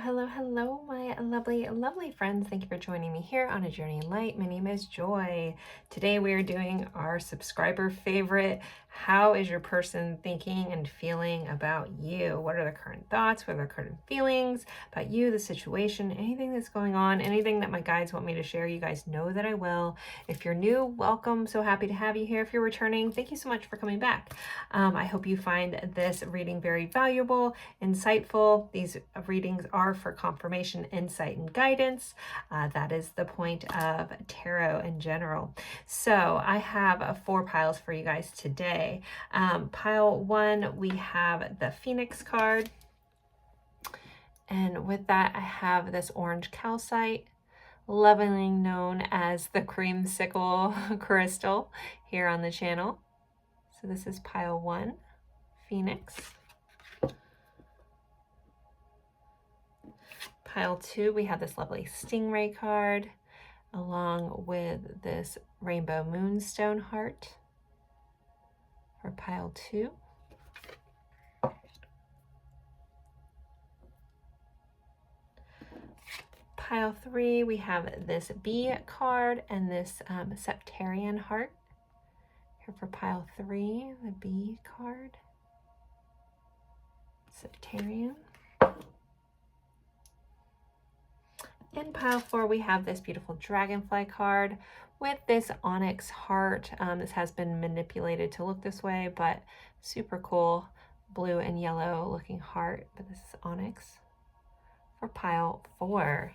Hello, my lovely friends. Thank you for joining me here on A Journey in Light. My name is Joy. Today we are doing our subscriber favorite, how is your person thinking and feeling about you? What are their current thoughts? What are their current feelings about you, the situation, anything that's going on, anything that my guides want me to share? You guys know that I will. If you're new, welcome. So happy to have you here. If you're returning, thank you so much for coming back. I hope you find this reading very valuable, insightful. These readings are for confirmation, insight, and guidance. That is the point of tarot in general. So I have 4 piles for you guys today. Pile 1, we have the Phoenix card. And with that, I have this orange calcite, lovingly known as the creamsicle crystal here on the channel. So this is pile 1, Phoenix. Pile 2, we have this lovely stingray card, along with this rainbow moonstone heart for pile 2. Pile 3, we have this bee card and this septarian heart. Here for pile 3, the bee card, septarian. In pile 4, we have this beautiful dragonfly card with this onyx heart. This has been manipulated to look this way, but super cool blue and yellow looking heart. But this is onyx for pile 4.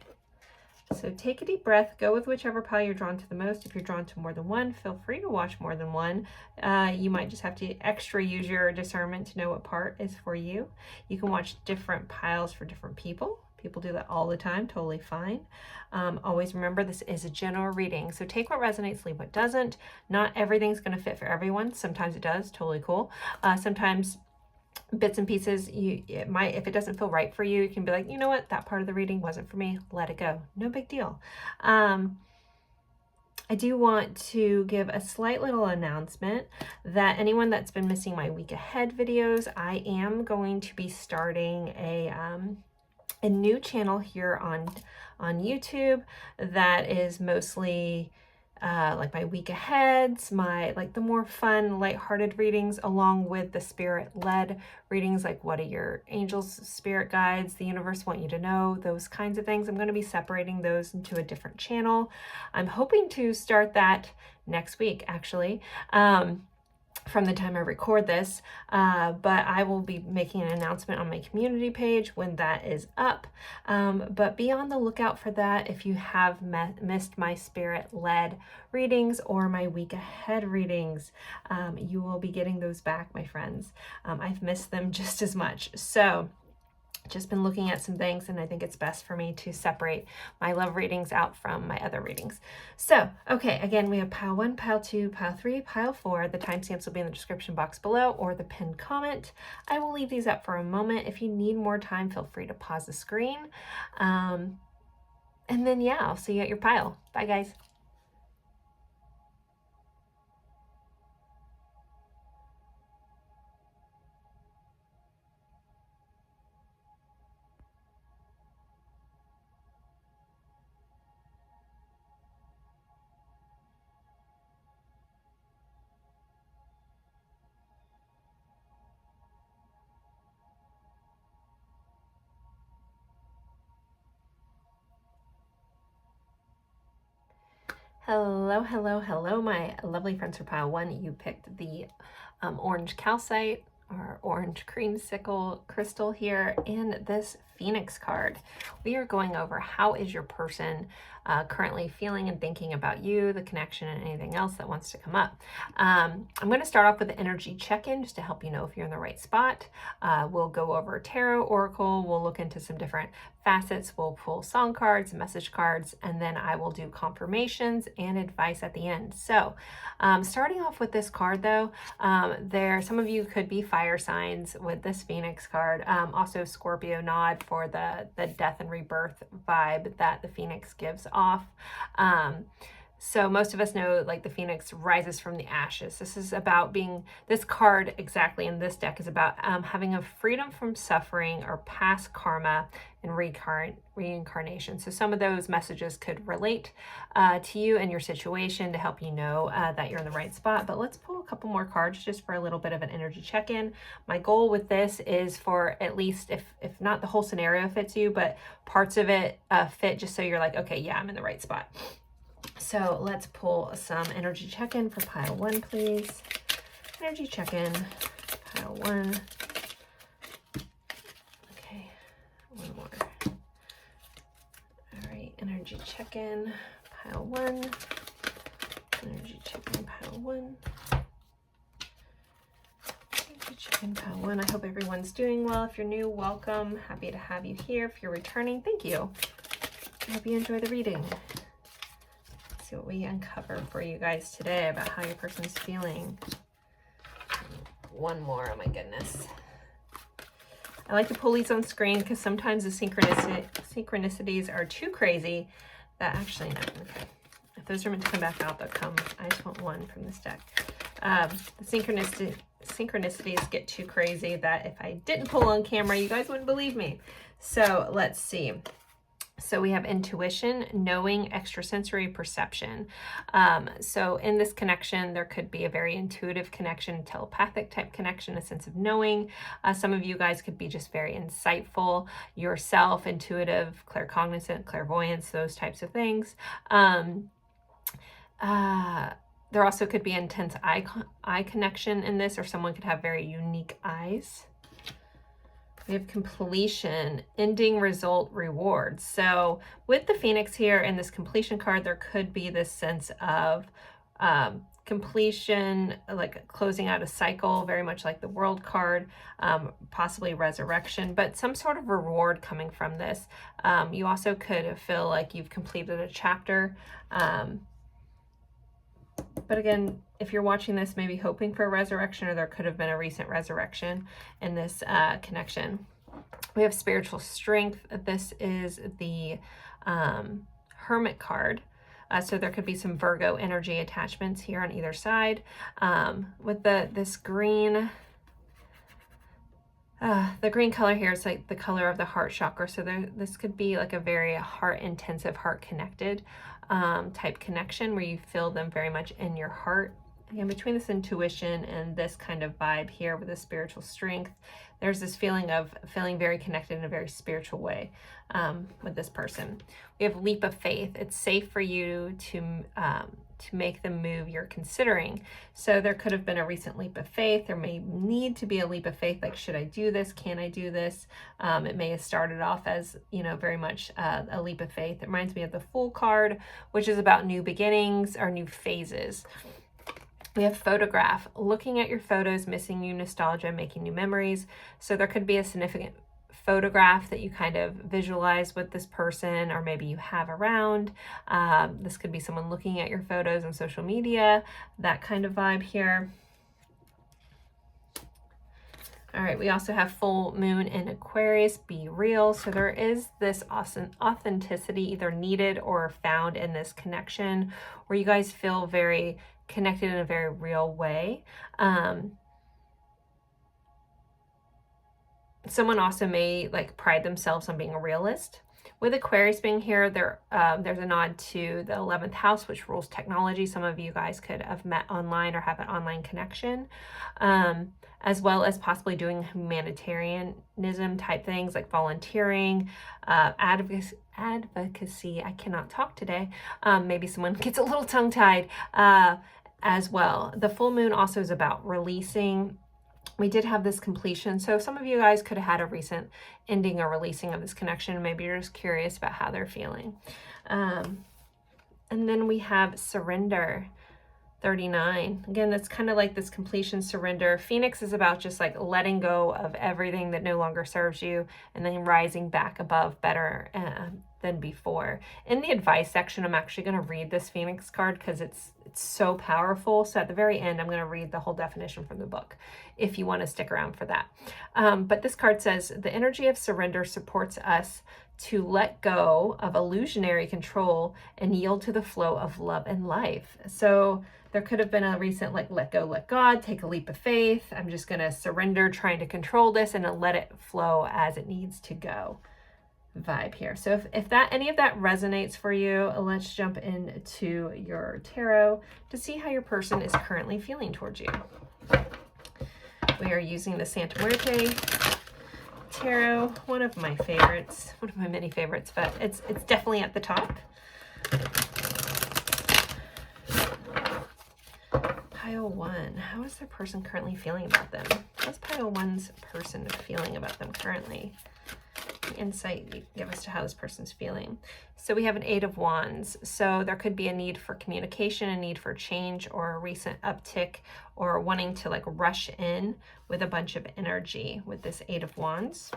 So take a deep breath, go with whichever pile you're drawn to the most. If you're drawn to more than one, feel free to watch more than one. You might just have to extra use your discernment to know what part is for you. You can watch different piles for different people. People do that all the time, totally fine. Always remember, this is a general reading, so take what resonates, leave what doesn't. Not everything's going to fit for everyone. Sometimes it does, totally cool. Sometimes bits and pieces, it might, if it doesn't feel right for you, you can be like, you know what, that part of the reading wasn't for me, let it go, no big deal. I do want to give a slight little announcement that anyone that's been missing my week ahead videos, I am going to be starting a new channel here on YouTube that is mostly like my week aheads, the more fun, lighthearted readings, along with the spirit-led readings, like what are your angels, spirit guides, the universe want you to know, those kinds of things. I'm going to be separating those into a different channel. I'm hoping to start that next week, actually. From the time I record this, but I will be making an announcement on my community page when that is up. But be on the lookout for that. If you have missed my spirit-led readings or my week ahead readings, you will be getting those back, my friends. I've missed them just as much. So just been looking at some things, and I think it's best for me to separate my love readings out from my other readings. So, okay, again, we have pile 1, pile 2, pile 3, pile 4. The timestamps will be in the description box below or the pinned comment. I will leave these up for a moment. If you need more time, feel free to pause the screen. And then, yeah, I'll see you at your pile. Bye, guys. Hello, my lovely friends for pile 1. You picked the orange calcite or orange creamsicle crystal here in this Phoenix card. We are going over how is your person currently feeling and thinking about you, the connection, and anything else that wants to come up. I'm going to start off with the energy check-in just to help you know if you're in the right spot. We'll go over tarot, oracle, we'll look into some different facets, we'll pull song cards, message cards, and then I will do confirmations and advice at the end. So starting off with this card though, some of you could be fire signs with this Phoenix card. Also Scorpio nod for the death and rebirth vibe that the Phoenix gives off. So most of us know like the phoenix rises from the ashes. This is about being, this card exactly in this deck is about having a freedom from suffering or past karma and reincarnation. So some of those messages could relate to you and your situation to help you know that you're in the right spot. But let's pull a couple more cards just for a little bit of an energy check-in. My goal with this is for at least, if not the whole scenario fits you, but parts of it fit, just so you're like, okay, yeah, I'm in the right spot. So let's pull some energy check-in for pile 1, please. Energy check-in, pile 1. Okay, one more. All right, energy check-in, pile 1. Energy check-in, pile 1. Energy check-in, pile 1. I hope everyone's doing well. If you're new, welcome. Happy to have you here. If you're returning, thank you. I hope you enjoy the reading. See what we uncover for you guys today about how your person's feeling. One more, oh my goodness. I like to pull these on screen because sometimes the synchronicities are too crazy that actually, no, okay. If those are meant to come back out, they'll come. I just want one from this deck. The synchronicities get too crazy that if I didn't pull on camera, you guys wouldn't believe me. So let's see. So we have intuition, knowing, extrasensory perception. So in this connection, there could be a very intuitive connection, telepathic type connection, a sense of knowing. Some of you guys could be just very insightful yourself, intuitive, claircognizant, clairvoyance, those types of things. There also could be intense eye connection in this, or someone could have very unique eyes. We have completion, ending, result, reward. So with the Phoenix here in this completion card, there could be this sense of completion, like closing out a cycle, very much like the World card, possibly resurrection, but some sort of reward coming from this. You also could feel like you've completed a chapter. But again, if you're watching this, maybe hoping for a resurrection, or there could have been a recent resurrection in this connection. We have spiritual strength. This is the Hermit card. So there could be some Virgo energy attachments here on either side. With this green, the green color here is like the color of the heart chakra. So this could be like a very heart intensive, heart connected type connection where you feel them very much in your heart. Again, between this intuition and this kind of vibe here with the spiritual strength, there's this feeling of feeling very connected in a very spiritual way with this person. We have leap of faith. It's safe for you to make the move you're considering. So there could have been a recent leap of faith. There may need to be a leap of faith, like, should I do this? Can I do this? It may have started off as, very much a leap of faith. It reminds me of the Fool card, which is about new beginnings or new phases. We have photograph, looking at your photos, missing new nostalgia, making new memories. So there could be a significant photograph that you kind of visualize with this person, or maybe you have around. This could be someone looking at your photos on social media, that kind of vibe here. All right, we also have full moon in Aquarius, be real. So there is this awesome authenticity either needed or found in this connection where you guys feel very connected in a very real way. Someone also may pride themselves on being a realist. With Aquarius being here, there's a nod to the 11th house, which rules technology. Some of you guys could have met online or have an online connection, as well as possibly doing humanitarianism type things like volunteering, advocacy. I cannot talk today. Maybe someone gets a little tongue-tied as well. The full moon also is about releasing. We did have this completion. So some of you guys could have had a recent ending or releasing of this connection. Maybe you're just curious about how they're feeling. And then we have surrender, 39. Again, that's kind of like this completion, surrender. Phoenix is about just letting go of everything that no longer serves you and then rising back above better than before. In the advice section, I'm actually going to read this Phoenix card because it's so powerful. So at the very end, I'm going to read the whole definition from the book if you want to stick around for that. But this card says, the energy of surrender supports us to let go of illusionary control and yield to the flow of love and life. So there could have been a recent like, let go, let God, take a leap of faith. I'm just going to surrender trying to control this and let it flow as it needs to go vibe here. So if that any of that resonates for you, let's jump into your tarot to see how your person is currently feeling towards you. We are using the Santa Muerte tarot, one of my favorites, one of my many favorites, but it's definitely at the top. Pile 1, how is their person currently feeling about them? How's Pile 1's person feeling about them currently? Insight you give us to how this person's feeling. So we have an 8 of Wands. So there could be a need for communication, a need for change, or a recent uptick, or wanting to like rush in with a bunch of energy with this 8 of Wands.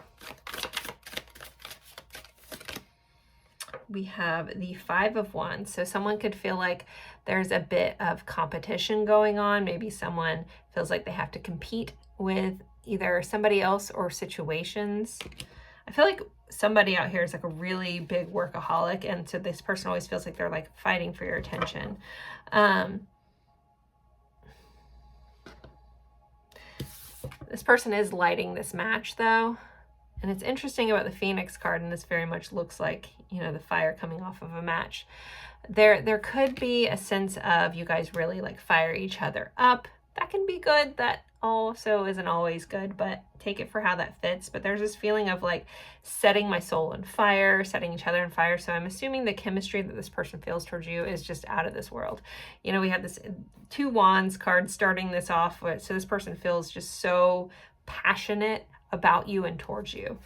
We have the 5 of Wands. So someone could feel like there's a bit of competition going on. Maybe someone feels like they have to compete with either somebody else or situations. I feel like somebody out here is like a really big workaholic, and so this person always feels like they're like fighting for your attention. This person is lighting this match though, and it's interesting about the Phoenix card, and this very much looks like, you know, the fire coming off of a match. There could be a sense of you guys really like fire each other up. That can be good. That also isn't always good, but take it for how that fits. But there's this feeling of like setting my soul on fire, setting each other on fire. So I'm assuming the chemistry that this person feels towards you is just out of this world. You know, we have this 2 Wands card starting this off with, so this person feels just so passionate about you and towards you.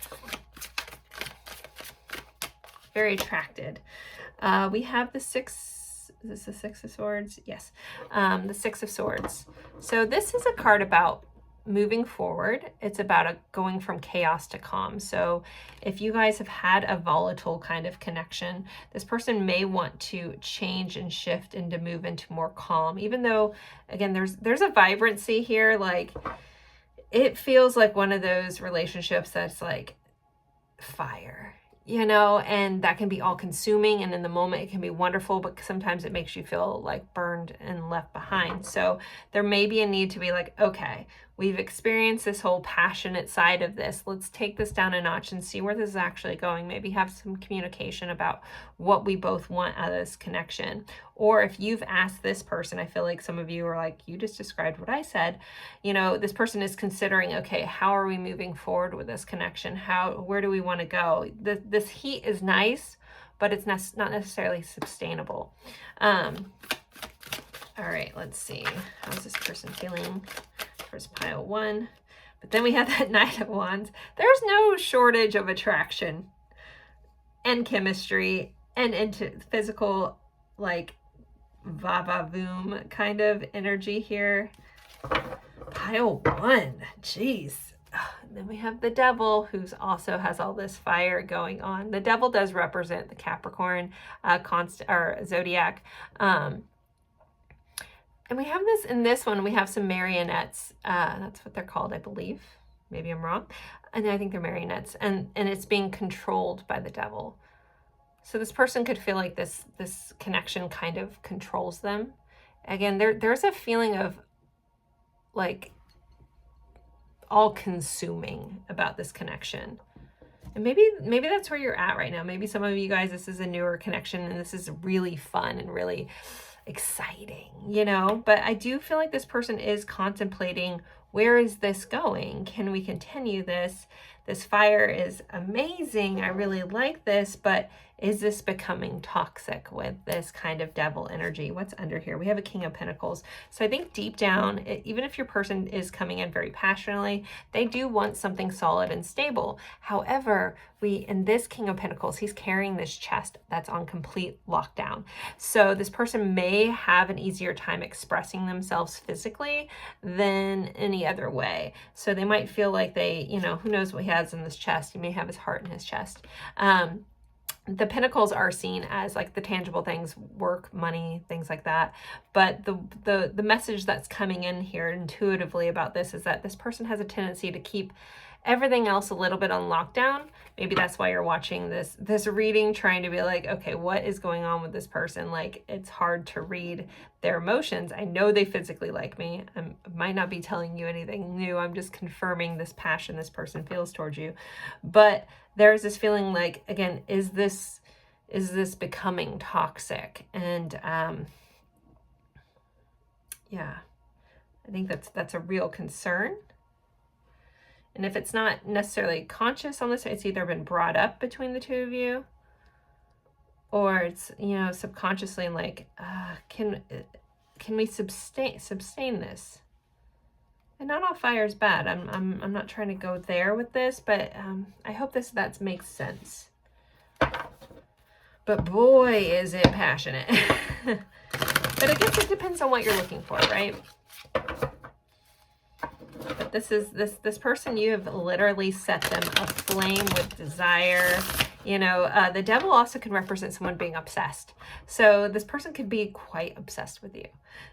Very attracted. We have the 6. Is this the 6 of Swords? Yes. The 6 of Swords. So this is a card about moving forward. It's about going from chaos to calm. So if you guys have had a volatile kind of connection, this person may want to change and shift and to move into more calm, even though, again, there's a vibrancy here. Like, it feels like one of those relationships that's like fire, you know, and that can be all consuming, and in the moment it can be wonderful, but sometimes it makes you feel like burned and left behind. So there may be a need to be like, okay, we've experienced this whole passionate side of this. Let's take this down a notch and see where this is actually going. Maybe have some communication about what we both want out of this connection. Or if you've asked this person, I feel like some of you are like, you just described what I said. You know, this person is considering, okay, how are we moving forward with this connection? Where do we want to go? This heat is nice, but it's not necessarily sustainable. All right, let's see. How's this person feeling? First Pile 1. But then we have that Knight of Wands. There's no shortage of attraction and chemistry and into physical, like, va-va-voom kind of energy here. Pile 1. Jeez. And then we have the Devil, who also has all this fire going on. The Devil does represent the Capricorn zodiac. And we have this, in this one, we have some marionettes. That's what they're called, I believe. Maybe I'm wrong. And I think they're marionettes. And it's being controlled by the Devil. So this person could feel like this connection kind of controls them. Again, there's a feeling of like all-consuming about this connection. And maybe that's where you're at right now. Maybe some of you guys, this is a newer connection and this is really fun and really exciting, you know, but I do feel like this person is contemplating, where is this going? Can we continue this? This fire is amazing. I really like this, but is this becoming toxic with this kind of devil energy? What's under here? We have a King of Pentacles. So I think deep down, even if your person is coming in very passionately, they do want something solid and stable. However, in this King of Pentacles, he's carrying this chest that's on complete lockdown. So this person may have an easier time expressing themselves physically than any other way. So they might feel like they, you know, who knows what he has in this chest. He may have his heart in his chest. the pentacles are seen as like the tangible things, work, money, things like that. But the message that's coming in here intuitively about this is that this person has a tendency to keep everything else a little bit on lockdown. Maybe that's why you're watching this reading, trying to be like, okay, what is going on with this person? Like, it's hard to read their emotions. I know they physically like me. I might not be telling you anything new. I'm just confirming this passion this person feels towards you. But there's this feeling like, again, is this becoming toxic? And yeah, I think that's a real concern. And if it's not necessarily conscious on this, it's either been brought up between the two of you, or it's, you know, subconsciously like, can we sustain this? And not all fire is bad. I'm not trying to go there with this, but I hope that makes sense. But boy, is it passionate. But I guess it depends on what you're looking for, right? But this person, you have literally set them aflame with desire. You know, the devil also can represent someone being obsessed. So this person could be quite obsessed with you.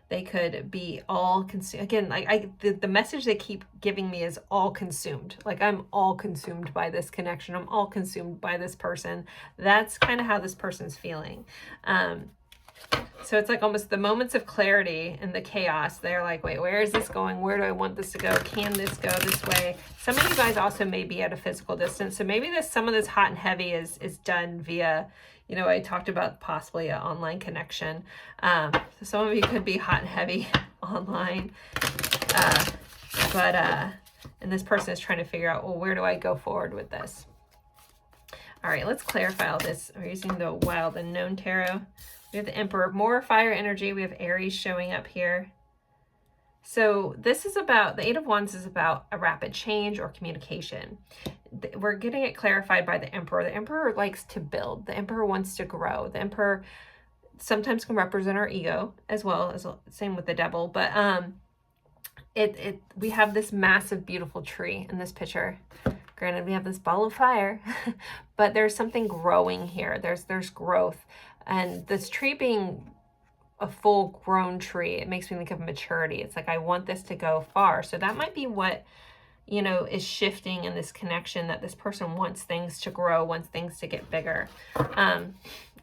They could be all consumed. Again, like the message they keep giving me is all consumed. Like, I'm all consumed by this connection. I'm all consumed by this person. That's kind of how this person's feeling. So it's like almost the moments of clarity and the chaos. They're like, wait, where is this going? Where do I want this to go? Can this go this way? Some of you guys also may be at a physical distance. So maybe some of this hot and heavy is done via, you know, I talked about possibly an online connection. So some of you could be hot and heavy online. And this person is trying to figure out, well, where do I go forward with this? All right, let's clarify all this. We're using the Wild Unknown Tarot. We have the Emperor, more fire energy. We have Aries showing up here. So this is about, the Eight of Wands is about a rapid change or communication. We're getting it clarified by the Emperor. The Emperor likes to build. The Emperor wants to grow. The Emperor sometimes can represent our ego as well, as same with the Devil. But we have this massive, beautiful tree in this picture. Granted, we have this ball of fire, but there's something growing here. There's growth. And this tree being a full grown tree, it makes me think of maturity. It's like, I want this to go far. So that might be what, you know, is shifting in this connection, that this person wants things to grow, wants things to get bigger.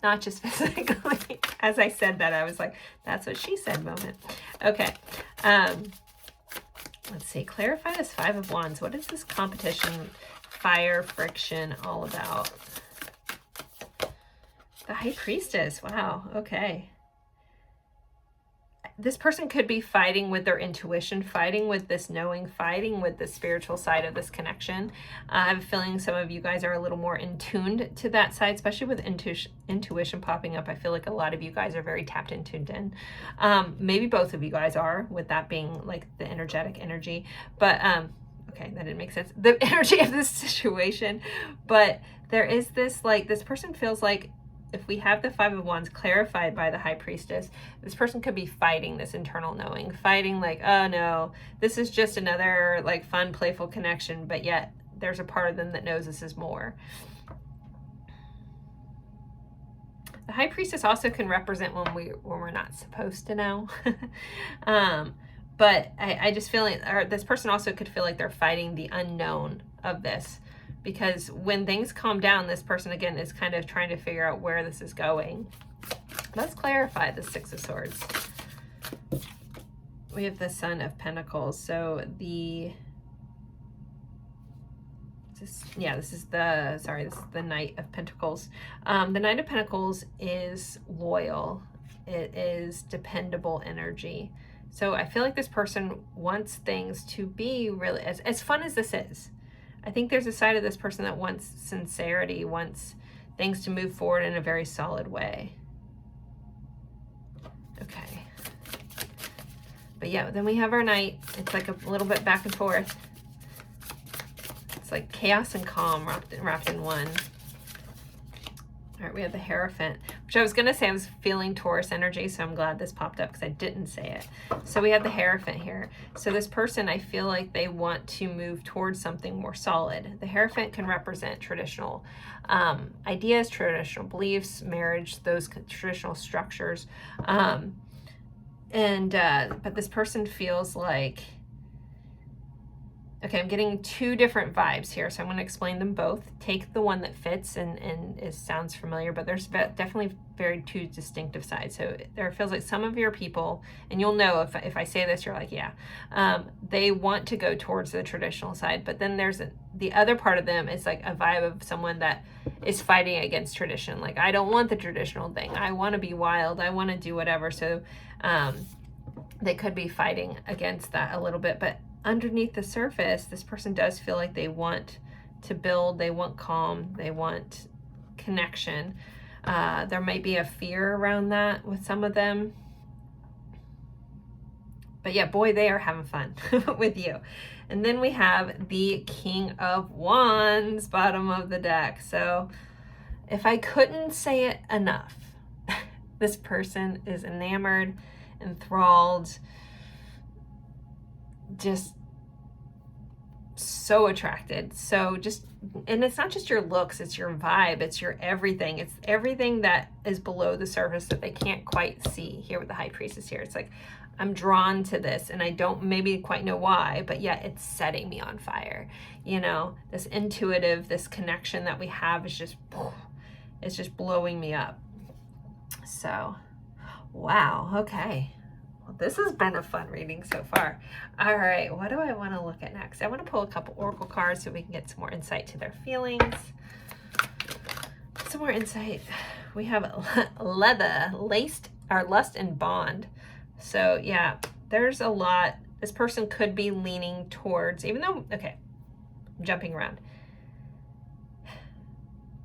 Not just physically. As I said that, I was like, that's what she said moment. Okay. Let's see, clarify this Five of Wands. What is this competition, fire, friction all about? The High Priestess. Wow. Okay. This person could be fighting with their intuition, fighting with this knowing, fighting with the spiritual side of this connection. I have a feeling some of you guys are a little more in tuned to that side, especially with intuition popping up. I feel like a lot of you guys are very tapped and tuned in. Maybe both of you guys are, with that being like the energetic energy. But okay, that didn't make sense. The energy of this situation. But there is this, like, this person feels like, if we have the Five of Wands clarified by the High Priestess, this person could be fighting this internal knowing, fighting like, oh no, this is just another like fun, playful connection, but yet there's a part of them that knows this is more. The High Priestess also can represent when we're not supposed to know. But I just feel like, or this person also could feel like they're fighting the unknown of this. Because when things calm down, this person, again, is kind of trying to figure out where this is going. Let's clarify the Six of Swords. We have the Son of Pentacles. So this is the Knight of Pentacles. The Knight of Pentacles is loyal. It is dependable energy. So I feel like this person wants things to be really, as fun as this is. I think there's a side of this person that wants sincerity, wants things to move forward in a very solid way. Okay. But yeah, then we have our Knight. It's like a little bit back and forth. It's like chaos and calm wrapped in one. All right, we have the Hierophant, which I was going to say I was feeling Taurus energy, so I'm glad this popped up because I didn't say it. So we have the Hierophant here. So this person, I feel like they want to move towards something more solid. The Hierophant can represent traditional ideas, traditional beliefs, marriage, those traditional structures. But this person feels like, okay, I'm getting two different vibes here, so I'm going to explain them both. Take the one that fits and it sounds familiar, but there's definitely very two distinctive sides. So there feels like some of your people, and you'll know if I say this, you're like, yeah, they want to go towards the traditional side, but then there's the other part of them is like a vibe of someone that is fighting against tradition. Like, I don't want the traditional thing. I want to be wild. I want to do whatever. So they could be fighting against that a little bit, but underneath the surface, this person does feel like they want to build, they want calm, they want connection. There might be a fear around that with some of them. But yeah, boy, they are having fun with you. And then we have the King of Wands, bottom of the deck. So if I couldn't say it enough, this person is enamored, enthralled, just so attracted. So just, and it's not just your looks, it's your vibe, it's your everything. It's everything that is below the surface that they can't quite see here with the High Priestess here. It's like, I'm drawn to this and I don't maybe quite know why, but yet it's setting me on fire. You know, this intuitive, this connection that we have is just, it's just blowing me up. So, wow, okay. Well, this has been a fun reading so far. All right, what do I want to look at next? I want to pull a couple oracle cards so we can get some more insight to their feelings. Some more insight. We have leather, laced, or lust and bond. So yeah, there's a lot. This person could be leaning towards, even though, okay, I'm jumping around.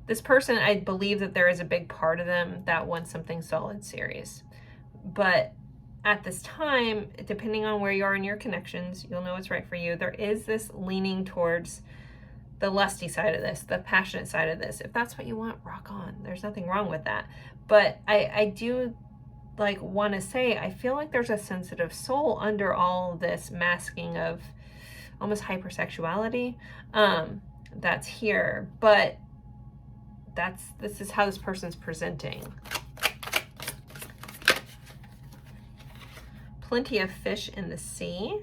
This person, I believe that there is a big part of them that wants something solid, serious. But at this time, depending on where you are in your connections, you'll know what's right for you. There is this leaning towards the lusty side of this, the passionate side of this. If that's what you want, rock on. There's nothing wrong with that. But I do like want to say, I feel like there's a sensitive soul under all this masking of almost hypersexuality that's here. But this is how this person's presenting. Plenty of fish in the sea.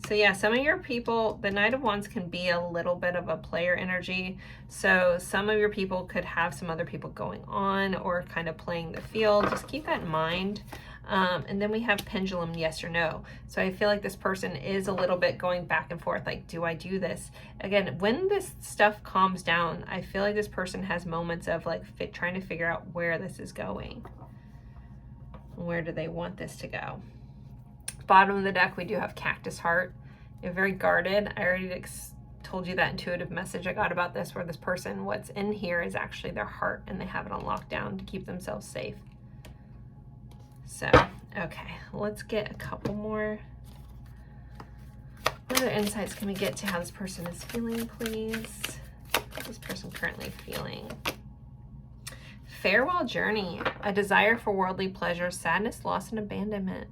So yeah, some of your people, the Knight of Wands can be a little bit of a player energy. So some of your people could have some other people going on or kind of playing the field. Just keep that in mind. And then we have pendulum, yes or no. So I feel like this person is a little bit going back and forth, like, do I do this? Again, when this stuff calms down, I feel like this person has moments of like trying to figure out where this is going. Where do they want this to go? Bottom of the deck, we do have Cactus Heart. You're very guarded. I already told you that intuitive message I got about this, where this person, what's in here is actually their heart, and they have it on lockdown to keep themselves safe. So, okay, let's get a couple more. What other insights can we get to how this person is feeling, please? How's this person currently feeling? Farewell journey, a desire for worldly pleasure, sadness, loss, and abandonment.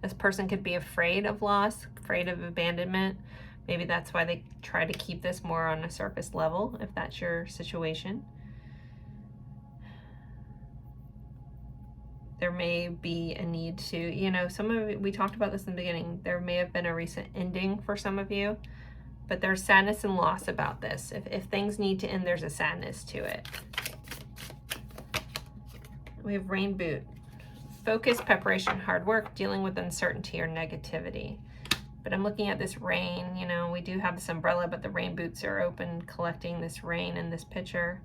This person could be afraid of loss, afraid of abandonment. Maybe that's why they try to keep this more on a surface level, if that's your situation. There may be a need to, you know, we talked about this in the beginning. There may have been a recent ending for some of you, but there's sadness and loss about this. If things need to end, there's a sadness to it. We have Rain Boot. Focus, preparation, hard work, dealing with uncertainty or negativity. But I'm looking at this rain, you know, we do have this umbrella, but the rain boots are open, collecting this rain in this picture.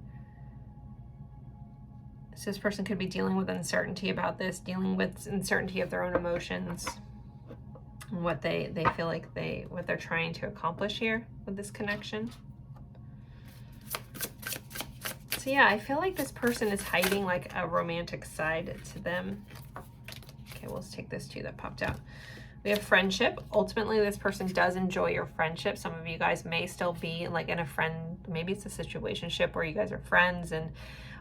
So this person could be dealing with uncertainty about this, dealing with uncertainty of their own emotions, and what they feel like what they're trying to accomplish here with this connection. So yeah, I feel like this person is hiding like a romantic side to them. Okay, we'll take this too that popped out. We have friendship. Ultimately, this person does enjoy your friendship. Some of you guys may still be like in a friend, maybe it's a situationship where you guys are friends and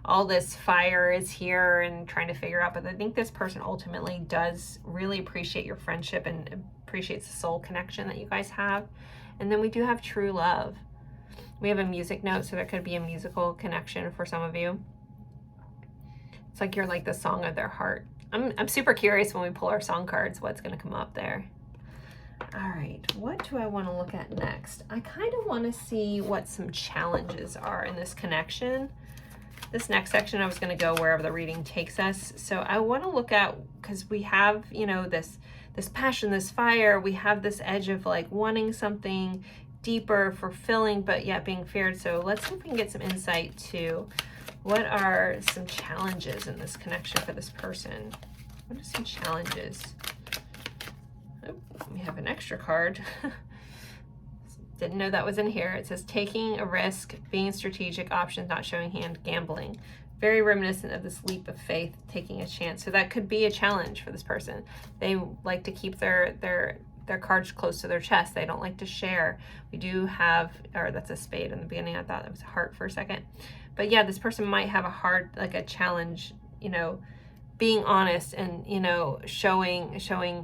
all this fire is here and trying to figure out, but I think this person ultimately does really appreciate your friendship and appreciates the soul connection that you guys have. And then we do have true love. We have a music note, so there could be a musical connection for some of you. It's like you're like the song of their heart. I'm super curious when we pull our song cards, what's going to come up there. All right, what do I want to look at next? I kind of want to see what some challenges are in this connection. This next section, I was going to go wherever the reading takes us. So I want to look at, because we have, you know, this passion, this fire. We have this edge of like wanting something deeper, fulfilling, but yet being feared. So let's see if we can get some insight to what are some challenges in this connection for this person. What are some challenges? Oh, we have an extra card. Didn't know that was in here. It says taking a risk, being strategic, options, not showing hand, gambling. Very reminiscent of this leap of faith, taking a chance. So that could be a challenge for this person. They like to keep their cards close to their chest. They don't like to share. We do have, or that's a spade in the beginning. I thought that was a heart for a second. But yeah, this person might have a hard, like a challenge, you know, being honest and, you know, showing,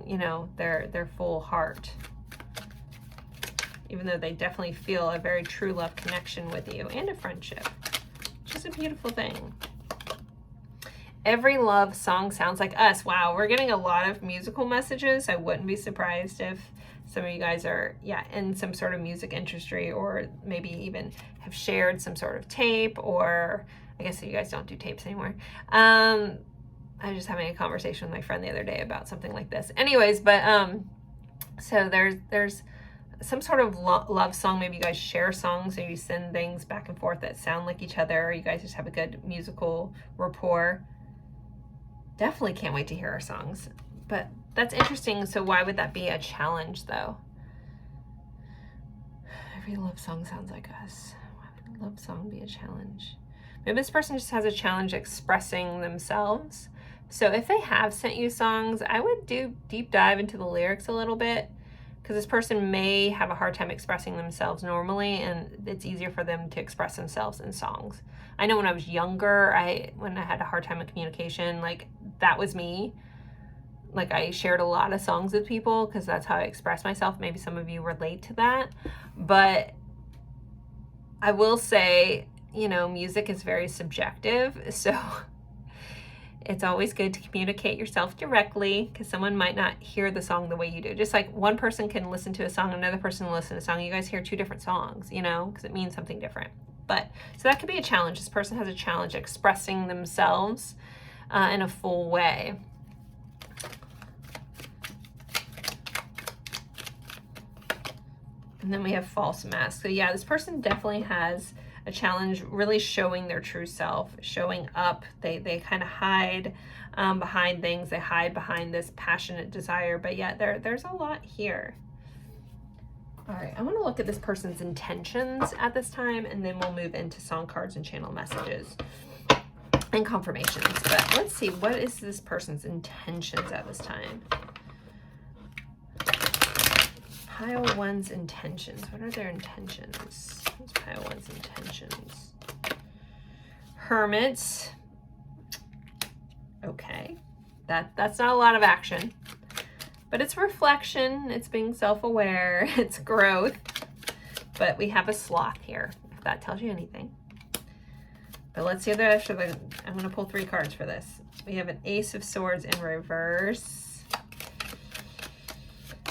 you know, their full heart. Even though they definitely feel a very true love connection with you and a friendship, which is a beautiful thing. Every love song sounds like us. Wow, we're getting a lot of musical messages. I wouldn't be surprised if some of you guys are, yeah, in some sort of music industry, or maybe even have shared some sort of tape, or I guess you guys don't do tapes anymore. I was just having a conversation with my friend the other day about something like this. Anyways, but so there's some sort of love song. Maybe you guys share songs, or you send things back and forth that sound like each other, or you guys just have a good musical rapport. Definitely can't wait to hear our songs. But that's interesting. So why would that be a challenge, though? Every love song sounds like us. Why would a love song be a challenge? Maybe this person just has a challenge expressing themselves. So if they have sent you songs, I would do deep dive into the lyrics a little bit, because this person may have a hard time expressing themselves normally, and it's easier for them to express themselves in songs. I know when I was younger, when I had a hard time with communication, like that was me. Like I shared a lot of songs with people because that's how I express myself. Maybe some of you relate to that. But I will say, you know, music is very subjective. So it's always good to communicate yourself directly, because someone might not hear the song the way you do. Just like one person can listen to a song, another person will listen to a song. You guys hear two different songs, you know, because it means something different. But so that could be a challenge. This person has a challenge expressing themselves in a full way. And then we have false mask. So yeah, this person definitely has a challenge really showing their true self, showing up. They kind of hide behind things. They hide behind this passionate desire, but yeah, there's a lot here. All right, I want to look at this person's intentions at this time, and then we'll move into song cards and channel messages and confirmations. But let's see, what is this person's intentions at this time? Pile one's intentions. What are their intentions? What's pile one's intentions? Hermits. Okay, that's not a lot of action, but it's reflection, it's being self-aware, it's growth. But we have a sloth here, if that tells you anything. But let's see the rest of the, I'm going to pull 3 cards for this. We have an Ace of Swords in reverse.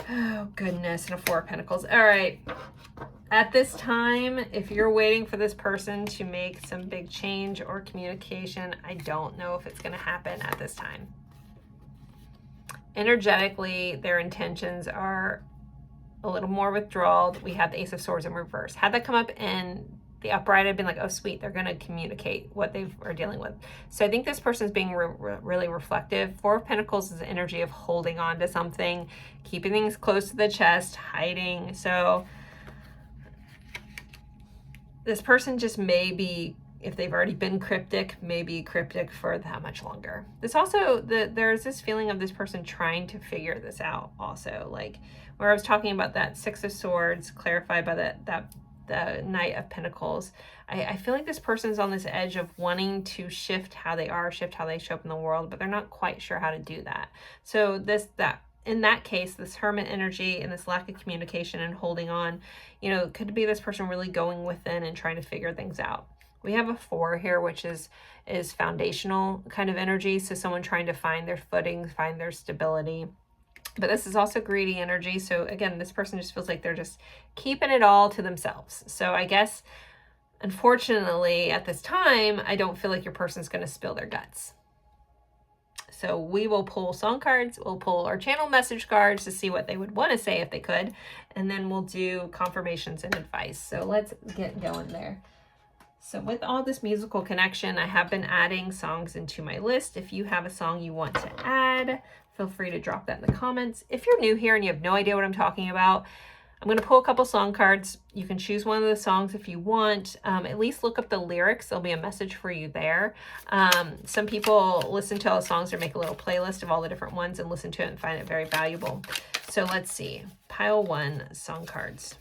Oh, goodness, and a 4 of Pentacles. All right. At this time, if you're waiting for this person to make some big change or communication, I don't know if it's going to happen at this time. Energetically, their intentions are a little more withdrawal. We have the Ace of Swords in reverse. Had that come up in the upright, I'd been like, oh, sweet, they're going to communicate what they are dealing with. So I think this person's being really reflective. 4 of Pentacles is the energy of holding on to something, keeping things close to the chest, hiding. So this person just may be if they've already been cryptic, maybe cryptic for that much longer. This also, there's this feeling of this person trying to figure this out also, like where I was talking about that Six of Swords clarified by the Knight of Pentacles. I feel like this person's on this edge of wanting to shift how they are, shift how they show up in the world, but they're not quite sure how to do that. So in that case, this Hermit energy and this lack of communication and holding on, you know, could be this person really going within and trying to figure things out. We have a 4 here, which is foundational kind of energy. So someone trying to find their footing, find their stability. But this is also greedy energy. So again, this person just feels like they're just keeping it all to themselves. So I guess, unfortunately, at this time, I don't feel like your person's going to spill their guts. So we will pull song cards. We'll pull our channel message cards to see what they would want to say if they could. And then we'll do confirmations and advice. So let's get going there. So with all this musical connection, I have been adding songs into my list. If you have a song you want to add, feel free to drop that in the comments. If you're new here and you have no idea what I'm talking about, I'm going to pull a couple song cards. You can choose one of the songs if you want. At least look up the lyrics. There'll be a message for you there. Some people listen to all the songs or make a little playlist of all the different ones and listen to it and find it very valuable. So let's see. Pile 1, song cards.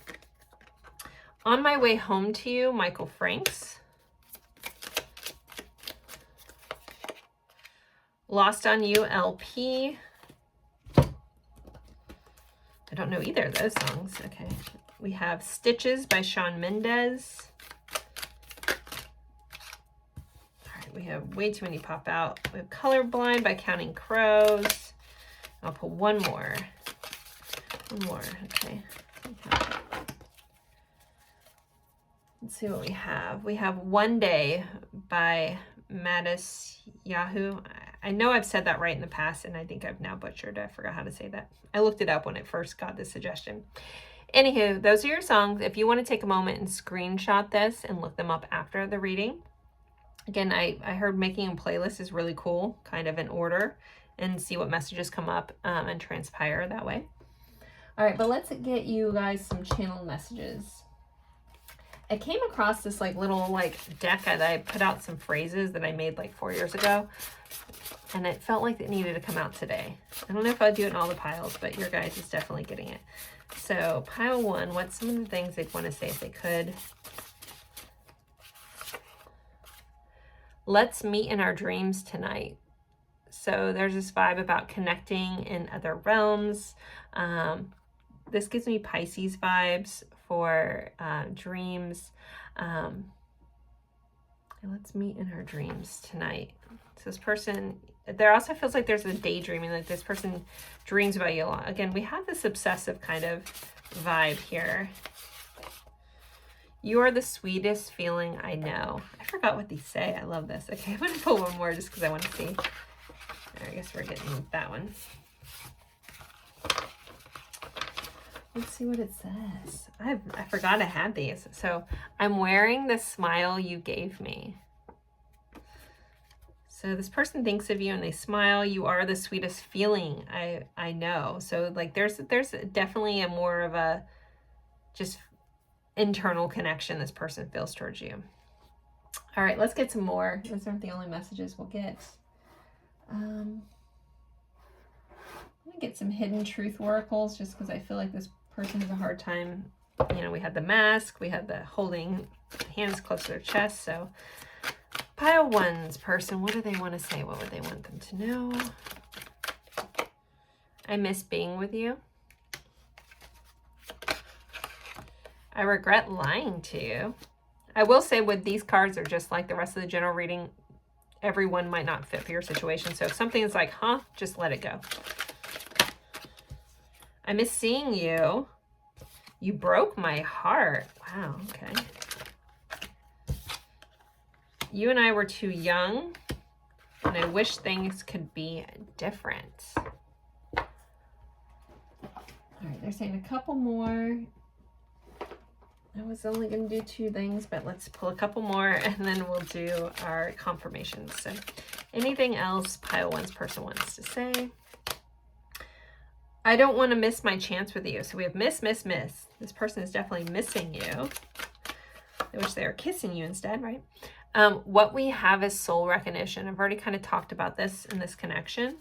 On My Way Home to You, Michael Franks. Lost on You, LP. I don't know either of those songs. Okay. We have Stitches by Shawn Mendes. All right, we have way too many pop out. We have Colorblind by Counting Crows. I'll pull one more. One more, okay. Let's see what we have. We have One Day by Mattis Yahoo. I know I've said that right in the past, and I think I've now butchered. I forgot how to say that. I looked it up when I first got this suggestion. Anywho, those are your songs. If you want to take a moment and screenshot this and look them up after the reading. Again, I heard making a playlist is really cool, kind of in order, and see what messages come up and transpire that way. All right, but let's get you guys some channel messages. I came across this little deck that I put out some phrases that I made 4 years ago, and it felt like it needed to come out today. I don't know if I'll do it in all the piles, but your guys is definitely getting it. So pile 1, what's some of the things they'd want to say if they could? Let's meet in our dreams tonight. So there's this vibe about connecting in other realms. This gives me Pisces vibes for dreams. Let's meet in our dreams tonight. So this person, there also feels like there's a daydreaming, like this person dreams about you a lot. Again, we have this obsessive kind of vibe here. You are the sweetest feeling I know. I forgot what these say. I love this. Okay, I'm going to pull one more just because I want to see. I guess we're getting that one. Let's see what it says. I forgot I had these. So I'm wearing the smile you gave me. So this person thinks of you and they smile. You are the sweetest feeling I know. So there's definitely a more of a just internal connection this person feels towards you. All right, let's get some more. Those aren't the only messages we'll get. I'm gonna get some hidden truth oracles just because I feel like this person has a hard time. You know, we had the mask, we had the holding hands close to their chest. So pile 1's person, what do they want to say? What would they want them to know? I miss being with you. I regret lying to you. I will say with these cards are just like the rest of the general reading, everyone might not fit for your situation. So if something is like, huh, just let it go. I miss seeing you. You broke my heart. Wow, okay. You and I were too young, and I wish things could be different. All right, they're saying a couple more. I was only going to do 2 things, but let's pull a couple more, and then we'll do our confirmations. So anything else pile 1's person wants to say? I don't want to miss my chance with you. So we have miss, miss, miss. This person is definitely missing you. I wish they were kissing you instead, right? What we have is soul recognition. I've already kind of talked about this in this connection.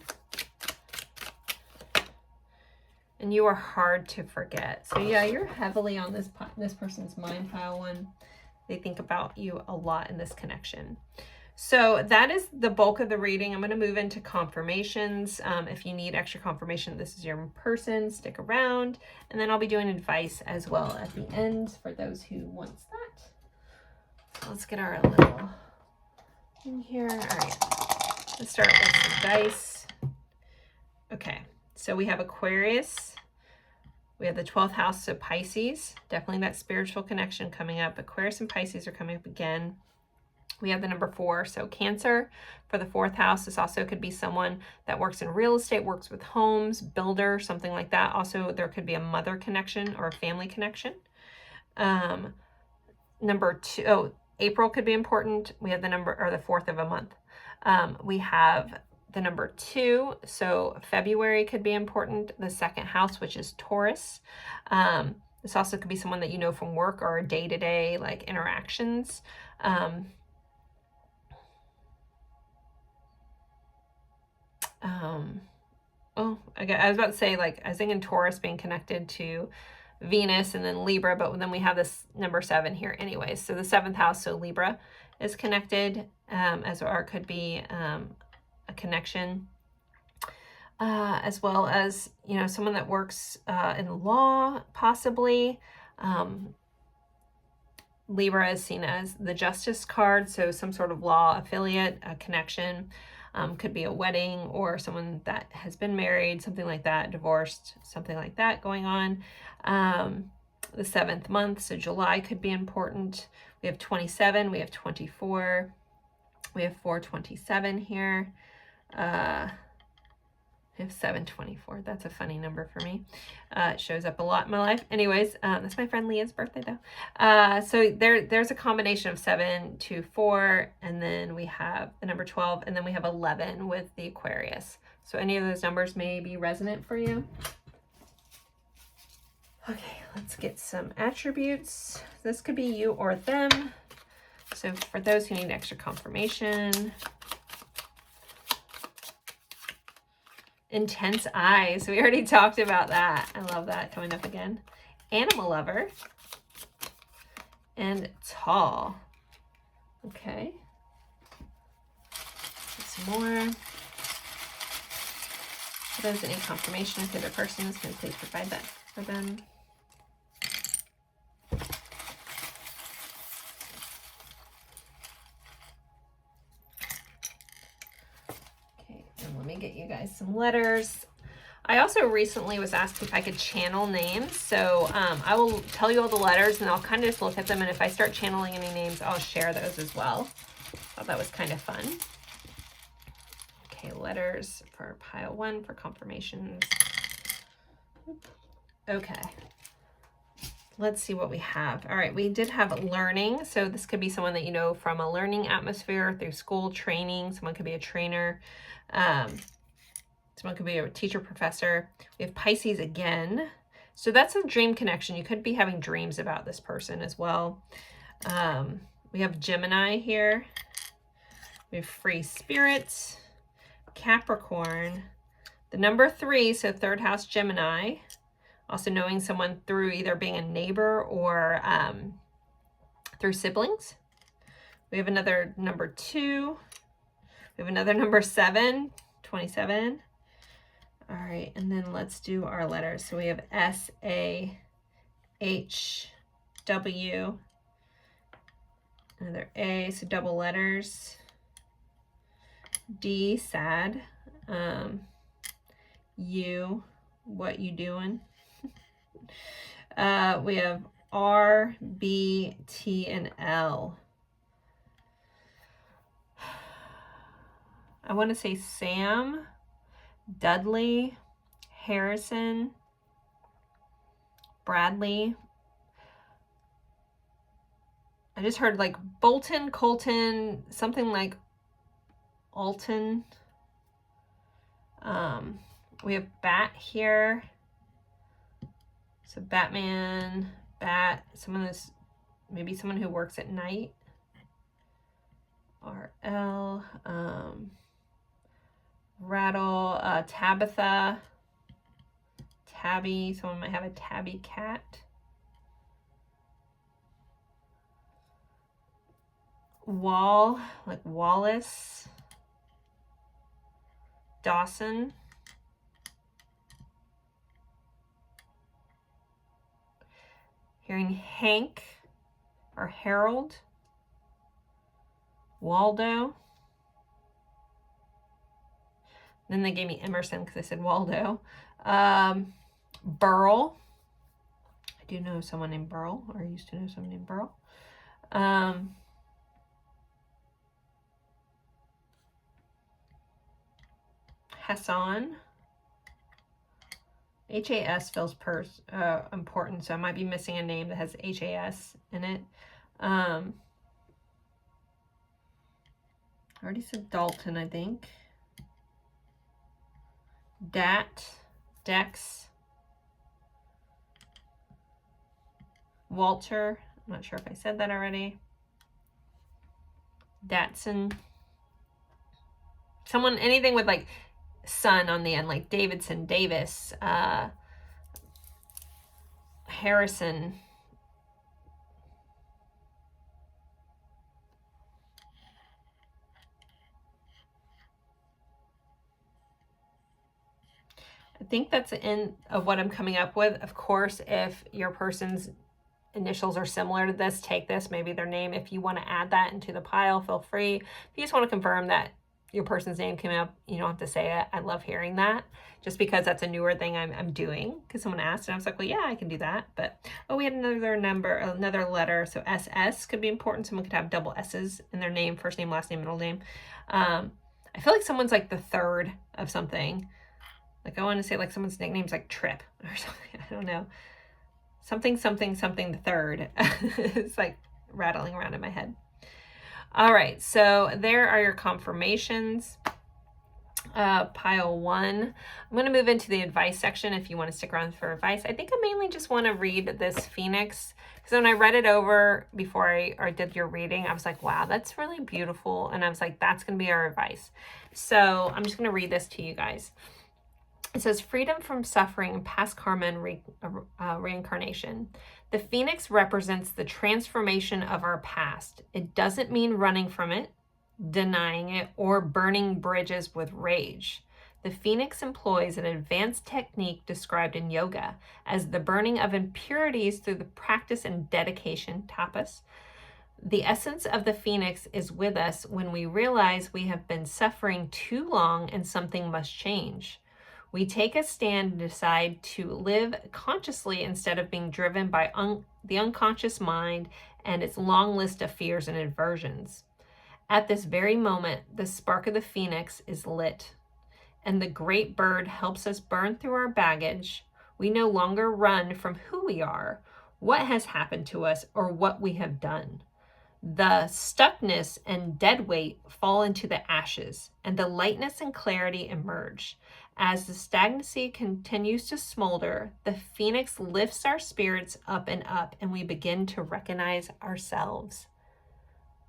And you are hard to forget. So yeah, you're heavily on this person's mind pile when they think about you a lot in this connection. So that is the bulk of the reading. I'm going to move into confirmations. If you need extra confirmation, this is your person, stick around. And then I'll be doing advice as well at the end for those who wants that. So let's get our little in here. All right, let's start with some dice. Okay, so we have Aquarius. We have the 12th house, so Pisces. Definitely that spiritual connection coming up. Aquarius and Pisces are coming up again. We have the number 4, so Cancer for the 4th house. This also could be someone that works in real estate, works with homes, builder, something like that. Also, there could be a mother connection or a family connection. Number 2, April could be important. We have the number, or the 4th of a month. We have the number 2, so February could be important. The 2nd house, which is Taurus. This also could be someone that you know from work or day-to-day like interactions. I was about to say, like, I was thinking Taurus being connected to Venus and then Libra, but then we have this number 7 here anyways. So the 7th house, so Libra is connected, or could be a connection, as well as, you know, someone that works in law, possibly. Libra is seen as the Justice card, so some sort of law affiliate, a connection. Could be a wedding or someone that has been married, something like that, divorced, something like that going on. The 7th month, so July could be important. We have 27, we have 24, we have 427 here. I have 724. That's a funny number for me. It shows up a lot in my life. Anyways, that's my friend Leah's birthday though. So there's a combination of 7, 2, 4, and then we have the number 12, and then we have 11 with the Aquarius. So any of those numbers may be resonant for you. Okay, let's get some attributes. This could be you or them. So for those who need extra confirmation. Intense eyes. We already talked about that. I love that coming up again. Animal lover. And tall. Okay. Some more. If there's any confirmation of the other persons, can you please provide that for them? Let me get you guys some letters. I also recently was asked if I could channel names. So I will tell you all the letters and I'll kind of just look at them. And if I start channeling any names, I'll share those as well. Thought that was kind of fun. Okay, letters for pile 1 for confirmations. Okay. Let's see what we have. All right, we did have learning. So this could be someone that you know from a learning atmosphere through school training. Someone could be a trainer. Someone could be a teacher, professor. We have Pisces again. So that's a dream connection. You could be having dreams about this person as well. We have Gemini here. We have free spirit, Capricorn, the number 3, so 3rd house Gemini. Also knowing someone through either being a neighbor or through siblings. We have another number 2. We have another number 7, 27. All right, and then let's do our letters. So we have S, A, H, W, another A, so double letters. D, sad. U, what you doing? We have R, B, T, and L. I want to say Sam, Dudley, Harrison, Bradley. I just heard like Bolton, Colton, something like Alton. We have Bat here. So Batman, Bat, maybe someone who works at night. RL, Rattle, Tabitha, Tabby, someone might have a Tabby cat. Wall, like Wallace, Dawson, hearing Hank or Harold, Waldo. Then they gave me Emerson because I said Waldo. Burl. I do know someone named Burl, or I used to know someone named Burl. Hassan. HAS feels important, so I might be missing a name that has HAS in it. I already said Dalton, I think. Dex, Walter, I'm not sure if I said that already. Datsun. Someone, anything with like son on the end, like Davidson, Davis, Harrison. I think that's the end of what I'm coming up with. Of course, if your person's initials are similar to this, take this, maybe their name. If you want to add that into the pile, feel free. If you just want to confirm that your person's name came up, you don't have to say it. I love hearing that, just because that's a newer thing I'm doing, because someone asked and I was like, well, yeah, I can do that. But oh, we had another number, another letter. So SS could be important. Someone could have double S's in their name, first name, last name, middle name. I feel like someone's like the third of something. Like I want to say like someone's nickname's like Trip or something. I don't know. Something the third. It's like rattling around in my head. All right, so there are your confirmations. Pile 1. I'm going to move into the advice section if you want to stick around for advice. I think I mainly just want to read this Phoenix, because when I read it over before I did your reading, I was like, wow, that's really beautiful. And I was like, that's going to be our advice. So I'm just going to read this to you guys. It says, freedom from suffering, past karma, and reincarnation. The Phoenix represents the transformation of our past. It doesn't mean running from it, denying it, or burning bridges with rage. The Phoenix employs an advanced technique described in yoga as the burning of impurities through the practice and dedication, tapas. The essence of the Phoenix is with us when we realize we have been suffering too long and something must change. We take a stand and decide to live consciously instead of being driven by the unconscious mind and its long list of fears and aversions. At this very moment, the spark of the Phoenix is lit, and the great bird helps us burn through our baggage. We no longer run from who we are, what has happened to us, or what we have done. The stuckness and dead weight fall into the ashes, and the lightness and clarity emerge. As the stagnancy continues to smolder, the Phoenix lifts our spirits up, and we begin to recognize ourselves.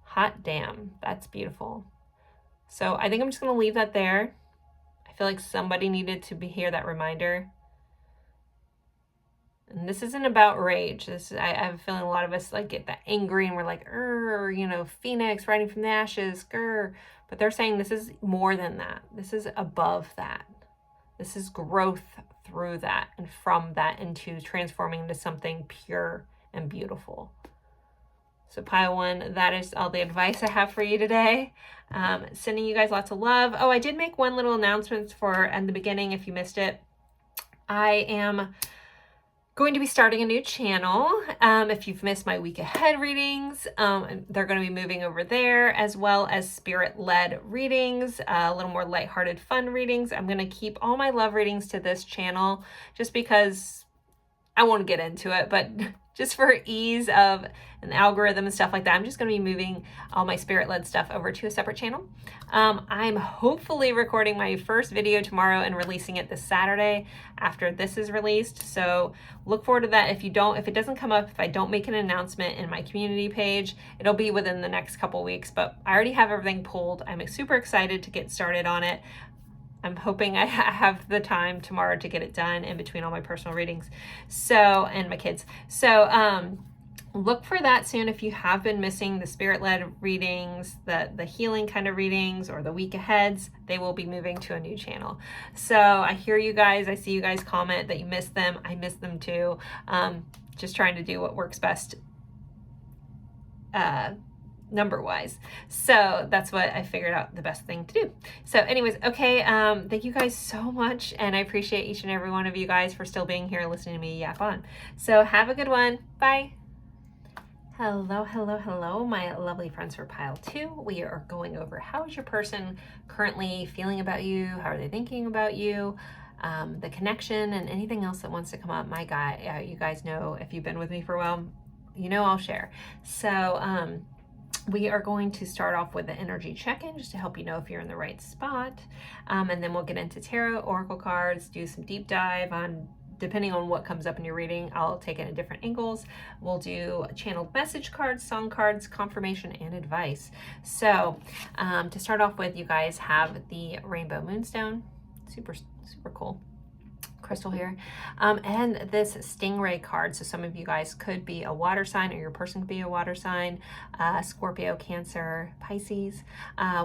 Hot damn, that's beautiful. So I think I'm just going to leave that there. I feel like somebody needed to hear that reminder. And this isn't about rage. I have a feeling a lot of us like get that angry and we're like, Phoenix rising from the ashes, grr. But they're saying this is more than that. This is above that. This is growth through that and from that into transforming into something pure and beautiful. So pile 1, that is all the advice I have for you today. Sending you guys lots of love. Oh, I did make one little announcement in the beginning if you missed it. I am going to be starting a new channel. If you've missed my week ahead readings, they're going to be moving over there, as well as spirit-led readings, a little more lighthearted, fun readings. I'm going to keep all my love readings to this channel just because I won't get into it, but just for ease of an algorithm and stuff like that, I'm just going to be moving all my spirit-led stuff over to a separate channel. I'm hopefully recording my first video tomorrow and releasing it this Saturday after this is released. So look forward to that. If it doesn't come up, if I don't make an announcement in my community page, it'll be within the next couple weeks, but I already have everything pulled. I'm super excited to get started on it. I'm hoping I have the time tomorrow to get it done in between all my personal readings. And my kids. Look for that soon. If you have been missing the spirit-led readings, the healing kind of readings, or the week aheads, they will be moving to a new channel. So I hear you guys. I see you guys comment that you miss them. I miss them too. Just trying to do what works best number-wise. So that's what I figured out the best thing to do. So anyways, okay, thank you guys so much, and I appreciate each and every one of you guys for still being here listening to me yap on. So have a good one. Bye. Hello, hello, hello, my lovely friends for pile 2. We are going over how is your person currently feeling about you, how are they thinking about you, the connection, and anything else that wants to come up. My guy, you guys know, if you've been with me for a while, you know I'll share. So we are going to start off with the energy check-in just to help you know if you're in the right spot, and then we'll get into tarot, oracle cards, do some deep dive on, depending on what comes up in your reading, I'll take it at different angles. We'll do channeled message cards, song cards, confirmation, and advice. So to start off with, you guys have the Rainbow Moonstone. Super, super cool crystal here. And this Stingray card. So some of you guys could be a water sign, or your person could be a water sign, Scorpio, Cancer, Pisces.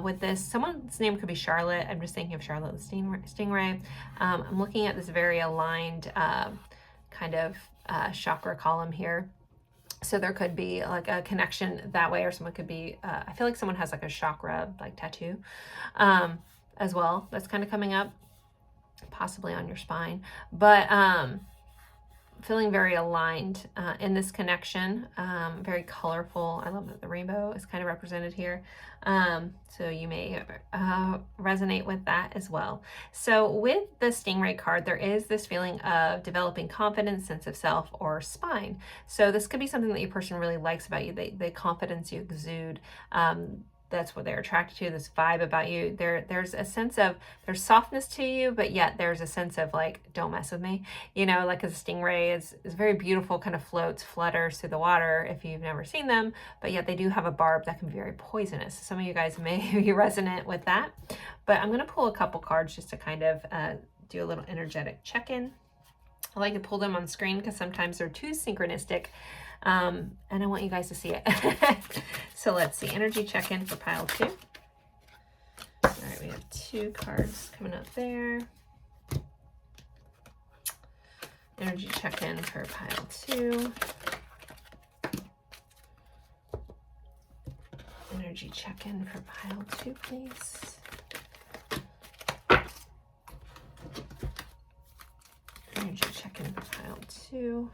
With this, someone's name could be Charlotte. I'm just thinking of Charlotte the Stingray. I'm looking at this very aligned kind of chakra column here. So there could be like a connection that way, or someone could be, I feel like someone has like a chakra like tattoo as well. That's kind of coming up, possibly on your spine, but feeling very aligned in this connection, very colorful. I love that the rainbow is kind of represented here. So you may resonate with that as well. So with the Stingray card, there is this feeling of developing confidence, sense of self, or spine. So this could be something that your person really likes about you, the confidence you exude. That's what they're attracted to, this vibe about you. There's a sense of, there's softness to you, but yet there's a sense of like, don't mess with me. You know, like a stingray is very beautiful, kind of floats, flutters through the water if you've never seen them, but yet they do have a barb that can be very poisonous. Some of you guys may be resonant with that, but I'm gonna pull a couple cards just to kind of do a little energetic check-in. I like to pull them on screen because sometimes they're too synchronistic. And I want you guys to see it. So let's see, energy check-in for pile 2. All right, we have 2 cards coming up there. Energy check-in for pile 2. Energy check-in for pile 2, please. Energy check-in for pile 2.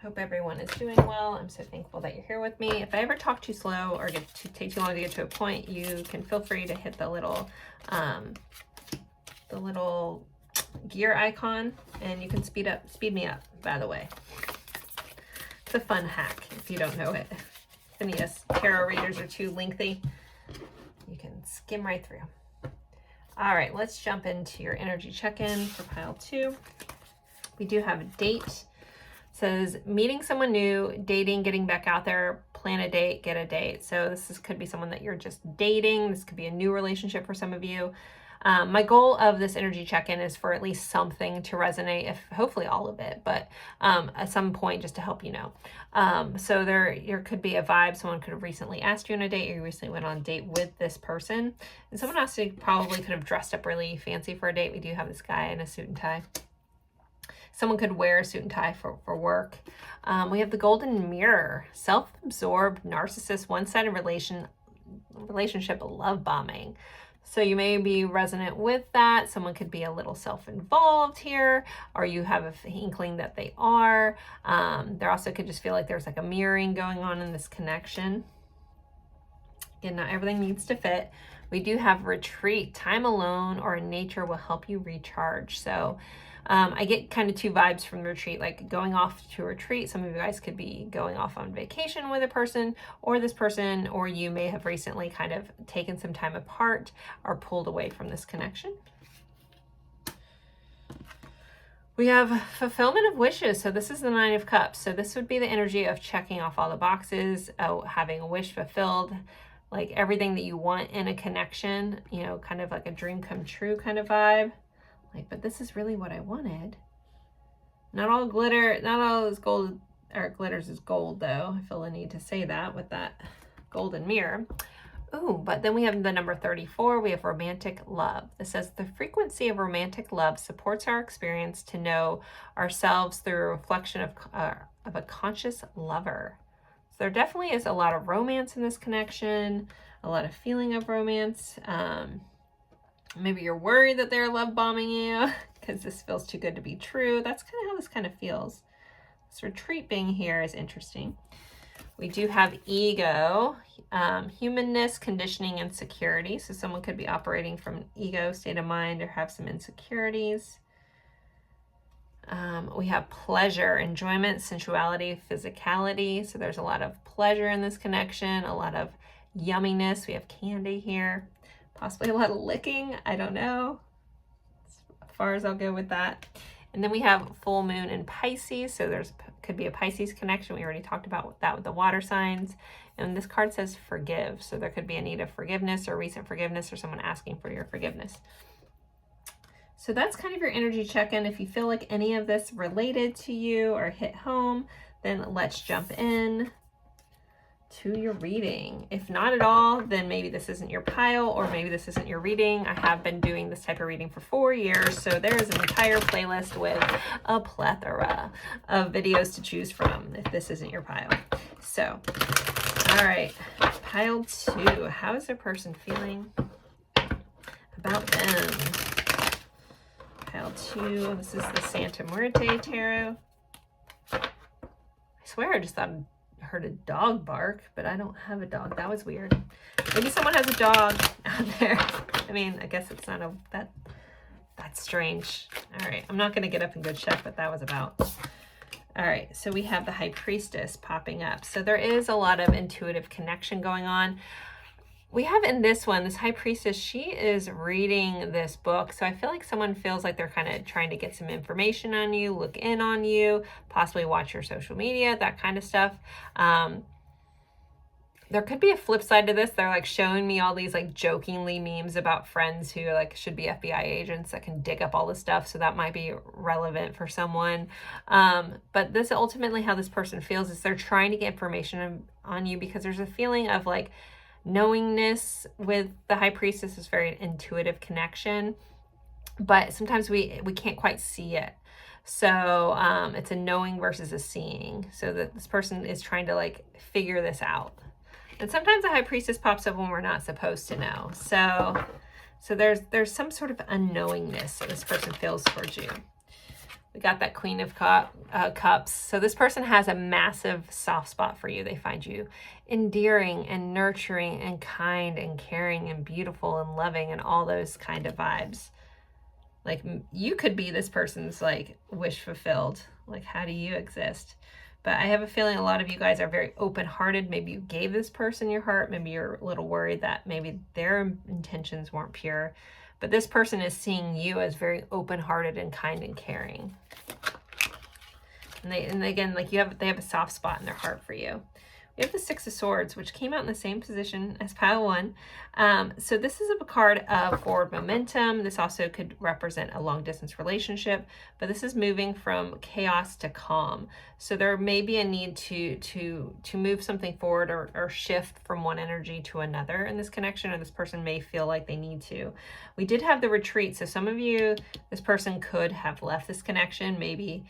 Hope everyone is doing well. I'm so thankful that you're here with me. If I ever talk too slow or take too long to get to a point, you can feel free to hit the little gear icon, and you can speed me up, by the way. It's a fun hack if you don't know it. If any of us tarot readers are too lengthy, you can skim right through. All right, let's jump into your energy check-in for pile 2. We do have a date. Says meeting someone new, dating, getting back out there, plan a date, get a date. So this could be someone that you're just dating. This could be a new relationship for some of you. My goal of this energy check-in is for at least something to resonate, if hopefully all of it, but at some point just to help you know. So there could be a vibe. Someone could have recently asked you on a date, or you recently went on a date with this person, and someone else probably could have dressed up really fancy for a date. We do have this guy in a suit and tie. Someone could wear a suit and tie for work. We have the golden mirror, self-absorbed, narcissist, one-sided relationship, love bombing. So you may be resonant with that. Someone could be a little self-involved here, or you have an inkling that they are. There also could just feel like there's like a mirroring going on in this connection. Again, not everything needs to fit. We do have retreat, time alone or in nature will help you recharge. So I get kind of two vibes from the retreat, like going off to a retreat. Some of you guys could be going off on vacation with a person, or this person or you may have recently kind of taken some time apart or pulled away from this connection. We have fulfillment of wishes. So this is the Nine of Cups. So this would be the energy of checking off all the boxes, having a wish fulfilled, like everything that you want in a connection, you know, kind of like a dream come true kind of vibe. Like, but this is really what I wanted. Not all glitter, not all is gold, or glitters is gold though. I feel the need to say that with that golden mirror. Ooh, but then we have the number 34. We have romantic love. It says the frequency of romantic love supports our experience to know ourselves through a reflection of a conscious lover. So there definitely is a lot of romance in this connection, a lot of feeling of romance. Maybe you're worried that they're love bombing you because this feels too good to be true. That's kind of how this kind of feels. This retreat being here is interesting. We do have ego, humanness, conditioning, and security. So someone could be operating from ego state of mind or have some insecurities. We have pleasure, enjoyment, sensuality, physicality. So there's a lot of pleasure in this connection, a lot of yumminess. We have candy here, possibly a lot of licking. I don't know. As far as I'll go with that. And then we have full moon in Pisces. So there's could be a Pisces connection. We already talked about that with the water signs. And this card says forgive. So there could be a need of forgiveness or recent forgiveness or someone asking for your forgiveness. So that's kind of your energy check-in. If you feel like any of this related to you or hit home, then let's jump in to your reading. If not at all, then maybe this isn't your pile or maybe this isn't your reading. I have been doing this type of reading for 4 years, so there's an entire playlist with a plethora of videos to choose from if this isn't your pile. So, all right, pile 2. How is their person feeling about them? Pile 2, this is the Santa Muerte Tarot. I swear I just thought I heard a dog bark, but I don't have a dog. That was weird. Maybe someone has a dog out there. I mean, I guess it's not that's strange. All right, I'm not going to get up and go check what that was about. All right, so we have the High Priestess popping up. So there is a lot of intuitive connection going on. We have in this one, this High Priestess, she is reading this book. So I feel like someone feels like they're kind of trying to get some information on you, look in on you, possibly watch your social media, that kind of stuff. There could be a flip side to this. They're like showing me all these like jokingly memes about friends who like should be FBI agents that can dig up all this stuff. So that might be relevant for someone. But this ultimately how this person feels is they're trying to get information on you because there's a feeling of like knowingness with the High Priestess is very intuitive connection, but sometimes we can't quite see it. So it's a knowing versus a seeing. So that this person is trying to like figure this out. And sometimes the High Priestess pops up when we're not supposed to know. So there's some sort of unknowingness that this person feels towards you. We got that Queen of Cups. So this person has a massive soft spot for you. They find you endearing and nurturing and kind and caring and beautiful and loving and all those kind of vibes. Like you could be this person's like wish fulfilled. Like how do you exist? But I have a feeling a lot of you guys are very open-hearted. Maybe you gave this person your heart. Maybe you're a little worried that maybe their intentions weren't pure. But this person is seeing you as very open-hearted and kind and caring. And again, like they have a soft spot in their heart for you. We have the Six of Swords, which came out in the same position as pile 1. So this is a card of forward momentum. This also could represent a long-distance relationship, but this is moving from chaos to calm. So there may be a need to move something forward or shift from one energy to another in this connection, or this person may feel like they need to. We did have the retreat, so some of you, this person could have left this connection, maybe.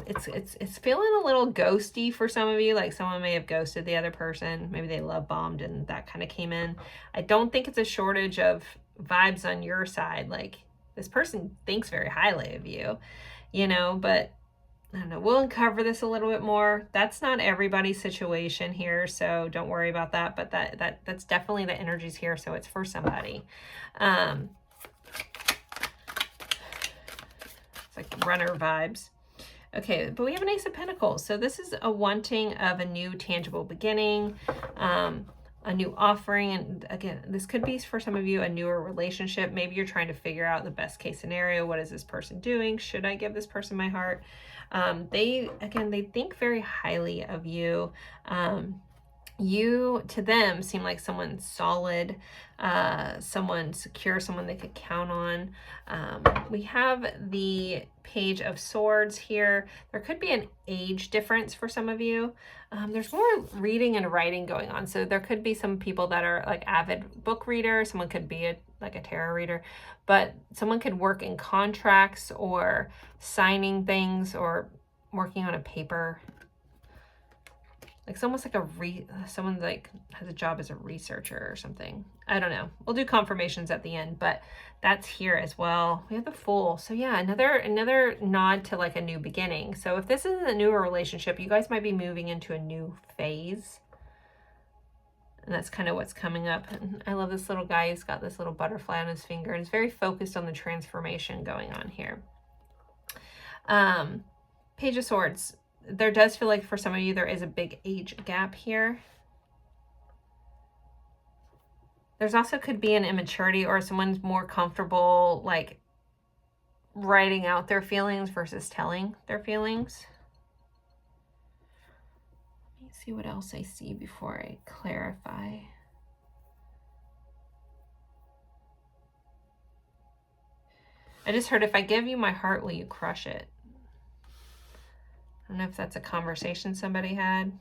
It's feeling a little ghosty for some of you, like someone may have ghosted the other person, maybe they love bombed and that kind of came in. I don't think it's a shortage of vibes on your side, like this person thinks very highly of you, you know, but I don't know, we'll uncover this a little bit more. That's not everybody's situation here, so don't worry about that, but that's definitely the energies here, so it's for somebody. It's like runner vibes. Okay, but we have an Ace of Pentacles. So this is a wanting of a new tangible beginning, a new offering. And again, this could be for some of you a newer relationship. Maybe you're trying to figure out the best case scenario. What is this person doing? Should I give this person my heart? They think very highly of you. You to them seem like someone solid, someone secure, someone they could count on. We have the Page of Swords here. There could be an age difference for some of you. There's more reading and writing going on. So there could be some people that are like avid book readers. Someone could be like a tarot reader, but someone could work in contracts or signing things or working on a paper. Like it's almost like someone like has a job as a researcher or something. I don't know. We'll do confirmations at the end, but that's here as well. We have the Fool. So yeah, another nod to like a new beginning. So if this is a newer relationship, you guys might be moving into a new phase. And that's kind of what's coming up. And I love this little guy. He's got this little butterfly on his finger and he's very focused on the transformation going on here. Page of Swords. There does feel like for some of you, there is a big age gap here. There's also could be an immaturity or someone's more comfortable like writing out their feelings versus telling their feelings. Let me see what else I see before I clarify. I just heard, if I give you my heart, will you crush it? I don't know if that's a conversation somebody had.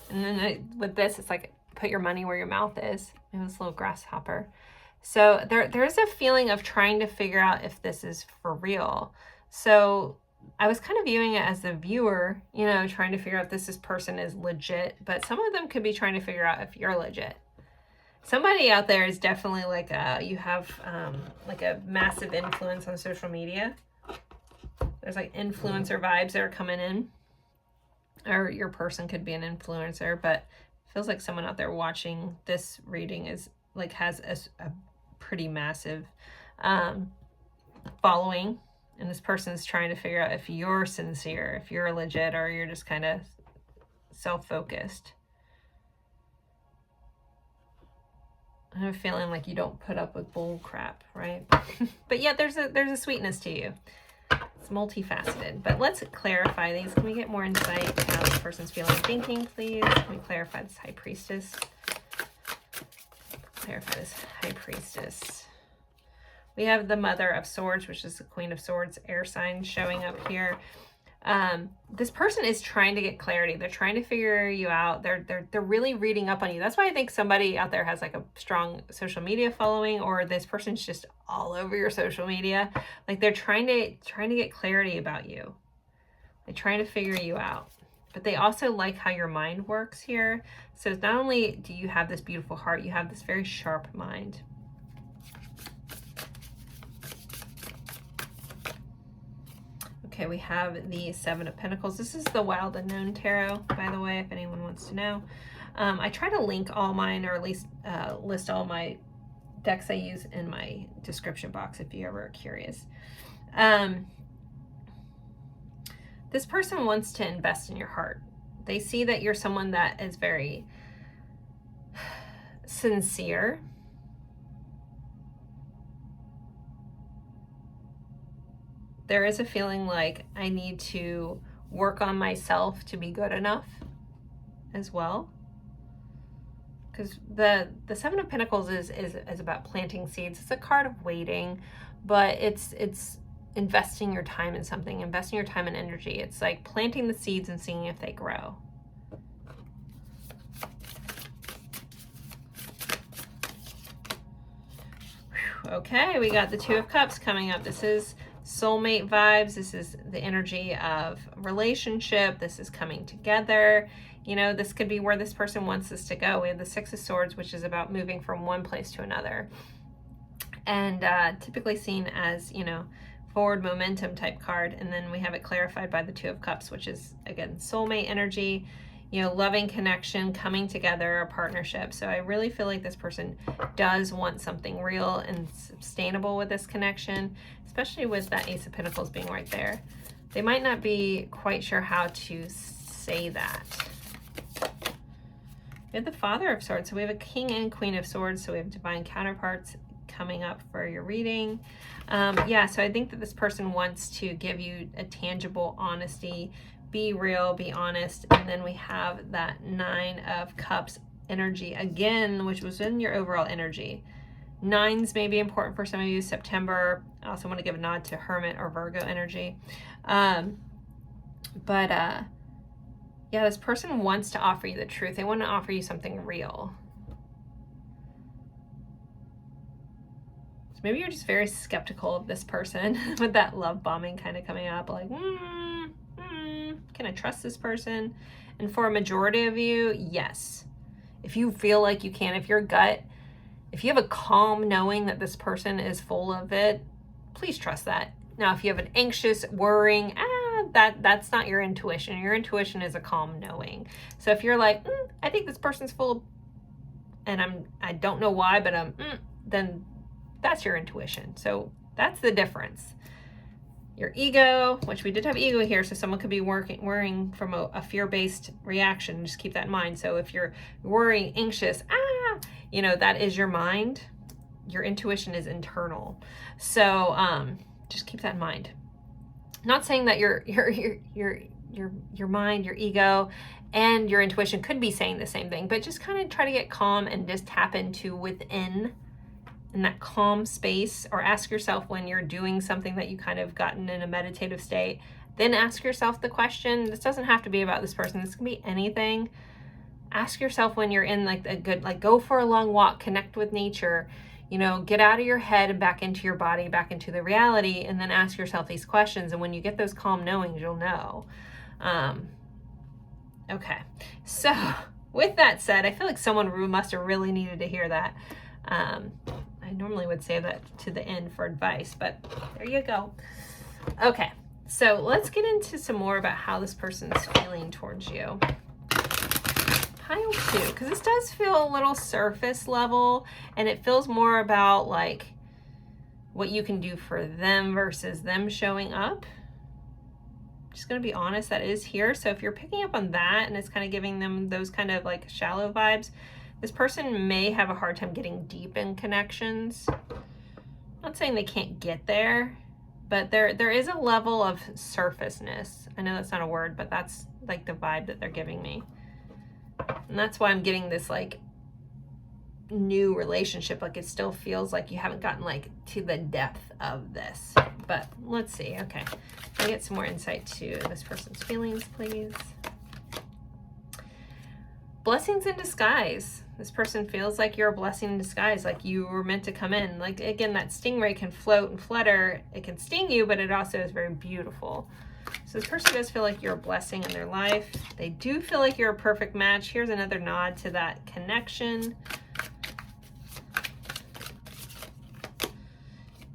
And then with this, it's like, put your money where your mouth is. It was a little grasshopper. So there's a feeling of trying to figure out if this is for real. So I was kind of viewing it as the viewer, you know, trying to figure out if this person is legit, but some of them could be trying to figure out if you're legit. Somebody out there is definitely like you have like a massive influence on social media. There's like influencer vibes that are coming in, or your person could be an influencer, but it feels like someone out there watching this reading is like has a pretty massive following, and this person's trying to figure out if you're sincere, if you're legit, or you're just kind of self-focused. I have a feeling like you don't put up with bull crap, right? But yeah, there's a sweetness to you. It's multifaceted. But let's clarify these. Can we get more insight into how this person's feeling and thinking, please? Can we clarify this High Priestess? Clarify this High Priestess. We have the Mother of Swords, which is the Queen of Swords air sign showing up here. This person is trying to get clarity. They're trying to figure you out. They're really reading up on you. That's why I think somebody out there has like a strong social media following, or this person's just all over your social media. Like they're trying to get clarity about you. They're trying to figure you out. But they also like how your mind works here. So not only do you have this beautiful heart, you have this very sharp mind. Okay, we have the Seven of Pentacles. This is the Wild Unknown Tarot, by the way, if anyone wants to know. I try to link all mine, or at least list all my decks I use in my description box if you ever are curious. This person wants to invest in your heart. They see that you're someone that is very sincere. There is a feeling like I need to work on myself to be good enough as well. Because the Seven of Pentacles is about planting seeds. It's a card of waiting, but it's investing your time in something, investing your time and energy. It's like planting the seeds and seeing if they grow. Okay, we got the Two of Cups coming up. This is soulmate vibes. This is the energy of relationship. This is coming together. You know, this could be where this person wants this to go. We have the Six of Swords, which is about moving from one place to another. And typically seen as, you know, forward momentum type card. And then we have it clarified by the Two of Cups, which is, again, soulmate energy. you know, loving connection, coming together, a partnership. So I really feel like this person does want something real and sustainable with this connection, especially with that Ace of Pentacles being right there. They might not be quite sure how to say that. We have the Father of Swords, so we have a King and Queen of Swords, so we have divine counterparts coming up for your reading. Yeah, so I think that this person wants to give you a tangible honesty, be real, be honest. And then we have that Nine of Cups energy again, which was in your overall energy. Nines may be important for some of you. September. I also want to give a nod to Hermit or Virgo energy. Yeah, this person wants to offer you the truth. They want to offer you something real. So maybe you're just very skeptical of this person with that love bombing kind of coming up, like, can I trust this person? And for a majority of you, yes. If you feel like you can, if your gut, if you have a calm knowing that this person is full of it, please trust that. Now, if you have an anxious, worrying, that's not your intuition. Your intuition is a calm knowing. So if you're like, I think this person's full of, and I don't know why, but then that's your intuition. So that's the difference. Your ego, which we did have ego here, so someone could be worrying from a fear-based reaction. Just keep that in mind. So if you're worrying, anxious, you know, that is your mind. Your intuition is internal. So just keep that in mind. Not saying that your mind, your ego, and your intuition could be saying the same thing, but just kind of try to get calm and just tap into within in that calm space, or ask yourself when you're doing something that you kind of gotten in a meditative state, then ask yourself the question. This doesn't have to be about this person. This can be anything. Ask yourself when you're in like a good, like go for a long walk, connect with nature, you know, get out of your head and back into your body, back into the reality, and then ask yourself these questions. And when you get those calm knowings, you'll know. Okay. So with that said, I feel like someone must have really needed to hear that. I normally would say that to the end for advice, but there you go. Okay, so let's get into some more about how this person's feeling towards you. Pile 2, because this does feel a little surface level, and it feels more about like what you can do for them versus them showing up. Just going to be honest, that is here. So if you're picking up on that and it's kind of giving them those kind of like shallow vibes, this person may have a hard time getting deep in connections. I'm not saying they can't get there, but there is a level of surfaceness. I know that's not a word, but that's like the vibe that they're giving me. And that's why I'm getting this like new relationship. Like it still feels like you haven't gotten like to the depth of this. But let's see. Okay. Can I get some more insight to this person's feelings, please? Blessings in disguise. This person feels like you're a blessing in disguise, like you were meant to come in. Like, again, that stingray can float and flutter. It can sting you, but it also is very beautiful. So this person does feel like you're a blessing in their life. They do feel like you're a perfect match. Here's another nod to that connection.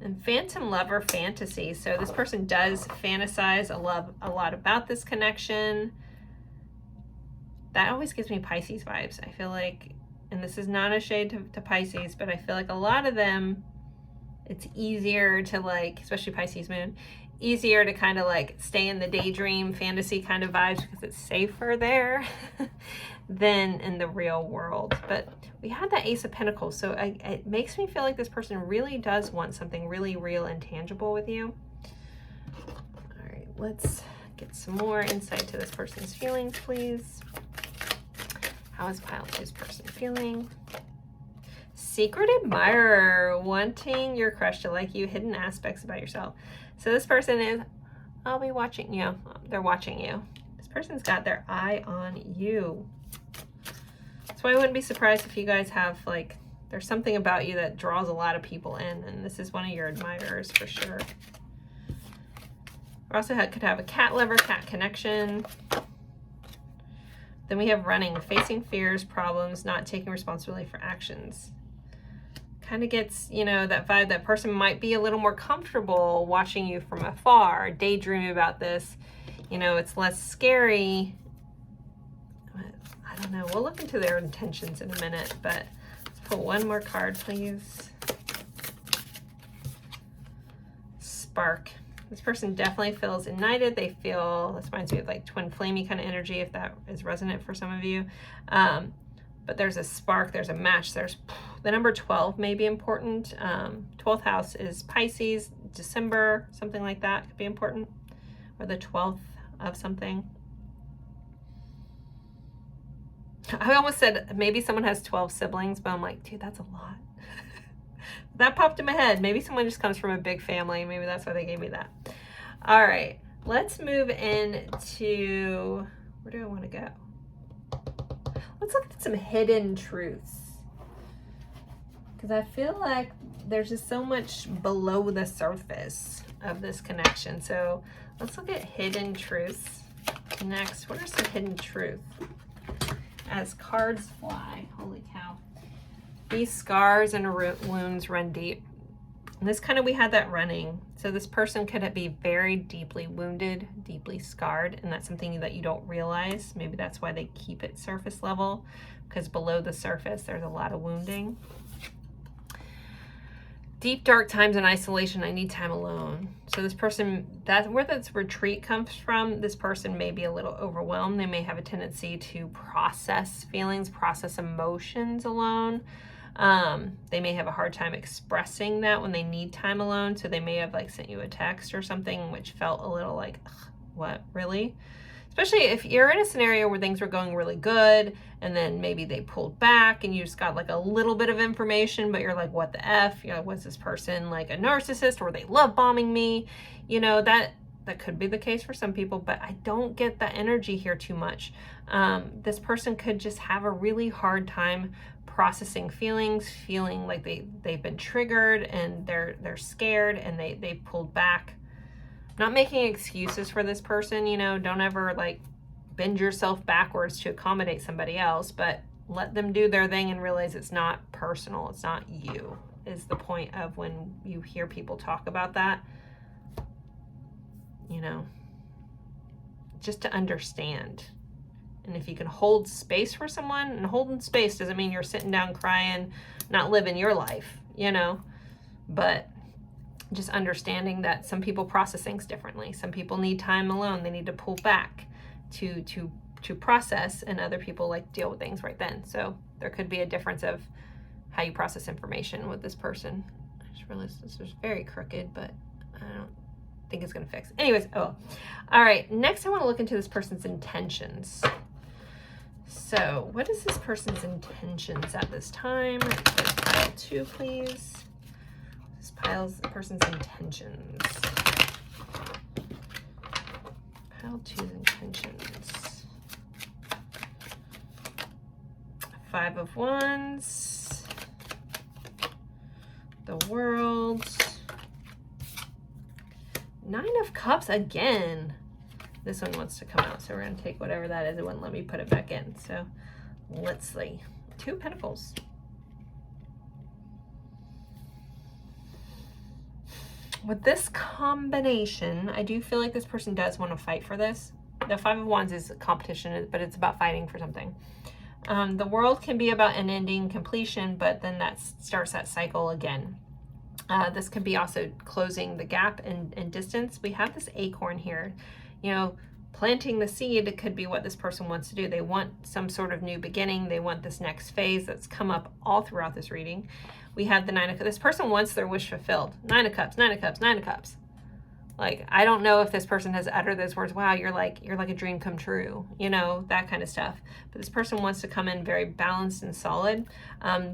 And Phantom Lover fantasy. So this person does fantasize a lot about this connection. That always gives me Pisces vibes. I feel like, and this is not a shade to Pisces, but I feel like a lot of them, it's easier to like, especially Pisces moon, easier to kind of like stay in the daydream fantasy kind of vibes because it's safer there than in the real world. But we had that Ace of Pentacles, so it makes me feel like this person really does want something really real and tangible with you. All right, let's get some more insight to this person's feelings, please. How is pile 2's person feeling? Secret admirer, wanting your crush to like you, hidden aspects about yourself. So this person is, I'll be watching you. They're watching you. This person's got their eye on you. So I wouldn't be surprised if you guys have like, there's something about you that draws a lot of people in, and this is one of your admirers for sure. We also could have a cat lover, cat connection. Then we have running, facing fears, problems, not taking responsibility for actions. Kind of gets, you know, that vibe that person might be a little more comfortable watching you from afar, daydreaming about this. You know, it's less scary. don't know. We'll look into their intentions in a minute, but let's pull one more card, please. Spark. This person definitely feels ignited. They feel, this reminds me of like twin flamey kind of energy, if that is resonant for some of you. But there's a spark, there's a match, there's the number 12 may be important. 12th house is Pisces, December, something like that could be important. Or the 12th of something. I almost said maybe someone has 12 siblings, but I'm like, dude, that's a lot. That popped in my head. Maybe someone just comes from a big family. Maybe that's why they gave me that. All right, let's move into, where do I want to go? Let's look at some hidden truths. Because I feel like there's just so much below the surface of this connection. So let's look at hidden truths. Next, what are some hidden truths? As cards fly, holy cow. These scars and wounds run deep. And this kind of, we had that running. So this person could be very deeply wounded, deeply scarred, and that's something that you don't realize. Maybe that's why they keep it surface level, because below the surface, there's a lot of wounding. Deep, dark times in isolation. I need time alone. So this person, that's where this retreat comes from. This person may be a little overwhelmed. They may have a tendency to process feelings, process emotions alone. They may have a hard time expressing that when they need time alone. So they may have like sent you a text or something which felt a little like, what, really? Especially if you're in a scenario where things were going really good and then maybe they pulled back and you just got like a little bit of information, but you're like, what the F? You know, was this person like a narcissist, or they love bombing me? You know, that could be the case for some people, but I don't get that energy here too much. This person could just have a really hard time processing feelings, feeling like they've been triggered and they're scared and they pulled back. Not making excuses for this person, you know, don't ever like bend yourself backwards to accommodate somebody else, but let them do their thing and realize it's not personal, it's not you, is the point of when you hear people talk about that. You know, just to understand. And if you can hold space for someone, and holding space doesn't mean you're sitting down crying, not living your life, you know, but just understanding that some people process things differently. Some people need time alone. They need to pull back to process, and other people like deal with things right then. So there could be a difference of how you process information with this person. I just realized this was very crooked, but I don't think it's going to fix. Anyways, all right. Next, I want to look into this person's intentions. So what is this person's intentions at this time? Let's pile 2, please. This pile's the person's intentions. Pile 2's intentions. 5 of Wands. The World. 9 of Cups again. This one wants to come out, so we're going to take whatever that is. It wouldn't let me put it back in. So let's see. 2 of Pentacles. With this combination, I do feel like this person does want to fight for this. The 5 of Wands is competition, but it's about fighting for something. The World can be about an ending, completion, but then that starts that cycle again. This could be also closing the gap and distance. We have this acorn here. You know, planting the seed could be what this person wants to do. They want some sort of new beginning. They want this next phase that's come up all throughout this reading. We have the 9 of Cups. This person wants their wish fulfilled. 9 of Cups, 9 of Cups, 9 of Cups. Like, I don't know if this person has uttered those words, wow, you're like a dream come true, you know, that kind of stuff. But this person wants to come in very balanced and solid.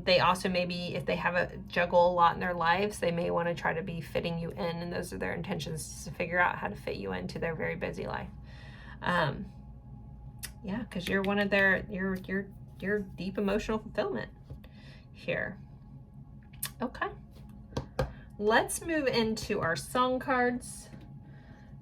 They also maybe, if they have a juggle a lot in their lives, they may want to try to be fitting you in, and those are their intentions, to figure out how to fit you into their very busy life. Yeah, because you're one of their, your deep emotional fulfillment here. Okay. Let's move into our song cards.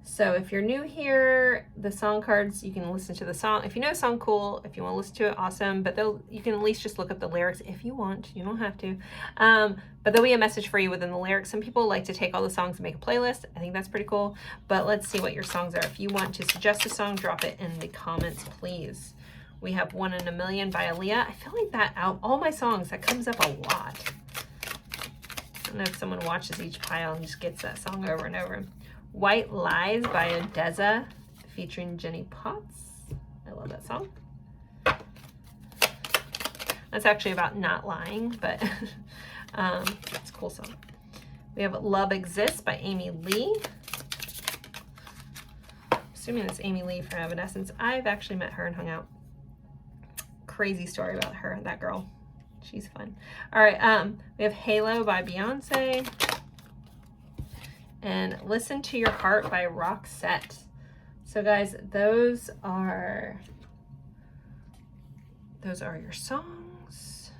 So if you're new here, the song cards, you can listen to the song. If you know a song, cool. If you want to listen to it, awesome. But you can at least just look up the lyrics if you want. You don't have to. But there'll be a message for you within the lyrics. Some people like to take all the songs and make a playlist. I think that's pretty cool. But let's see what your songs are. If you want to suggest a song, drop it in the comments, please. We have One in a Million by Aaliyah. I feel like that out all my songs, that comes up a lot. I don't know if someone watches each pile and just gets that song over and over. White Lies by Odessa featuring Jenny Potts. I love that song. That's actually about not lying, but it's a cool song. We have Love Exists by Amy Lee. Assuming it's Amy Lee from Evanescence. I've actually met her and hung out. Crazy story about her, that girl. She's fun. All right, we have Halo by Beyonce. And Listen to Your Heart by Roxette. So guys, those are your songs.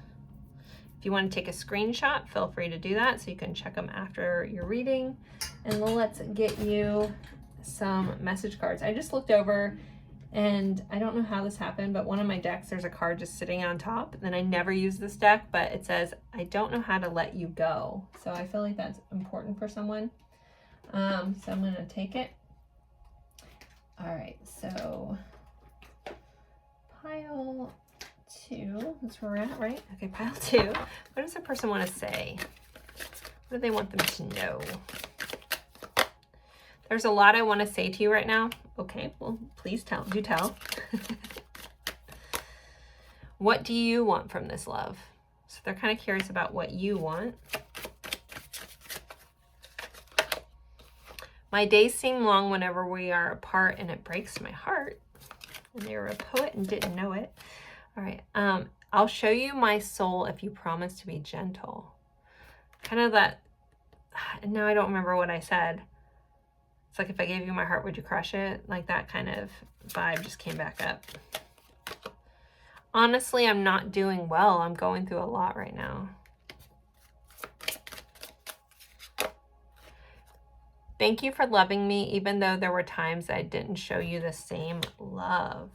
If you want to take a screenshot, feel free to do that so you can check them after your reading. And let's get you some message cards. I just looked over, and I don't know how this happened, but one of my decks, there's a card just sitting on top. And then I never use this deck, but it says, I don't know how to let you go. So I feel like that's important for someone. So I'm going to take it. All right, so pile 2, that's where we're at, right? Okay, pile 2. What does the person want to say? What do they want them to know? There's a lot I want to say to you right now. Okay, well, please tell. Do tell. What do you want from this love? So they're kind of curious about what you want. My days seem long whenever we are apart, and it breaks my heart. And they were a poet and didn't know it. All right. I'll show you my soul if you promise to be gentle. Kind of that. Now I don't remember what I said. It's like, if I gave you my heart, would you crush it? Like that kind of vibe just came back up. Honestly, I'm not doing well. I'm going through a lot right now. Thank you for loving me, even though there were times I didn't show you the same love.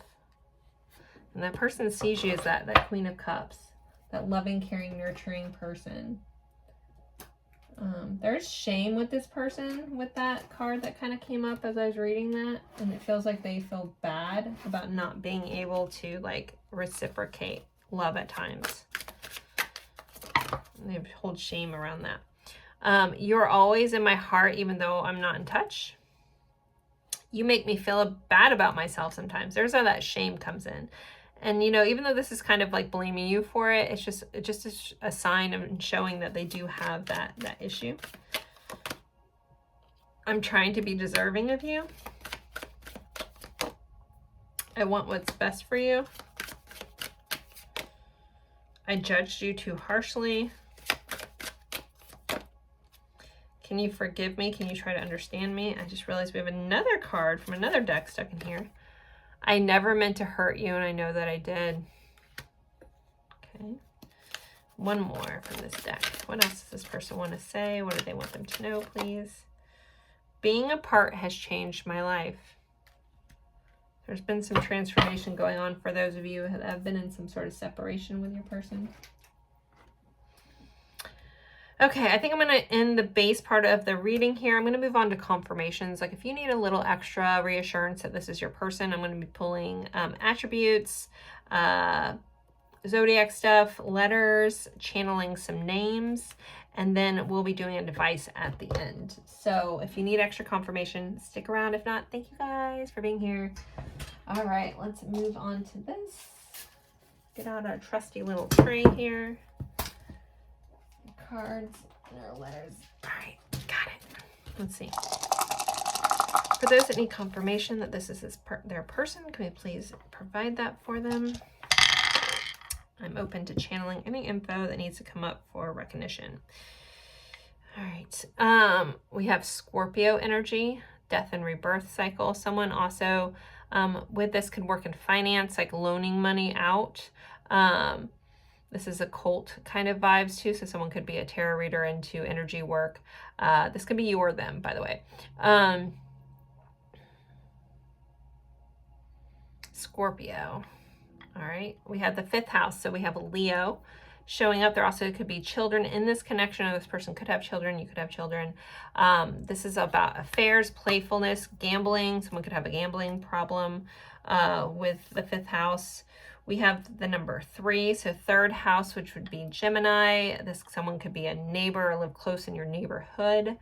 And that person sees you as that Queen of Cups, that loving, caring, nurturing person. There's shame with this person with that card that kind of came up as I was reading that. And it feels like they feel bad about not being able to like reciprocate love at times. And they hold shame around that. You're always in my heart, even though I'm not in touch. You make me feel bad about myself sometimes. There's where that shame comes in. And, you know, even though this is kind of like blaming you for it, it's just a sign of showing that they do have that issue. I'm trying to be deserving of you. I want what's best for you. I judged you too harshly. Can you forgive me? Can you try to understand me? I just realized we have another card from another deck stuck in here. I never meant to hurt you, and I know that I did. Okay. One more from this deck. What else does this person want to say? What do they want them to know, please? Being apart has changed my life. There's been some transformation going on for those of you that have been in some sort of separation with your person. Okay, I think I'm going to end the base part of the reading here. I'm going to move on to confirmations. Like if you need a little extra reassurance that this is your person, I'm going to be pulling attributes, zodiac stuff, letters, channeling some names, and then we'll be doing a device at the end. So if you need extra confirmation, stick around. If not, thank you guys for being here. All right, let's move on to this. Get out our trusty little tray here. Cards and our letters. All right, got it. Let's see. For those that need confirmation that this is their person, can we please provide that for them? I'm open to channeling any info that needs to come up for recognition. All right. We have Scorpio energy, death and rebirth cycle. Someone also with this could work in finance, like loaning money out. This is occult kind of vibes too, so someone could be a tarot reader into energy work. This could be you or them, by the way. Scorpio. All right, we have the 5th house, so we have Leo, showing up. There also could be children in this connection, or this person could have children, you could have children. This is about affairs, playfulness, gambling. Someone could have a gambling problem with the 5th house. We have the number 3, so 3rd house, which would be Gemini. Someone could be a neighbor or live close in your neighborhood,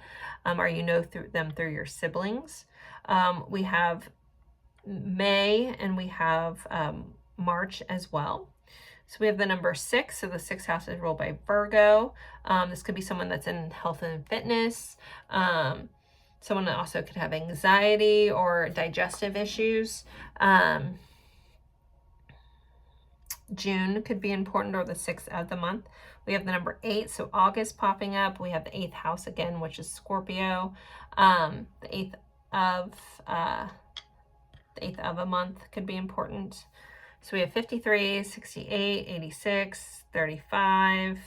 or you know them through your siblings. We have May, and we have March as well. So we have the number 6, so the 6th house is ruled by Virgo. This could be someone that's in health and fitness. Someone that also could have anxiety or digestive issues. June could be important, or the 6th of the month. We have the number 8, so August popping up. We have the 8th house again, which is Scorpio. The 8th of a month could be important. So we have 53, 68, 86, 35.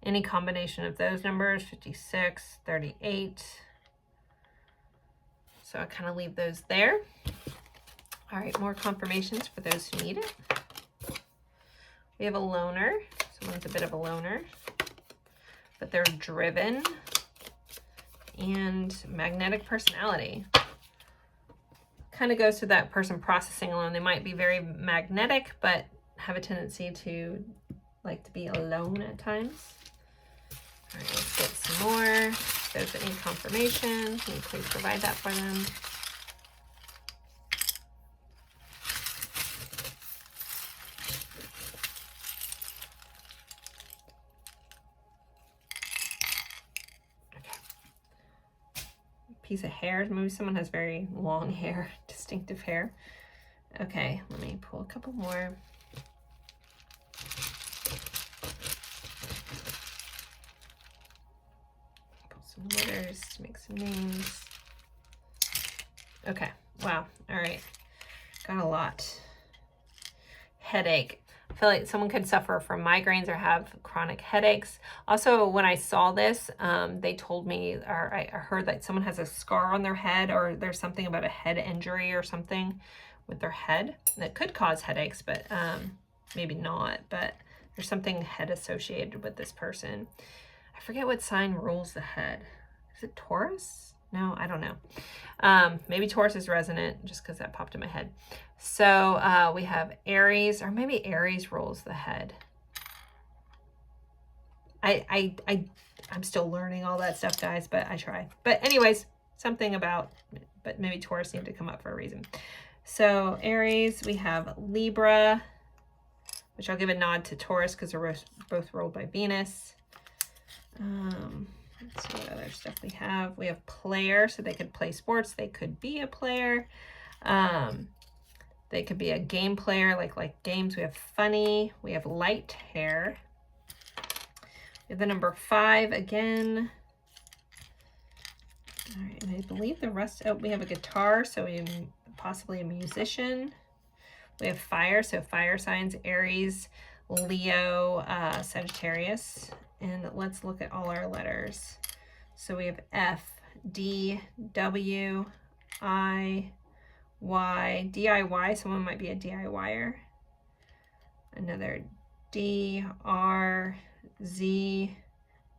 Any combination of those numbers, 56, 38. So I kind of leave those there. All right, more confirmations for those who need it. We have a loner. Someone's a bit of a loner, but they're driven and magnetic personality. Kind of goes to that person processing alone. They might be very magnetic, but have a tendency to like to be alone at times. All right, let's get some more. If there's any confirmation, can you please provide that for them? Piece of hair. Maybe someone has very long hair, distinctive hair. Okay, let me pull a couple more. Pull some letters to make some names. Okay, wow, all right. Got a lot. Headache. I feel like someone could suffer from migraines or have chronic headaches. Also, when I saw this, they told me, or I heard that someone has a scar on their head, or there's something about a head injury or something with their head that could cause headaches, but maybe not. But there's something head associated with this person. I forget what sign rules the head. Is it Taurus? No, I don't know. Maybe Taurus is resonant, just because that popped in my head. So we have Aries, or maybe Aries rules the head. I'm still learning all that stuff, guys, but I try. But anyways, something about, but maybe Taurus need to come up for a reason. So Aries, we have Libra, which I'll give a nod to Taurus because they're both ruled by Venus. Let's see what other stuff we have. We have player, so they could play sports. They could be a player. They could be a game player, like games. We have funny. We have light hair. We have the number 5 again. All right, and I believe the rest, oh, we have a guitar, so we have possibly a musician. We have fire, so fire signs, Aries, Leo, Sagittarius. And let's look at all our letters. So we have F, D, W, I, Y, DIY. Someone might be a DIYer. Another D, R, Z,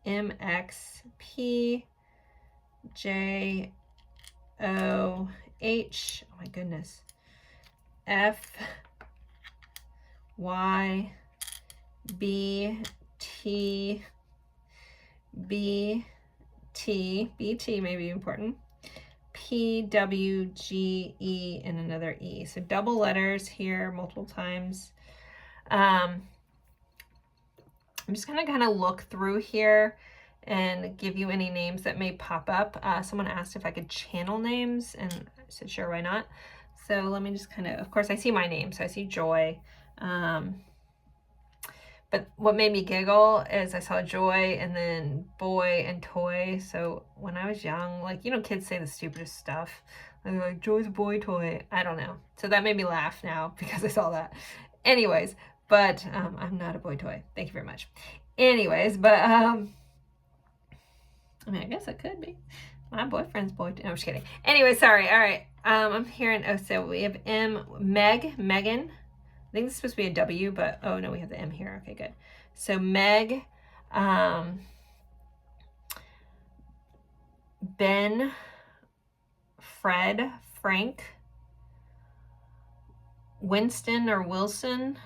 M, X, P, J, O, H. Oh my goodness. F, Y, B, T, B, T, BT may be important, P, W, G, E, and another E. So double letters here multiple times. I'm just gonna kind of look through here and give you any names that may pop up. Someone asked if I could channel names, and I said sure, why not? So let me just kind of course I see my name, so I see Joy. But what made me giggle is I saw Joy and then boy and toy. So when I was young, like, you know, kids say the stupidest stuff. They're like, Joy's a boy toy. I don't know. So that made me laugh now because I saw that. Anyways, but I'm not a boy toy. Thank you very much. Anyways, but I mean, I guess I could be. My boyfriend's boy. No, I'm just kidding. Anyway, sorry. All right. I'm hearing, oh, so we have M, Megan. I think this is supposed to be a W, but oh no, we have the M here. Okay, good. So Meg, Ben, Fred, Frank, Winston or Wilson.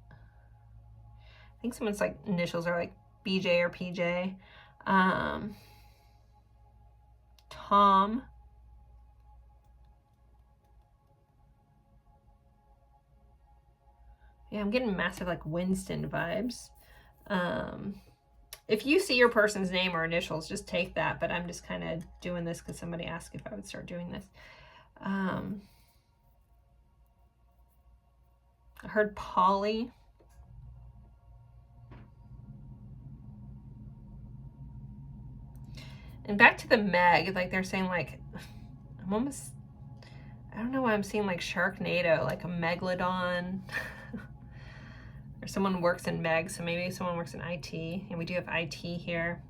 I think someone's like initials are like BJ or PJ. Tom. Yeah, I'm getting massive like Winston vibes. If you see your person's name or initials, just take that. But I'm just kind of doing this because somebody asked if I would start doing this. I heard Polly. And back to the Meg, like they're saying like, I'm almost, I don't know why I'm seeing like Sharknado, like a Megalodon. Or someone works in Meg, so maybe someone works in IT. And we do have IT here.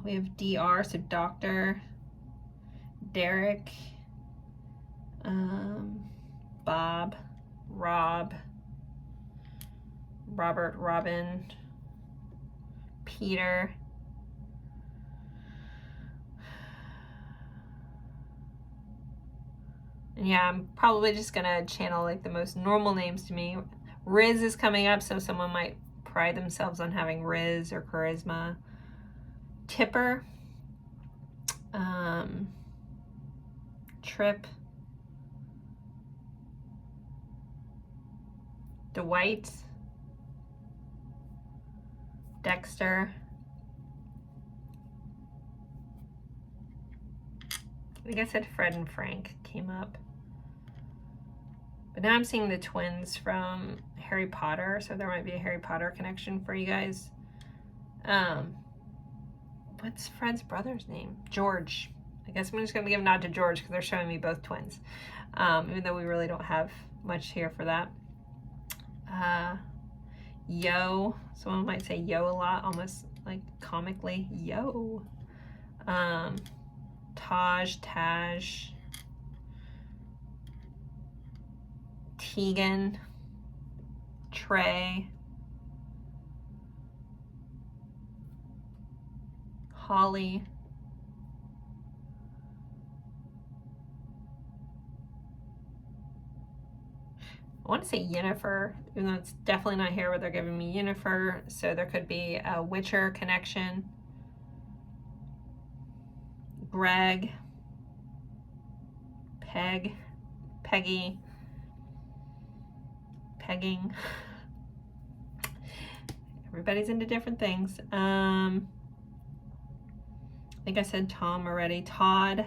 We have DR, so Dr. Derek, Bob, Rob, Robert, Robin, Peter, and yeah, I'm probably just gonna channel like the most normal names to me. Riz is coming up, so someone might pride themselves on having Riz or charisma. Tipper, Trip, Dwight, Dexter, I think I said Fred and Frank came up. But now I'm seeing the twins from Harry Potter, so there might be a Harry Potter connection for you guys. What's Fred's brother's name? George. I guess I'm just going to give a nod to George because they're showing me both twins. Even though we really don't have much here for that. Yo. Someone might say yo a lot, almost like comically. Yo. Taj. Tegan. Trey. Holly. I want to say Yennefer, even though it's definitely not here, but they're giving me Yennefer, so there could be a Witcher connection. Greg, Peggy, pegging. Everybody's into different things. I think I said Tom already. Todd,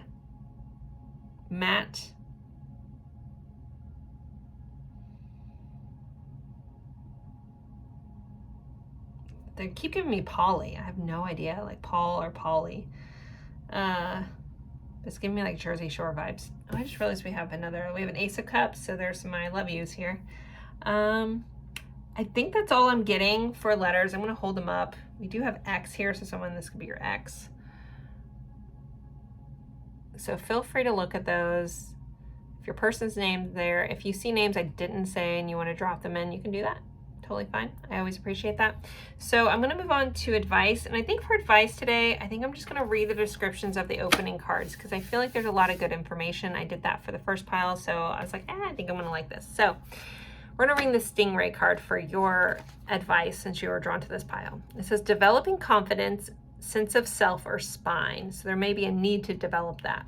Matt, they keep giving me Polly. I have no idea, like Paul or Polly. It's giving me like Jersey Shore vibes. Oh, I just realized we have an Ace of Cups, so there's some I love yous here. I think that's all I'm getting for letters. I'm gonna hold them up. We do have X here, so this could be your X. So feel free to look at those. If your person's named there, if you see names I didn't say and you want to drop them in, you can do that. Totally fine. I always appreciate that. So I'm going to move on to advice. And I think for advice today, I think I'm just going to read the descriptions of the opening cards because I feel like there's a lot of good information. I did that for the first pile, so I was like, I think I'm going to like this. So we're going to read the Stingray card for your advice since you were drawn to this pile. It says, developing confidence, sense of self, or spine. So there may be a need to develop that.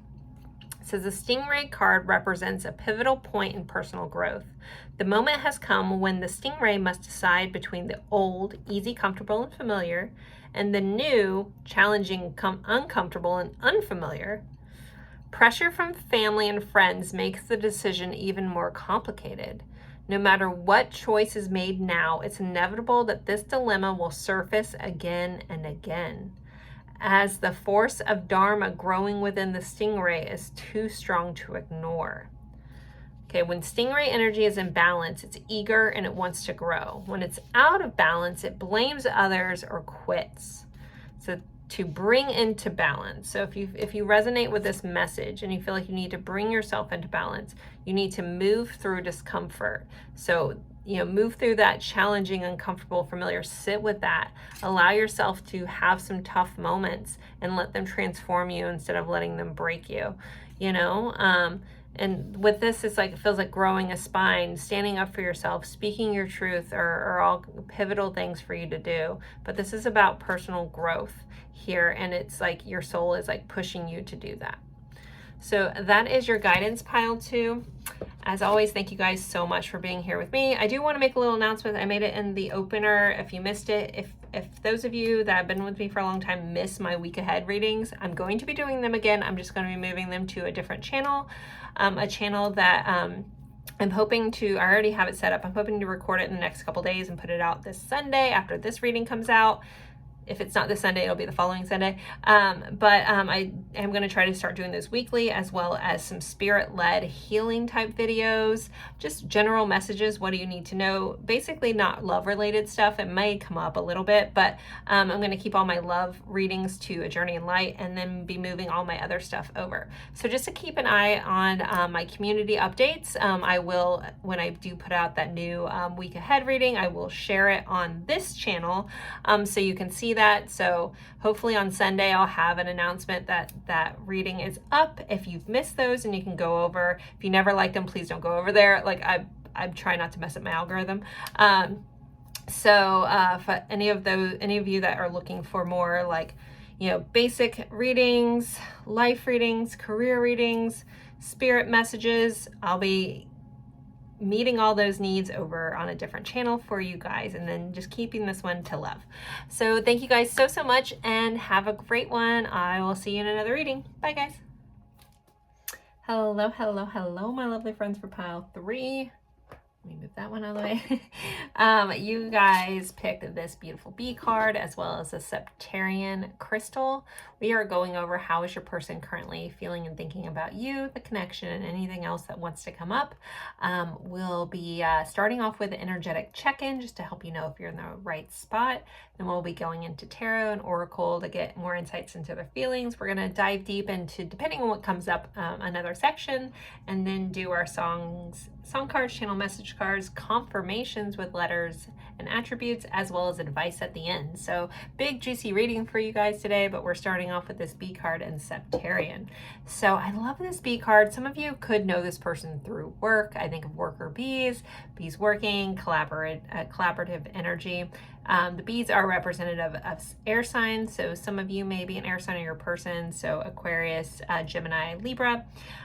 It says the Stingray card represents a pivotal point in personal growth. The moment has come when the Stingray must decide between the old, easy, comfortable, and familiar, and the new, challenging, uncomfortable, and unfamiliar. Pressure from family and friends makes the decision even more complicated. No matter what choice is made now, it's inevitable that this dilemma will surface again and again, as the force of Dharma growing within the Stingray is too strong to ignore. Okay, when Stingray energy is in balance, it's eager and it wants to grow. When it's out of balance, it blames others or quits. So to bring into balance. So if you resonate with this message and you feel like you need to bring yourself into balance, you need to move through discomfort. So you know, move through that challenging, uncomfortable, familiar. Sit with that. Allow yourself to have some tough moments and let them transform you instead of letting them break you, you know? And with this, it's like, it feels like growing a spine, standing up for yourself, speaking your truth are all pivotal things for you to do. But this is about personal growth here. And it's like your soul is like pushing you to do that. So that is your guidance pile 2. As always, thank you guys so much for being here with me. I do want to make a little announcement. I made it in the opener. If you missed it, if those of you that have been with me for a long time miss my week ahead readings, I'm going to be doing them again. I'm just going to be moving them to a different channel, a channel that I'm hoping to, I already have it set up. I'm hoping to record it in the next couple days and put it out this Sunday after this reading comes out. If it's not this Sunday, it'll be the following Sunday. I am going to try to start doing those weekly, as well as some spirit-led healing type videos, just general messages. What do you need to know? Basically not love-related stuff. It may come up a little bit, but I'm going to keep all my love readings to A Journey in Light and then be moving all my other stuff over. So just to keep an eye on my community updates, I will, when I do put out that new week ahead reading, I will share it on this channel so you can see that. So hopefully on Sunday I'll have an announcement that that reading is up. If you've missed those, and you can go over, if you never liked them, please don't go over there. Like I try not to mess up my algorithm. For any of you that are looking for more, like, you know, basic readings, life readings, career readings, spirit messages, I'll be meeting all those needs over on a different channel for you guys, and then just keeping this one to love. So thank you guys so much, and have a great one. I will see you in another reading. Bye guys. Hello, my lovely friends for pile 3. Let me move that one out of the way. You guys picked this beautiful bee card, as well as a Septarian crystal. We are going over how is your person currently feeling and thinking about you, the connection, and anything else that wants to come up. We'll be starting off with an energetic check-in just to help you know if you're in the right spot. Then we'll be going into tarot and oracle to get more insights into their feelings. We're going to dive deep into, depending on what comes up, another section, and then do our song cards, channel message cards, confirmations with letters and attributes, as well as advice at the end. So big juicy reading for you guys today, but we're starting off with this bee card and Septarian. So I love this bee card. Some of you could know this person through work. I think of worker bees working, collaborative energy. The bees are representative of air signs, so some of you may be an air sign of your person, so Aquarius, Gemini, Libra.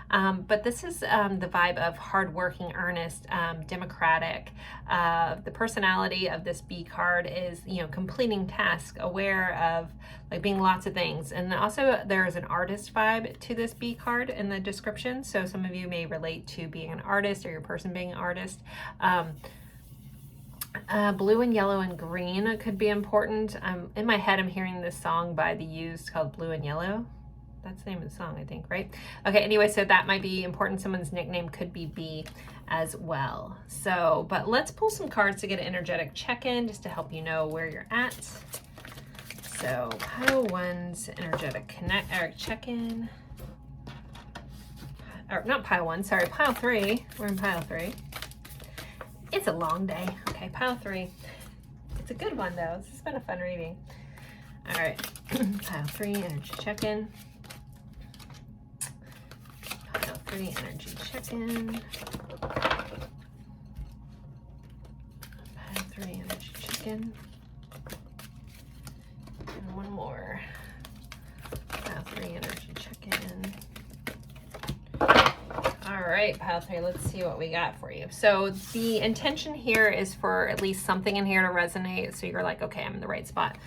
But this is the vibe of hardworking, earnest, democratic. The personality of this bee card is, you know, completing tasks, aware of like being lots of things. And also there's an artist vibe to this bee card in the description, so some of you may relate to being an artist or your person being an artist. Blue and yellow and green could be important. In my head, I'm hearing this song by The Used called Blue and Yellow. That's the name of the song, I think, right? Okay, anyway, so that might be important. Someone's nickname could be B as well. So, but let's pull some cards to get an energetic check-in just to help you know where you're at. So, pile 1's energetic check-in. Or not pile 1, sorry, pile 3. We're in pile 3. It's a long day. Okay, pile 3. It's a good one though. This has been a fun reading. All right, pile 3, energy check-in. Pile 3, energy check-in. Pile 3, energy check-in. And one more. Pile 3, energy check-in. All right, pile 3, let's see what we got for you. So the intention here is for at least something in here to resonate, so you're like, okay, I'm in the right spot.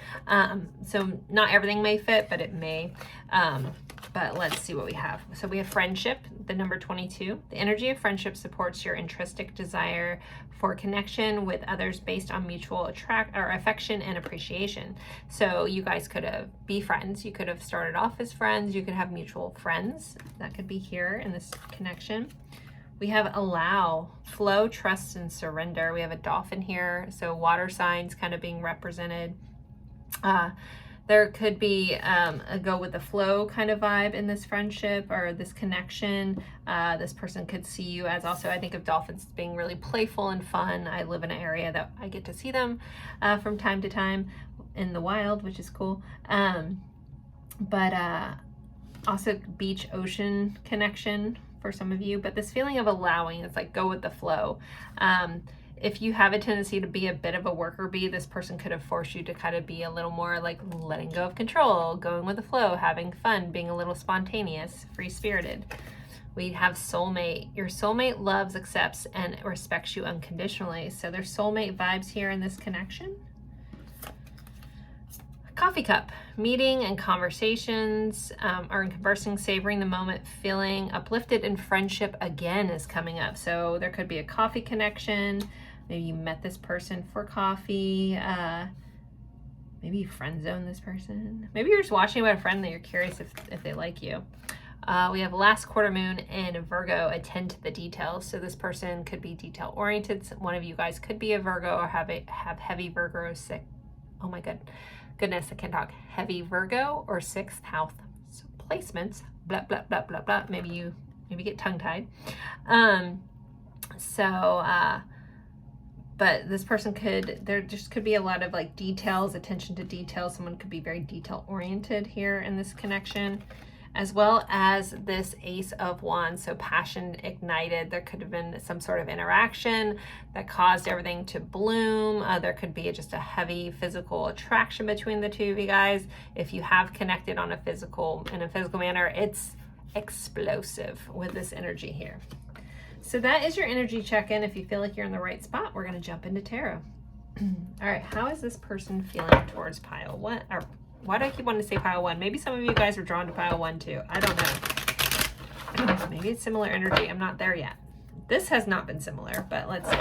So not everything may fit, but it may. But let's see what we have. So we have friendship, the number 22. The energy of friendship supports your intrinsic desire for connection with others based on mutual affection and appreciation. So you guys could be friends. You could have started off as friends. You could have mutual friends. That could be here in this connection. We have allow, flow, trust, and surrender. We have a dolphin here. So water signs kind of being represented. There could be a go with the flow kind of vibe in this friendship or this connection. This person could see you as also, I think of dolphins being really playful and fun. I live in an area that I get to see them from time to time in the wild, which is cool. But also beach ocean connection for some of you. But this feeling of allowing, it's like go with the flow. If you have a tendency to be a bit of a worker bee, this person could have forced you to kind of be a little more like letting go of control, going with the flow, having fun, being a little spontaneous, free-spirited. We have soulmate. Your soulmate loves, accepts, and respects you unconditionally. So there's soulmate vibes here in this connection. Coffee cup, meeting and conversations, or in conversing, savoring the moment, feeling uplifted, and friendship again is coming up. So there could be a coffee connection. Maybe you met this person for coffee. Maybe you friend zone this person. Maybe you're just watching about a friend that you're curious if they like you. We have last quarter moon and Virgo, attend to the details. So this person could be detail oriented. One of you guys could be a Virgo or have heavy Virgo oh my goodness, I can't talk. Heavy Virgo or 6th house placements, blah, blah, blah, blah, blah. Maybe you get tongue-tied. But this person there just could be a lot of like details, attention to detail. Someone could be very detail oriented here in this connection, as well as this Ace of Wands, so passion ignited. There could have been some sort of interaction that caused everything to bloom. There could be just a heavy physical attraction between the two of you guys. If you have connected in a physical manner, it's explosive with this energy here. So that is your energy check-in. If you feel like you're in the right spot, we're gonna jump into tarot. All right, how is this person feeling towards pile one? Or why do I keep wanting to say pile one? Maybe some of you guys are drawn to pile one too. I don't know. Maybe it's similar energy. I'm not there yet. This has not been similar, but let's see.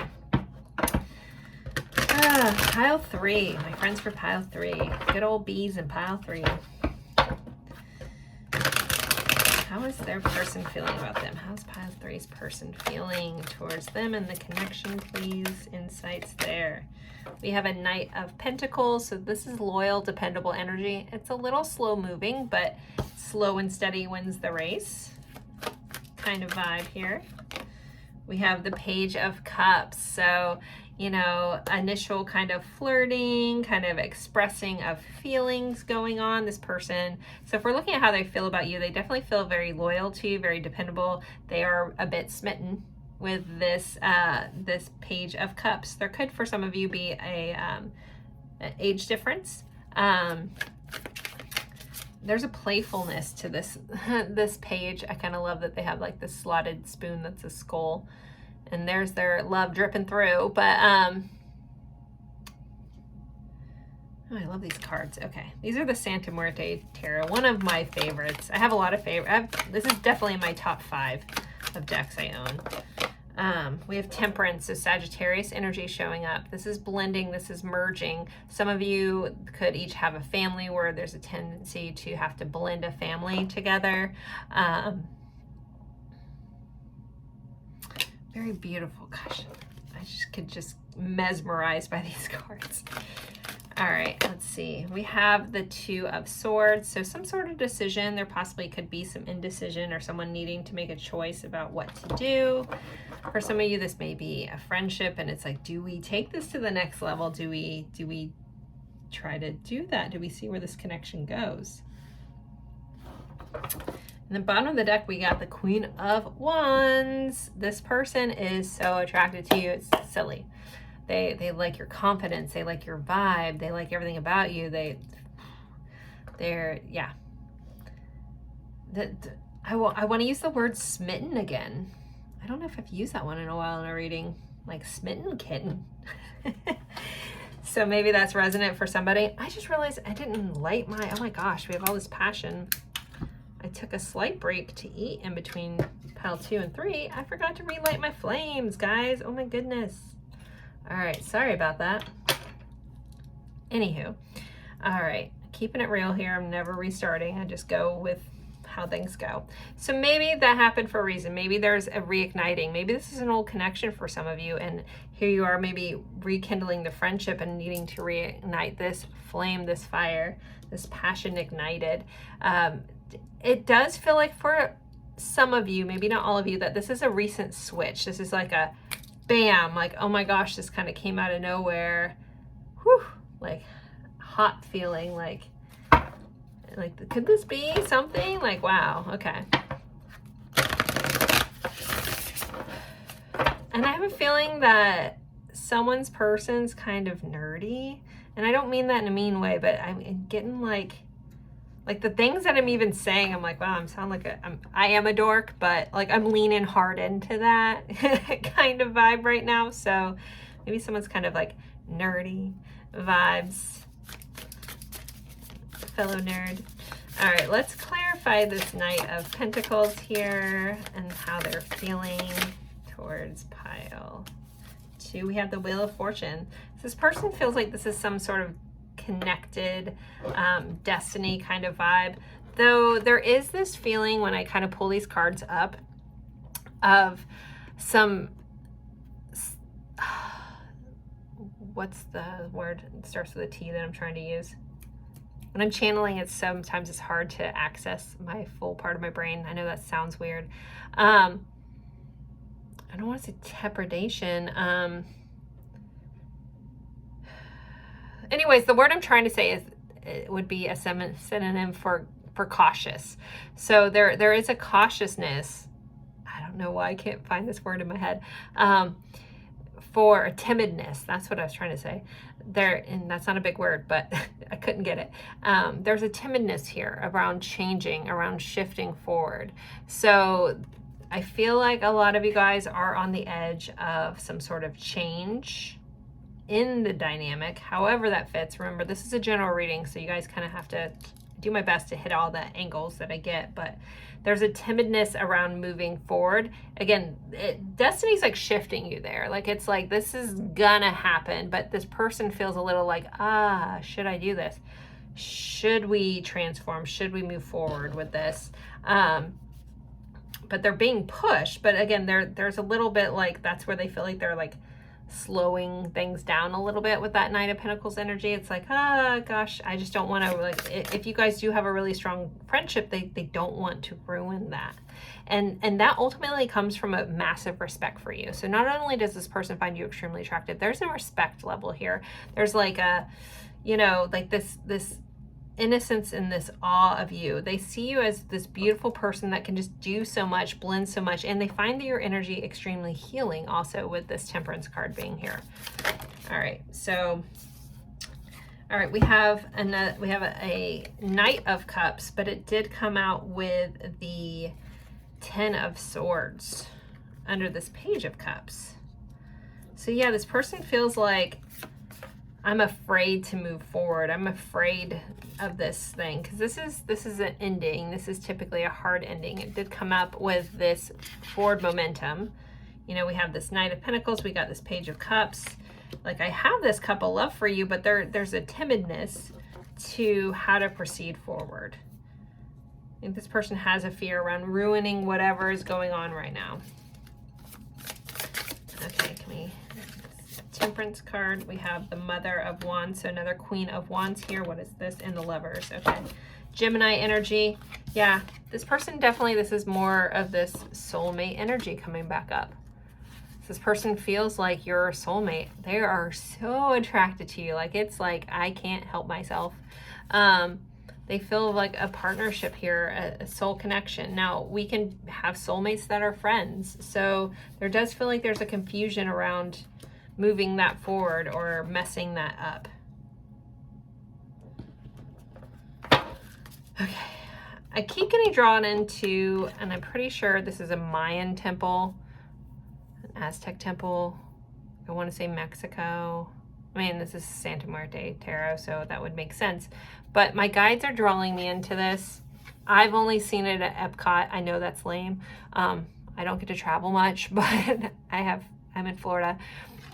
Pile 3. My friends for pile 3. Good old bees in pile 3. How is their person feeling about them? How's pile 3's person feeling towards them and the connection, please? Insights there. We have a Knight of Pentacles, so this is loyal, dependable energy. It's a little slow moving, but slow and steady wins the race kind of vibe here. We have the Page of Cups, so you know, initial kind of flirting, kind of expressing of feelings going on, this person. So if we're looking at how they feel about you, they definitely feel very loyal to you, very dependable. They are a bit smitten with this this Page of Cups. There could, for some of you, be an age difference. There's a playfulness to this this page. I kind of love that they have like this slotted spoon that's a skull. And there's their love dripping through. But, oh, I love these cards. Okay. These are the Santa Muerte Tarot. One of my favorites. I have a lot of favorites. This is definitely in my top 5 of decks I own. We have Temperance, so Sagittarius energy showing up. This is blending. This is merging. Some of you could each have a family where there's a tendency to have to blend a family together. Very beautiful. Gosh, I just could mesmerized by these cards. All right, let's see. We have the Two of Swords. So some sort of decision. There possibly could be some indecision or someone needing to make a choice about what to do. For some of you, this may be a friendship and it's like, do we take this to the next level? Do we try to do that? Do we see where this connection goes? In the bottom of the deck, we got the Queen of Wands. This person is so attracted to you. It's silly. They like your confidence. They like your vibe. They like everything about you. They're yeah. I want to use the word smitten again. I don't know if I've used that one in a while in a reading. Like smitten kitten. So maybe that's resonant for somebody. I just realized I didn't light oh my gosh, we have all this passion. I took a slight break to eat in between pile 2 and 3. I forgot to relight my flames, guys. Oh my goodness. All right, sorry about that. Anywho, all right, keeping it real here. I'm never restarting. I just go with how things go. So maybe that happened for a reason. Maybe there's a reigniting. Maybe this is an old connection for some of you, and here you are maybe rekindling the friendship and needing to reignite this flame, this fire, this passion ignited. It does feel like for some of you, maybe not all of you, that this is a recent switch. This is like a bam, like, oh my gosh, this kind of came out of nowhere. Whew, like hot feeling, like could this be something? Like, wow, okay. And I have a feeling that someone's person's kind of nerdy, and I don't mean that in a mean way, but I'm getting like the things that I'm even saying, I'm like, wow, I am a dork, but like I'm leaning hard into that kind of vibe right now. So maybe someone's kind of like nerdy vibes, fellow nerd. All right, let's clarify this Knight of Pentacles here and how they're feeling towards pile 2. We have the Wheel of Fortune. So this person feels like this is some sort of connected destiny kind of vibe, though there is this feeling when I kind of pull these cards up of some what's the word? It starts with a T that I'm trying to use. When I'm channeling it, sometimes it's hard to access my full part of my brain. I know that sounds weird. I don't want to say trepidation. Anyways, the word I'm trying to say is, it would be a synonym for cautious. So there is a cautiousness. I don't know why I can't find this word in my head. For a timidness, that's what I was trying to say. And that's not a big word, but I couldn't get it. There's a timidness here around changing, around shifting forward. So I feel like a lot of you guys are on the edge of some sort of change in the dynamic, however that fits. Remember, this is a general reading, so you guys kind of have to do my best to hit all the angles that I get, but there's a timidness around moving forward. Again, destiny's like shifting you there. Like, it's like, this is gonna happen, but this person feels a little like, should I do this? Should we transform? Should we move forward with this? But they're being pushed. But again, there's a little bit like, that's where they feel like they're like slowing things down a little bit with that Knight of Pentacles energy. It's like, gosh, I just don't want to, like, if you guys do have a really strong friendship, they don't want to ruin that. And that ultimately comes from a massive respect for you. So not only does this person find you extremely attractive, there's a respect level here. There's like a, like this innocence and this awe of you. They see you as this beautiful person that can just do so much, blend so much, and they find your energy extremely healing also with this Temperance card being here. All right, so we have a Knight of Cups, but it did come out with the 10 of Swords under this Page of Cups. So yeah, this person feels like, I'm afraid to move forward. I'm afraid of this thing, because this is an ending. This is typically a hard ending. It did come up with this forward momentum. We have this Knight of Pentacles. We got this Page of Cups. Like, I have this cup of love for you, but there's a timidness to how to proceed forward. I think this person has a fear around ruining whatever is going on right now. Okay, can we... Temperance card, we have the Mother of Wands, so another Queen of Wands here. What is this? And the Lovers. Okay, Gemini energy. Yeah, this person definitely, this is more of this soulmate energy coming back up. This person feels like you're a soulmate. They are so attracted to you. Like, it's like, I can't help myself. They feel like a partnership here, a soul connection. Now, we can have soulmates that are friends. So there does feel like there's a confusion around moving that forward or messing that up. Okay, I keep getting drawn into, and I'm pretty sure this is a Mayan temple, an Aztec temple. I want to say Mexico. I mean, this is Santa Muerte Tarot, so that would make sense. But my guides are drawing me into this. I've only seen it at Epcot. I know that's lame. I don't get to travel much, but I'm in Florida.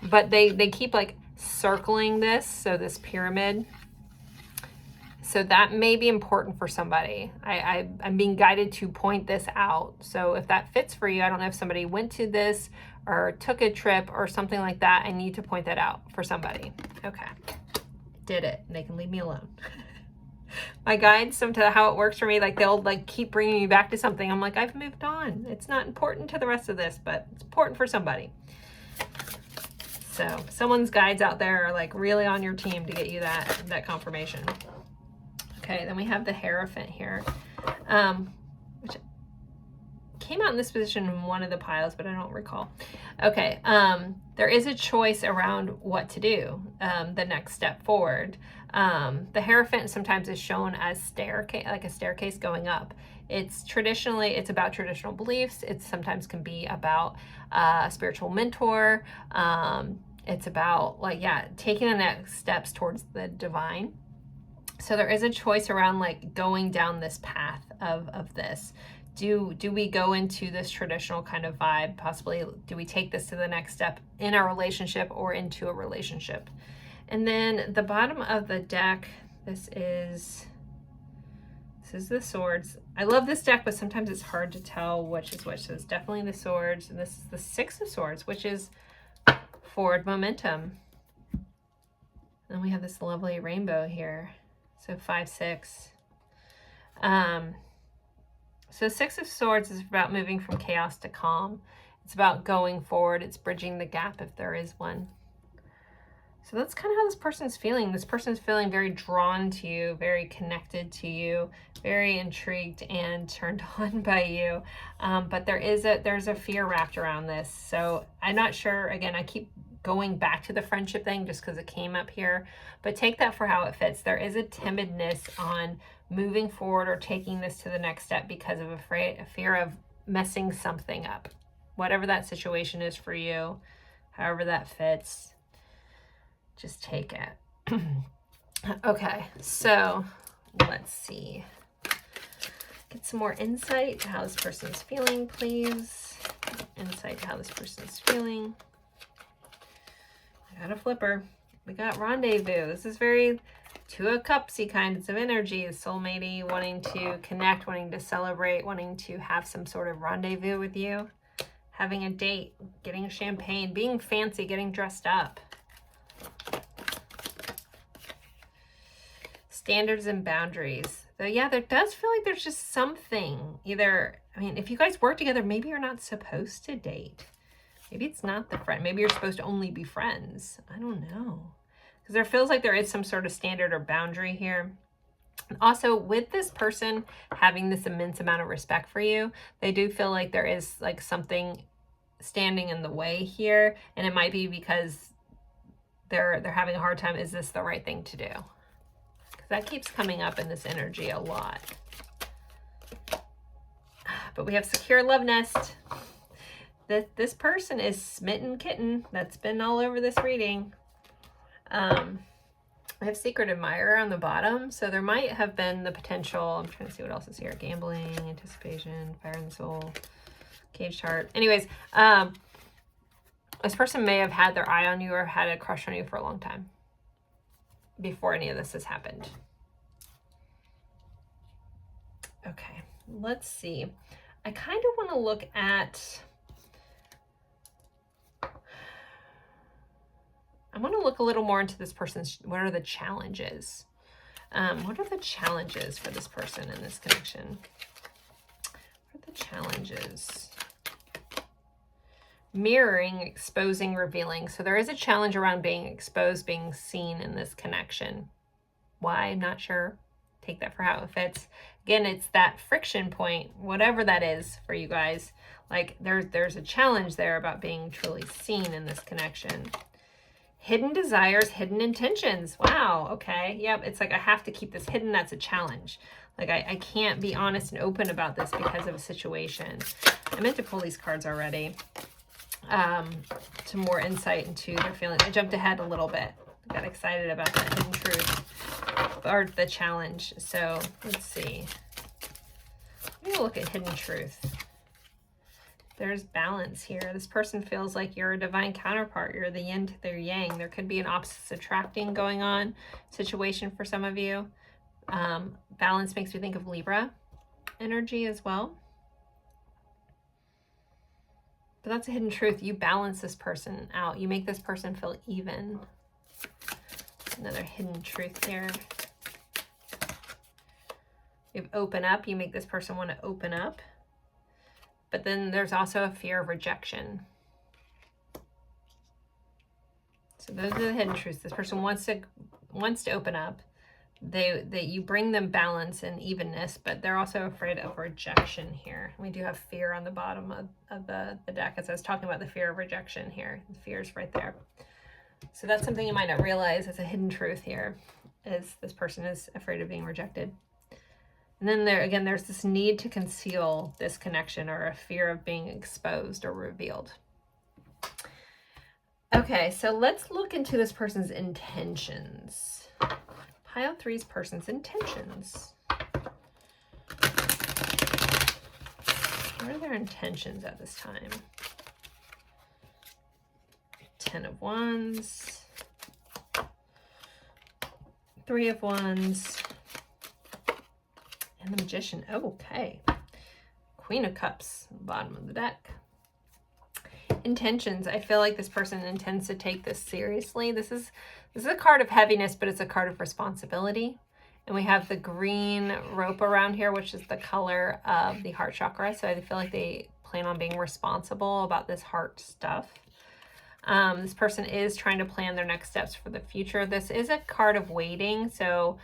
But they keep like circling this, so this pyramid. So that may be important for somebody. I'm being guided to point this out. So if that fits for you, I don't know if somebody went to this or took a trip or something like that. I need to point that out for somebody. Okay, did it. They can leave me alone. My guides, sometimes how it works for me, like they'll like keep bringing me back to something. I'm like, I've moved on. It's not important to the rest of this, but it's important for somebody. So someone's guides out there are like really on your team to get you that confirmation. Okay, then we have the Hierophant here, which came out in this position in one of the piles, but I don't recall. Okay, there is a choice around what to do, the next step forward. The Hierophant sometimes is shown as staircase, like a staircase going up. It's about traditional beliefs. It sometimes can be about a spiritual mentor. It's about like, yeah, taking the next steps towards the divine. So there is a choice around like going down this path of this. Do we go into this traditional kind of vibe? Possibly, do we take this to the next step in our relationship or into a relationship? And then the bottom of the deck, this is the Swords. I love this deck, but sometimes it's hard to tell which is which. So it's definitely the Swords, and this is the Six of Swords, which is forward momentum. And we have this lovely rainbow here. So 5, 6. So Six of Swords is about moving from chaos to calm. It's about going forward. It's bridging the gap if there is one. So that's kind of how this person's feeling. This person's feeling very drawn to you, very connected to you, very intrigued and turned on by you. But there's a fear wrapped around this. So I'm not sure, again, I keep going back to the friendship thing just because it came up here, but take that for how it fits. There is a timidness on moving forward or taking this to the next step because of a fear of messing something up. Whatever that situation is for you, however that fits, just take it. Okay, so let's see. Get some more insight to how this person's feeling, please. Insight to how this person's feeling. I got a flipper. We got rendezvous. This is very Two of Cupsy kinds of energy. Soulmatey, wanting to connect, wanting to celebrate, wanting to have some sort of rendezvous with you. Having a date, getting champagne, being fancy, getting dressed up. Standards and boundaries. So yeah, there does feel like there's just something. Either, I mean, if you guys work together, maybe you're not supposed to date. Maybe it's not the friend. Maybe you're supposed to only be friends. I don't know. Because there feels like there is some sort of standard or boundary here. Also, with this person having this immense amount of respect for you, they do feel like there is like something standing in the way here. And it might be because they're having a hard time. Is this the right thing to do? Because that keeps coming up in this energy a lot. But we have Secure Love Nest. This person is Smitten Kitten. That's been all over this reading. I have Secret Admirer on the bottom. So there might have been the potential. I'm trying to see what else is here. Gambling, anticipation, fire in the soul, cage heart. Anyways, this person may have had their eye on you or had a crush on you for a long time before any of this has happened. Okay, let's see. I kind of want to look at... I want to look a little more into this person's, what are the challenges? What are the challenges for this person in this connection? What are the challenges? Mirroring, exposing, revealing. So there is a challenge around being exposed, being seen in this connection. Why? I'm not sure. Take that for how it fits. Again, it's that friction point, whatever that is for you guys. Like there's a challenge there about being truly seen in this connection. Hidden desires, hidden intentions. Wow, okay. Yep, it's like I have to keep this hidden. That's a challenge. Like I can't be honest and open about this because of a situation. I meant to pull these cards already. To more insight into their feelings. I jumped ahead a little bit. I got excited about that hidden truth or the challenge. So let's see. Let me look at hidden truth. There's balance here. This person feels like you're a divine counterpart. You're the yin to their yang. There could be an opposites attracting going on situation for some of you. Balance makes me think of Libra energy as well. But that's a hidden truth. You balance this person out. You make this person feel even. Another hidden truth here. You have open up. You make this person want to open up. But then there's also a fear of rejection. So those are the hidden truths. This person wants to open up. You bring them balance and evenness, but they're also afraid of rejection here. We do have fear on the bottom of the deck, as I was talking about the fear of rejection here. The fear is right there. So that's something you might not realize as a hidden truth here, is this person is afraid of being rejected. And then there's this need to conceal this connection, or a fear of being exposed or revealed. Okay, so let's look into this person's intentions. Pile 3's person's intentions. What are their intentions at this time? 10 of Wands. 3 of Wands. And the Magician. Oh, okay. Queen of Cups, bottom of the deck. Intentions. I feel like this person intends to take this seriously. This is a card of heaviness, but it's a card of responsibility. And we have the green rope around here, which is the color of the heart chakra. So I feel like they plan on being responsible about this heart stuff. This person is trying to plan their next steps for the future. This is a card of waiting. So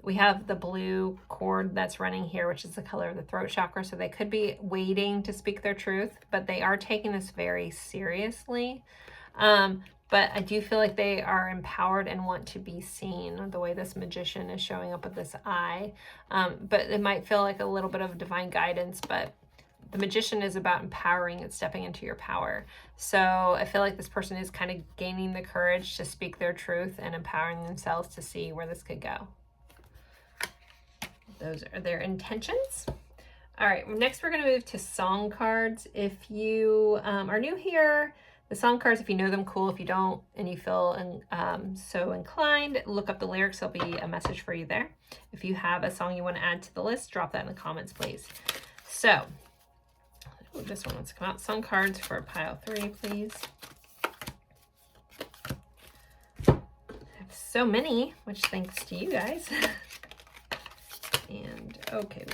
we have the blue cord that's running here, which is the color of the throat chakra. So they could be waiting to speak their truth, but they are taking this very seriously. But I do feel like they are empowered and want to be seen, the way this Magician is showing up with this eye. But it might feel like a little bit of divine guidance, but the Magician is about empowering and stepping into your power. So I feel like this person is kind of gaining the courage to speak their truth and empowering themselves to see where this could go. Those are their intentions. All right, next we're going to move to song cards. If you are new here, the song cards, if you know them, cool. If you don't and you feel so inclined, look up the lyrics. There'll be a message for you there. If you have a song you want to add to the list, drop that in the comments, please. So, this one wants to come out. Song cards for pile 3, please. I have so many, which thanks to you guys. And okay,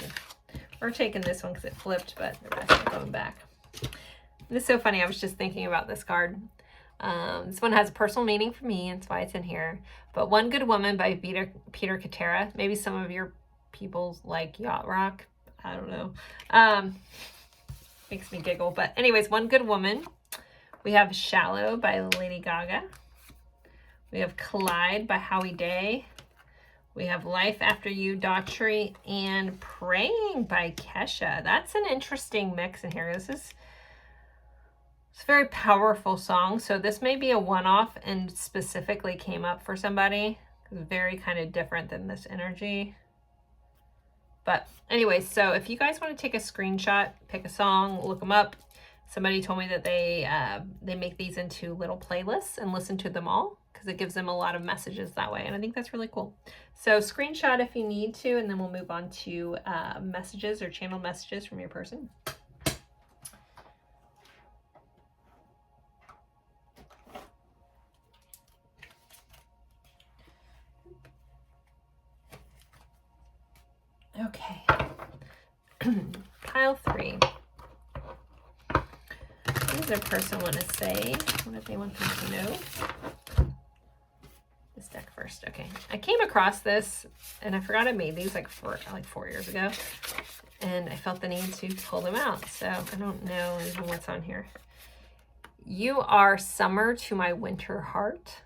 we're taking this one because it flipped, but the rest are going back. This is so funny. I was just thinking about this card. This one has a personal meaning for me, and that's why it's in here. But One Good Woman by Peter Cetera. Maybe some of your people like yacht rock. I don't know. Makes me giggle. But anyways, One Good Woman. We have Shallow by Lady Gaga. We have Collide by Howie Day. We have Life After You, Daughtry, and Praying by Kesha. That's an interesting mix in here. It's a very powerful song. So this may be a one-off and specifically came up for somebody. It's very kind of different than this energy. But anyway, so if you guys want to take a screenshot, pick a song, look them up. Somebody told me that they make these into little playlists and listen to them all, because it gives them a lot of messages that way. And I think that's really cool. So screenshot if you need to, and then we'll move on to messages or channel messages from your person. Okay. Pile 3. What does their person want to say? What do they want them to know? This deck first. Okay. I came across this, and I forgot I made these like 4 years ago, and I felt the need to pull them out. So I don't know even what's on here. You are summer to my winter heart.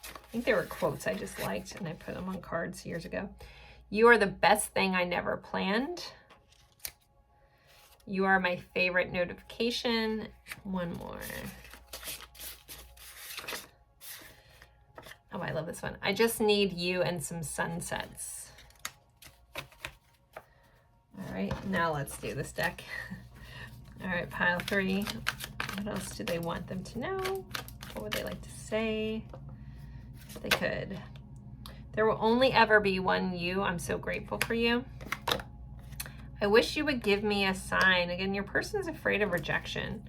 I think they were quotes I just liked, and I put them on cards years ago. You are the best thing I never planned. You are my favorite notification. One more. Oh, I love this one. I just need you and some sunsets. All right, now let's do this deck. All right, pile 3. What else do they want them to know? What would they like to say? If they could. There will only ever be one you. I'm so grateful for you. I wish you would give me a sign. Again, your person is afraid of rejection.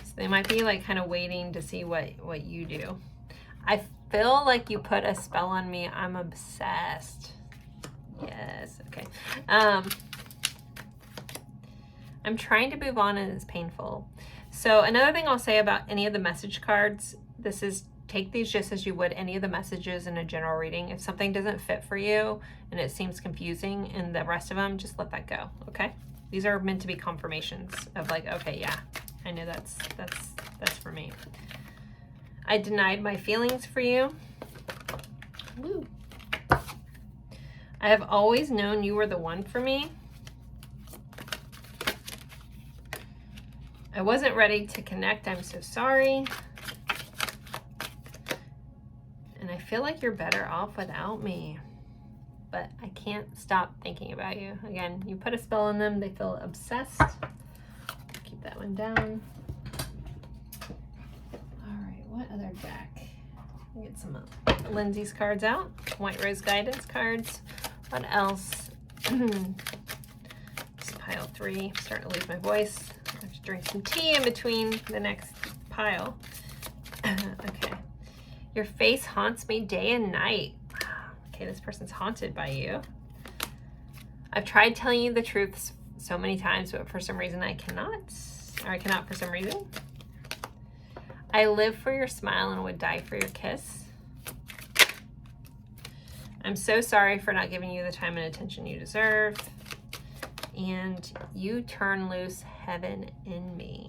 So they might be like kind of waiting to see what you do. I feel like you put a spell on me. I'm obsessed. Yes, okay. I'm trying to move on and it's painful. So another thing I'll say about any of the message cards, this is take these just as you would any of the messages in a general reading. If something doesn't fit for you and it seems confusing in the rest of them, just let that go, okay? These are meant to be confirmations of like, okay, yeah, I know that's for me. I denied my feelings for you. Woo. I have always known you were the one for me. I wasn't ready to connect. I'm so sorry. And I feel like you're better off without me. But I can't stop thinking about you. Again, you put a spell on them. They feel obsessed. Keep that one down. All right, what other deck? Get some Lindsay's cards out. White Rose Guidance cards. What else? Just pile 3. I'm starting to lose my voice. I have to drink some tea in between the next pile. Okay. Your face haunts me day and night. Okay, this person's haunted by you. I've tried telling you the truth so many times, but for some reason I cannot. Or I cannot for some reason. I live for your smile and would die for your kiss. I'm so sorry for not giving you the time and attention you deserve. And you turn loose heaven in me.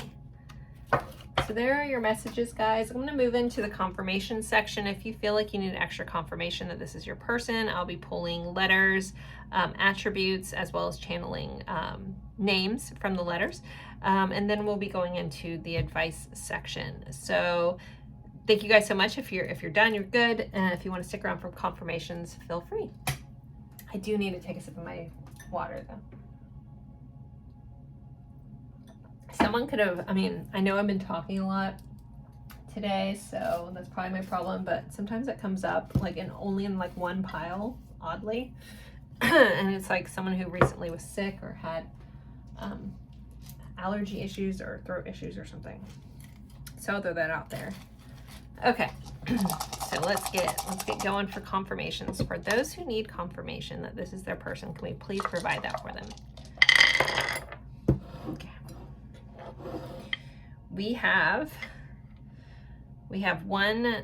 So there are your messages, guys. I'm going to move into the confirmation section. If you feel like you need extra confirmation that this is your person, I'll be pulling letters, attributes, as well as channeling names from the letters. And then we'll be going into the advice section. So thank you guys so much. If you're done, you're good. And if you want to stick around for confirmations, feel free. I do need to take a sip of my water though. Someone could have, I mean, I know I've been talking a lot today, so that's probably my problem, but sometimes it comes up like only in like one pile, oddly. And it's like someone who recently was sick or had allergy issues or throat issues or something. So I'll throw that out there. Okay, so let's get going for confirmations. For those who need confirmation that this is their person, can we please provide that for them? Okay. We have one,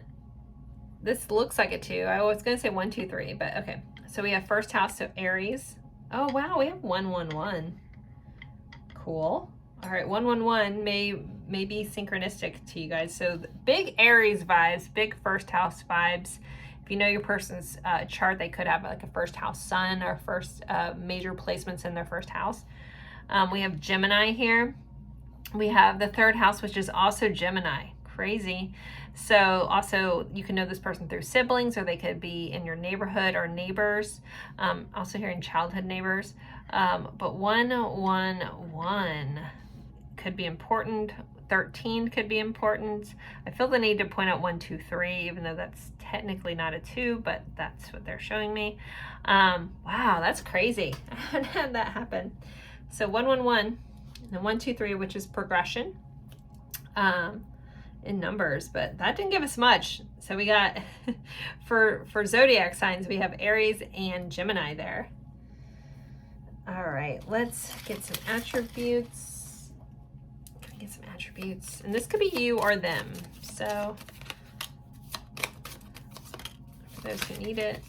this looks like a 2. I was going to say 1, 2, 3, but okay. So we have first house, so Aries. Oh, wow, we have 1, 1, 1. Cool. All right, 1, 1, 1 may be synchronistic to you guys. So big Aries vibes, big first house vibes. If you know your person's chart, they could have like a first house sun or first major placements in their first house. We have Gemini here. We have the third house, which is also Gemini. Crazy. So also you can know this person through siblings, or they could be in your neighborhood or neighbors. Also hearing childhood neighbors. But 1, 1, 1 could be important. 13 could be important. I feel the need to point out 1, 2, 3, even though that's technically not a 2, but that's what they're showing me. Wow, that's crazy. I haven't had that happen. So 1, 1, 1. And 1, 2, 3, which is progression in numbers, but that didn't give us much. So we got for zodiac signs, we have Aries and Gemini there. All right, let's get some attributes. Can we get some attributes? And this could be you or them. So for those who need it.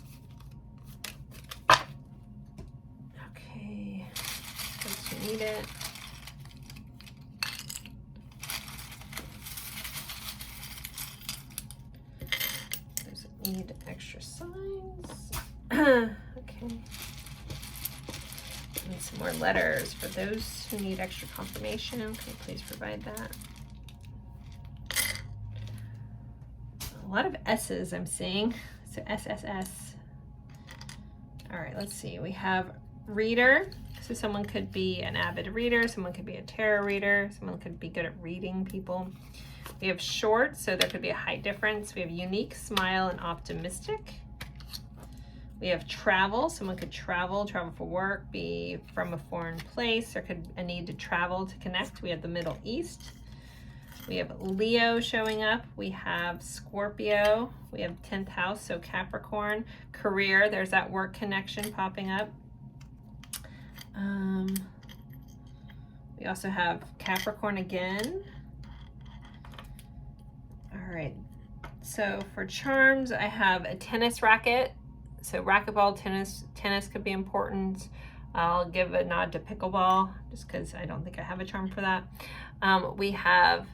Okay, those who need it. Need extra signs. Okay. Need some more letters for those who need extra confirmation. Can you please provide that? A lot of S's I'm seeing. So SSS. All right, let's see. We have reader. So someone could be an avid reader. Someone could be a tarot reader. Someone could be good at reading people. We have short, so there could be a height difference. We have unique, smile, and optimistic. We have travel. Someone could travel for work, be from a foreign place. There could a need to travel to connect. We have the Middle East. We have Leo showing up. We have Scorpio. We have 10th house, so Capricorn. Career, there's that work connection popping up. We also have Capricorn again. All right, so for charms, I have a tennis racket. So racquetball, tennis could be important. I'll give a nod to pickleball just because I don't think I have a charm for that. We have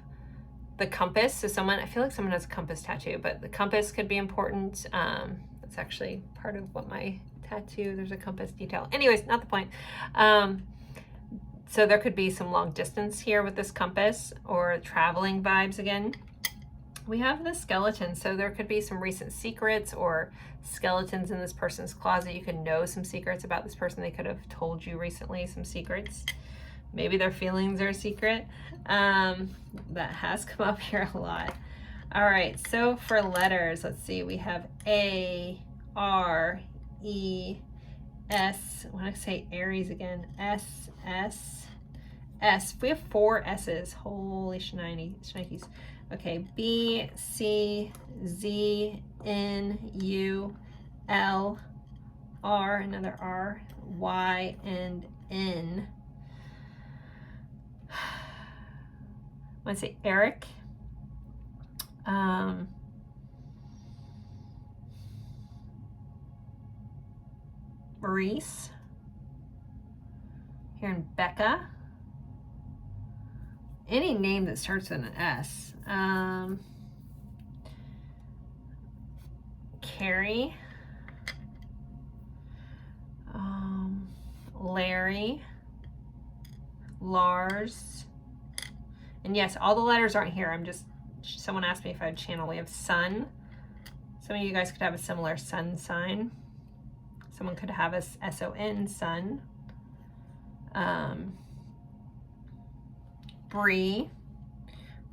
the compass. So I feel like someone has a compass tattoo, but the compass could be important. That's actually part of what my tattoo, there's a compass detail. Anyways, not the point. So there could be some long distance here with this compass, or traveling vibes again. We have the skeleton, so there could be some recent secrets or skeletons in this person's closet. You could know some secrets about this person. They could have told you recently some secrets. Maybe their feelings are a secret. That has come up here a lot. All right, so for letters, let's see. We have A, R, E, S. I want to say Aries again. S, S, S. We have 4 S's. Holy shnikes. Okay, B, C, Z, N, U, L, R, another R, Y, and N. I want to say Eric. Maurice. Here in Becca. Any name that starts with an S. Carrie. Larry. Lars. And yes, all the letters aren't here. Someone asked me if I'd channel. We have Sun. Some of you guys could have a similar sun sign. Someone could have a S-O-N, sun. Bree,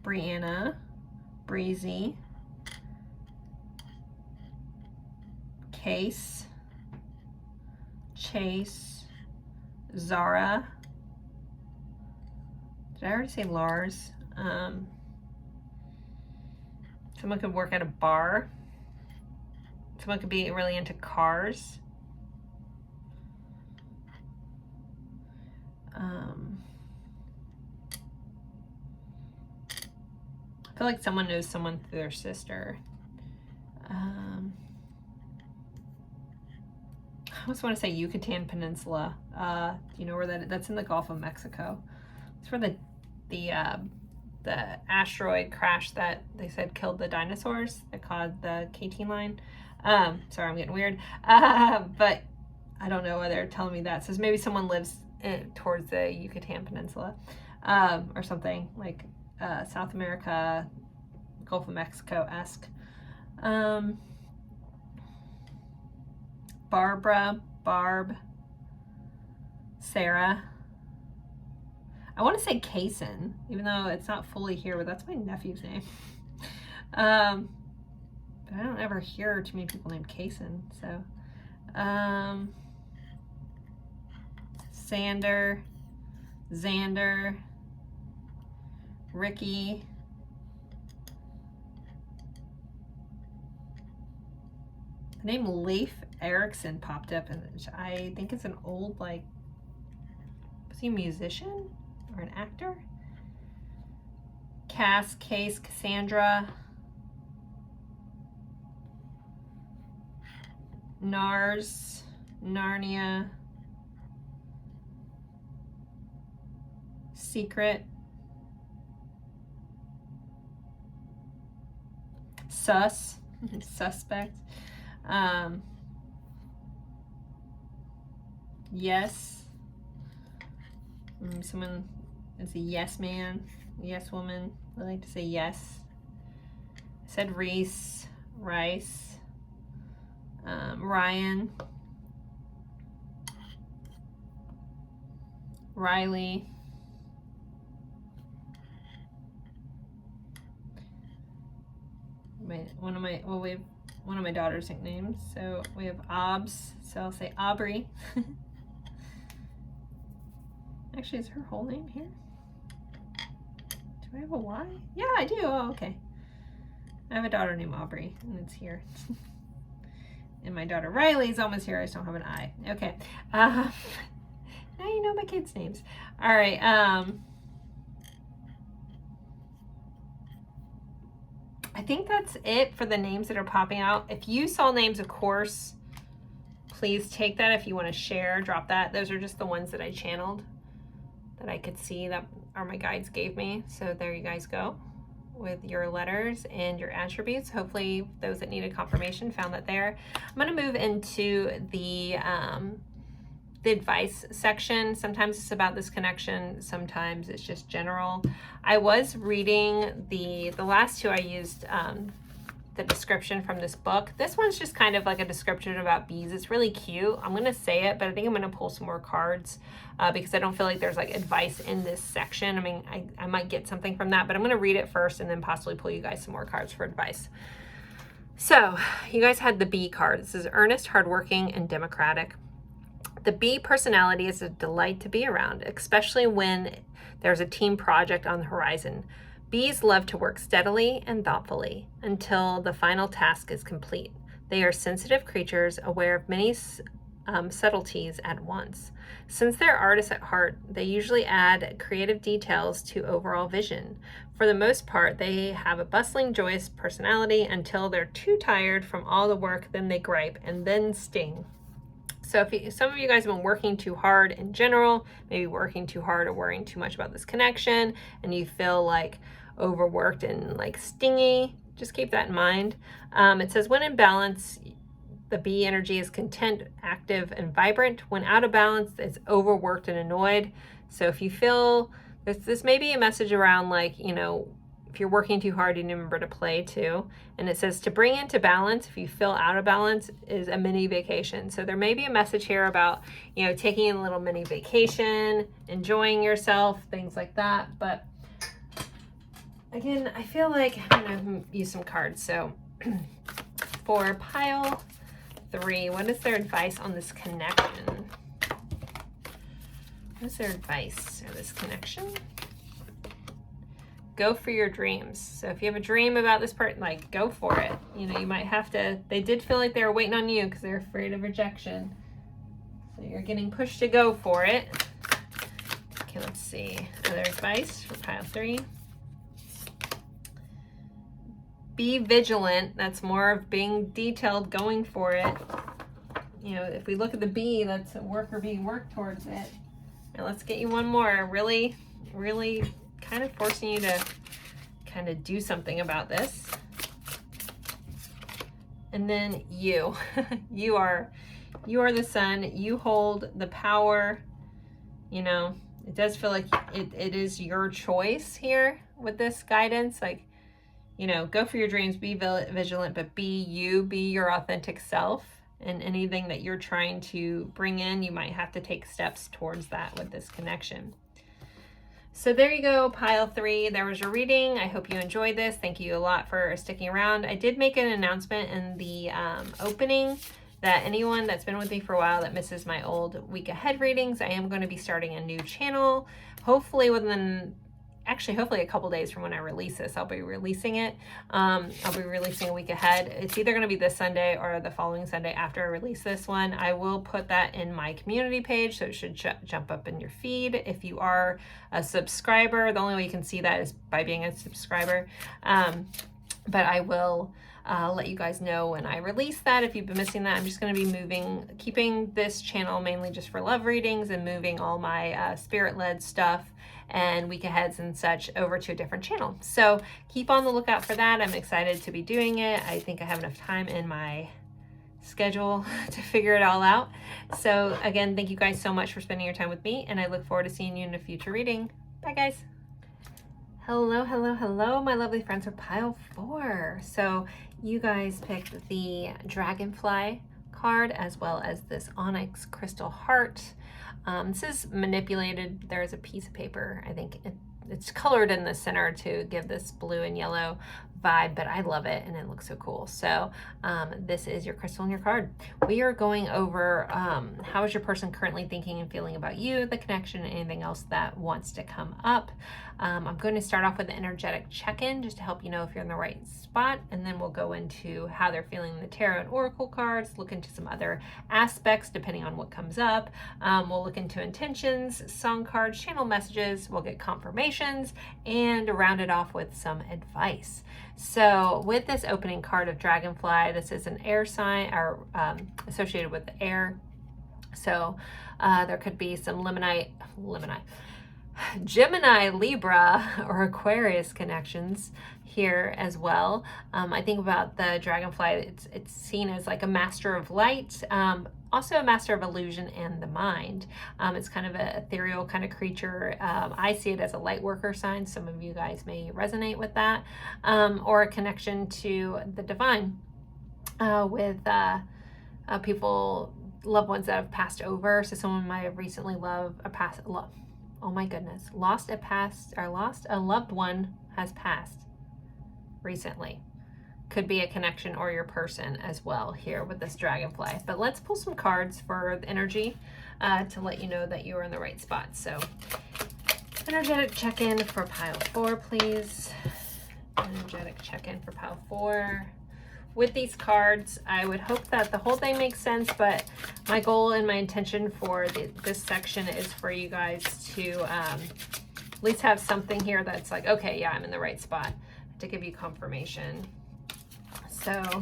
Brianna, Breezy, Case, Chase, Zara. Did I already say Lars? Someone could work at a bar. Someone could be really into cars. I feel like someone knows someone through their sister. I almost want to say Yucatan Peninsula. You know where that's in the Gulf of Mexico. It's where the asteroid crash that they said killed the dinosaurs that caused the KT line. Sorry, I'm getting weird. But I don't know why they're telling me that. So maybe someone lives towards the Yucatan Peninsula, or something like South America, Gulf of Mexico-esque. Barbara, Barb, Sarah. I want to say Kaysen, even though it's not fully here, but that's my nephew's name. But I don't ever hear too many people named Kaysen, so. Sander, Xander, Ricky, the name Leif Erikson popped up, and I think it's an old, was he a musician or an actor? Cass, Case, Cassandra, Nars, Narnia, Secret, Suspect, Yes, someone is a yes man, yes woman. I like to say yes. I said Reese, Rice, Ryan, Riley, wait, we have one of my daughter's nicknames. So we have Obs, so I'll say Aubrey. Actually, is her whole name here? Do I have a Y? Yeah, I do. Oh, okay. I have a daughter named Aubrey, and it's here. And my daughter Riley's almost here. I just don't have an I. Okay. Now you know my kids' names. All right. I think that's it for the names that are popping out. If you saw names, of course, please take that. If you want to share, drop that. Those are just the ones that I channeled that I could see that are my guides gave me. So there you guys go with your letters and your attributes. Hopefully those that needed confirmation found that there. I'm going to move into the advice section. Sometimes it's about this connection, sometimes it's just general. I was reading the last two I used the description from this book. This one's just kind of like a description about bees. It's really cute. I'm gonna say it, but I think I'm gonna pull some more cards because I don't feel like there's like advice in this section. I mean, I might get something from that, but I'm gonna read it first and then possibly pull you guys some more cards for advice. So you guys had the bee card. This is earnest, hardworking, and democratic. The bee personality is a delight to be around, especially when there's a team project on the horizon. Bees love to work steadily and thoughtfully until the final task is complete. They are sensitive creatures, aware of many subtleties at once. Since they're artists at heart, they usually add creative details to overall vision. For the most part, they have a bustling, joyous personality until they're too tired from all the work, then they gripe and then sting. So if some of you guys have been working too hard in general, maybe working too hard or worrying too much about this connection, and you feel like overworked and like stingy, just keep that in mind. It says when in balance, the bee energy is content, active, and vibrant. When out of balance, it's overworked and annoyed. So if you feel, this may be a message around like, you know, if you're working too hard, you need to remember to play too. And it says to bring into balance, if you feel out of balance, is a mini vacation. So there may be a message here about, you know, taking a little mini vacation, enjoying yourself, things like that. But again, I feel like I'm gonna use some cards. So for pile 3, what is their advice on this connection? What is their advice for this connection? Go for your dreams. So if you have a dream about this part, like, go for it. You know, you might have to, they did feel like they were waiting on you because they're afraid of rejection. So you're getting pushed to go for it. Okay, let's see. Other advice for pile 3. Be vigilant. That's more of being detailed, going for it. You know, if we look at the bee, that's a worker bee, work towards it. Now let's get you one more. Really, really kind of forcing you to kind of do something about this. And then you, you are the sun. You hold the power. You know, it does feel like it is your choice here with this guidance. Like, you know, go for your dreams, be vigilant, but be you, be your authentic self. And anything that you're trying to bring in, you might have to take steps towards that with this connection. So there you go, pile 3. There was your reading. I hope you enjoyed this. Thank you a lot for sticking around. I did make an announcement in the opening that anyone that's been with me for a while that misses my old week ahead readings, I am going to be starting a new channel. Hopefully hopefully a couple days from when I release this, I'll be releasing it. I'll be releasing a week ahead. It's either going to be this Sunday or the following Sunday after I release this one. I will put that in my community page, so it should jump up in your feed. If you are a subscriber, the only way you can see that is by being a subscriber. But I will let you guys know when I release that. If you've been missing that, I'm just going to be keeping this channel mainly just for love readings and moving all my spirit-led stuff and week aheads and such over to a different channel. So keep on the lookout for that. I'm excited to be doing it. I think I have enough time in my schedule to figure it all out. So again, thank you guys so much for spending your time with me, and I look forward to seeing you in a future reading. Bye guys. Hello, hello, hello, my lovely friends of pile 4. So you guys picked the Dragonfly card as well as this Onyx Crystal Heart. This is manipulated. There's a piece of paper, I think it's colored in the center to give this blue and yellow, vibe, but I love it and it looks so cool. So this is your crystal and your card. We are going over how is your person currently thinking and feeling about you, the connection, and anything else that wants to come up. I'm going to start off with an energetic check-in just to help you know if you're in the right spot, and then we'll go into how they're feeling in the tarot and oracle cards, look into some other aspects depending on what comes up. We'll look into intentions, song cards, channel messages, we'll get confirmations, and round it off with some advice. So with this opening card of Dragonfly, this is an air sign, or associated with the air. So there could be some Gemini, Libra, or Aquarius connections here as well. I think about the Dragonfly, it's seen as like a master of light, also a master of illusion and the mind. It's kind of an ethereal kind of creature. I see it as a light worker sign. Some of you guys may resonate with that, or a connection to the divine with people, loved ones that have passed over. So someone might have recently oh my goodness, lost a loved one has passed recently. Could be a connection or your person as well here with this Dragonfly. But let's pull some cards for the energy to let you know that you are in the right spot. So energetic check-in for pile 4, please. Energetic check-in for pile 4. With these cards, I would hope that the whole thing makes sense, but my goal and my intention for this section is for you guys to at least have something here that's like, okay, yeah, I'm in the right spot, to give you confirmation. So, all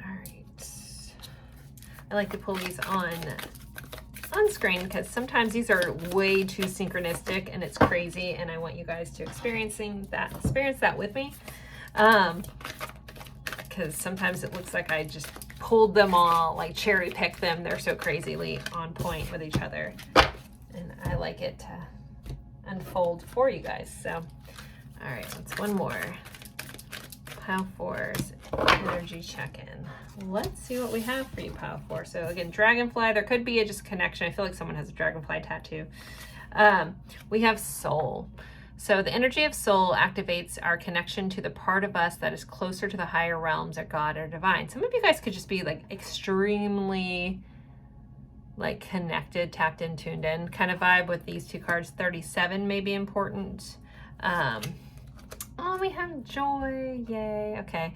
right. I like to pull these on screen because sometimes these are way too synchronistic and it's crazy, and I want you guys to experience that with me, because sometimes it looks like I just pulled them all, like cherry picked them. They're so crazily on point with each other, and I like it to unfold for you guys. So all right, let's one more. Pile 4's energy check-in. Let's see what we have for you, pile 4. So again, Dragonfly, there could be just connection. I feel like someone has a Dragonfly tattoo. We have soul. So the energy of soul activates our connection to the part of us that is closer to the higher realms or God or divine. Some of you guys could just be like extremely like connected, tapped in, tuned in kind of vibe with these two cards. 37 may be important. Oh, we have joy. Yay. Okay.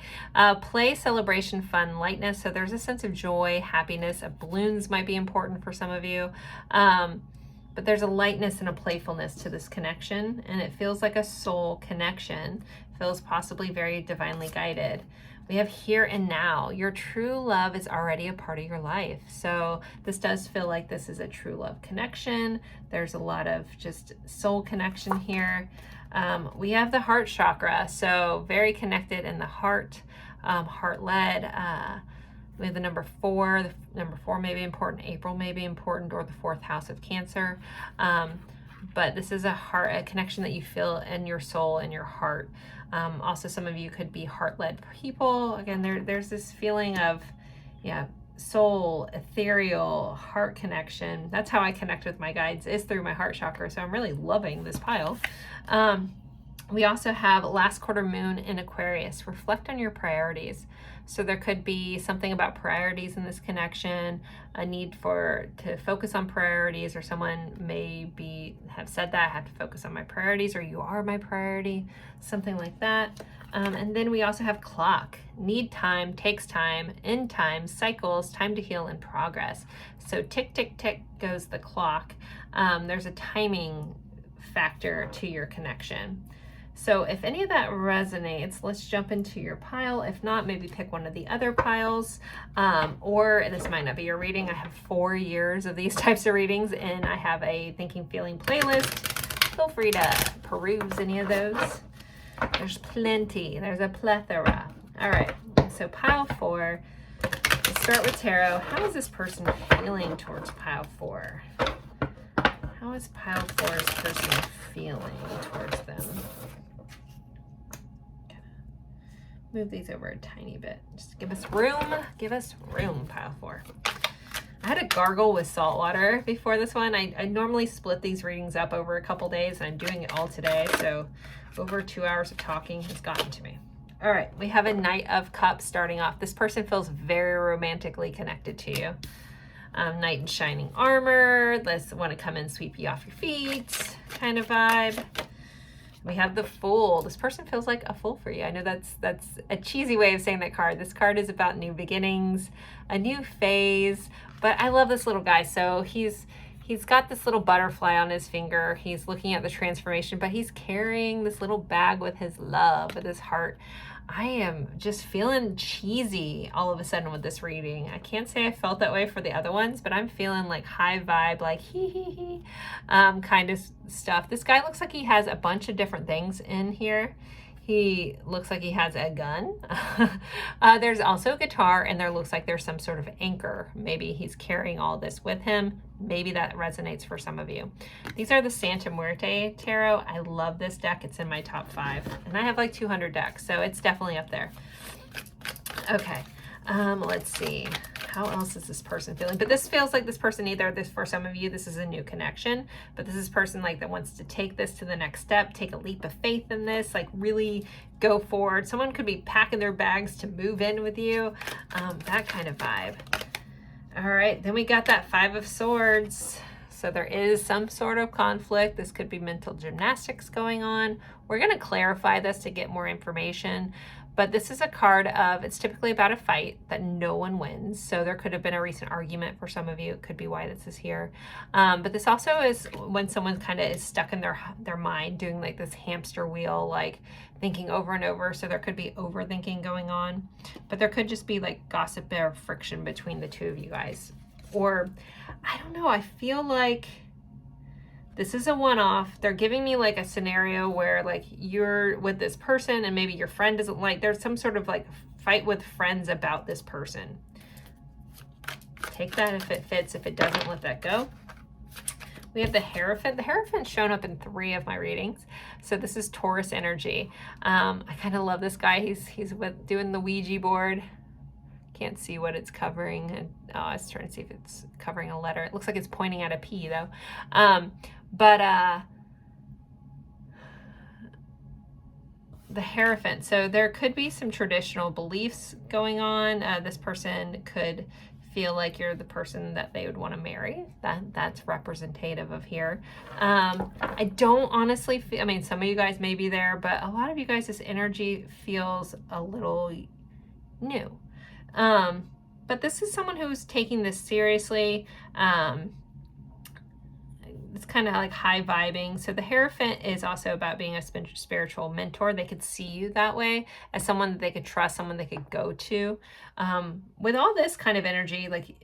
Play, celebration, fun, lightness. So there's a sense of joy, happiness. Balloons might be important for some of you. But there's a lightness and a playfulness to this connection, and it feels like a soul connection. Feels possibly very divinely guided. We have here and now. Your true love is already a part of your life. So this does feel like this is a true love connection. There's a lot of just soul connection here. We have the heart chakra, so very connected in the heart, heart-led. We have the number 4. The number 4 may be important. April may be important, or the 4th house of Cancer. But this is a connection that you feel in your soul and your heart. Also, some of you could be heart-led people. Again, there's this feeling of, yeah, soul, ethereal, heart connection. That's how I connect with my guides, is through my heart chakra. So I'm really loving this pile. We also have last quarter moon in Aquarius. Reflect on your priorities. So there could be something about priorities in this connection, a need to focus on priorities, or someone may have said that I have to focus on my priorities, or you are my priority, something like that. And then we also have clock. Need time, takes time, end time, cycles, time to heal, and progress. So tick, tick, tick goes the clock. There's a timing factor to your connection. So if any of that resonates, let's jump into your pile. If not, maybe pick one of the other piles, or this might not be your reading. I have 4 years of these types of readings, and I have a Thinking Feeling playlist. Feel free to peruse any of those. There's plenty. There's a plethora. All right, so pile 4. Let's start with tarot. How is this person feeling towards pile 4? How is pile 4's person feeling towards them? Move these over a tiny bit. Just give us room, pile 4. I had a gargle with salt water before this one. I normally split these readings up over a couple days, and I'm doing it all today, so over 2 hours of talking has gotten to me. All right, we have a Knight of Cups starting off. This person feels very romantically connected to you. Knight in shining armor. Let's want to come and sweep you off your feet kind of vibe. We have the Fool. This person feels like a fool for you. I know that's a cheesy way of saying that card. This card is about new beginnings, a new phase, but I love this little guy. So he's got this little butterfly on his finger. He's looking at the transformation, but he's carrying this little bag with his love, with his heart. I am just feeling cheesy all of a sudden with this reading. I can't say I felt that way for the other ones, but I'm feeling like high vibe, like hee kind of stuff. This guy looks like he has a bunch of different things in here. He looks like he has a gun. There's also a guitar, and there looks like there's some sort of anchor. Maybe he's carrying all this with him. Maybe that resonates for some of you. These are the Santa Muerte Tarot. I love this deck. It's in my top 5. And I have like 200 decks, so it's definitely up there. Okay, let's see. How else is this person feeling? But this feels like this person, either this, for some of you, this is a new connection, but this is a person like that wants to take this to the next step, take a leap of faith in this, like really go forward. Someone could be packing their bags to move in with you, that kind of vibe. All right, then we got that 5 of Swords. So there is some sort of conflict. This could be mental gymnastics going on. We're going to clarify this to get more information. But this is a card of, it's typically about a fight that no one wins. So there could have been a recent argument for some of you. It could be why this is here. But this also is when someone kind of is stuck in their mind doing like this hamster wheel, like thinking over and over. So there could be overthinking going on. But there could just be like gossip or friction between the two of you guys. Or, I don't know, I feel like this is a one-off. They're giving me like a scenario where like you're with this person and maybe your friend doesn't like, there's some sort of like fight with friends about this person. Take that if it fits. If it doesn't, let that go. We have the Hierophant. The Hierophant's shown up in 3 of my readings. So this is Taurus energy. I kind of love this guy. He's doing the Ouija board. Can't see what it's covering. And I was trying to see if it's covering a letter. It looks like it's pointing at a P though. The Hierophant. So there could be some traditional beliefs going on. This person could feel like you're the person that they would want to marry. That's representative of here. I don't honestly feel, I mean, some of you guys may be there, but a lot of you guys, this energy feels a little new. But this is someone who's taking this seriously. It's kind of like high vibing. So the Hierophant is also about being a spiritual mentor. They could see you that way as someone that they could trust, someone they could go to. With all this kind of energy, like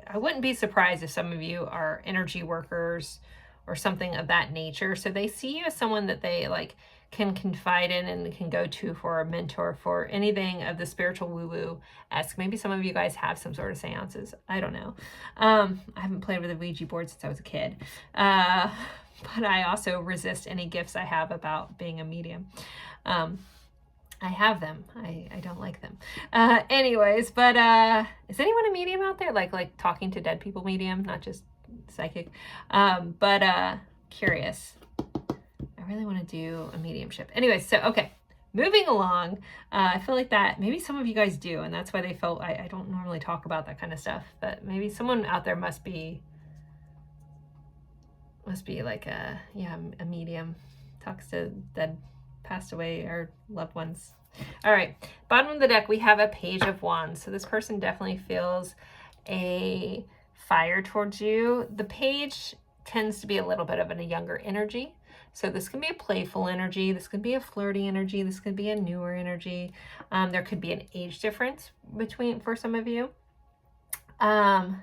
I wouldn't be surprised if some of you are energy workers or something of that nature. So they see you as someone that they like can confide in and can go to for a mentor for anything of the spiritual woo-woo-esque. Maybe some of you guys have some sort of seances. I don't know. I haven't played with a Ouija board since I was a kid. But I also resist any gifts I have about being a medium. I have them. I don't like them. Anyways, but is anyone a medium out there? Like talking to dead people medium, not just psychic. Curious. I really want to do a mediumship. Anyway, so, okay, moving along. I feel like that, maybe some of you guys do, and that's why they felt, I don't normally talk about that kind of stuff, but maybe someone out there must be like a medium, talks to dead, passed away, or loved ones. All right, bottom of the deck, we have a Page of Wands. So this person definitely feels a fire towards you. The page tends to be a little bit of a younger energy. So this can be a playful energy. This could be a flirty energy. This could be a newer energy. There could be an age difference for some of you. I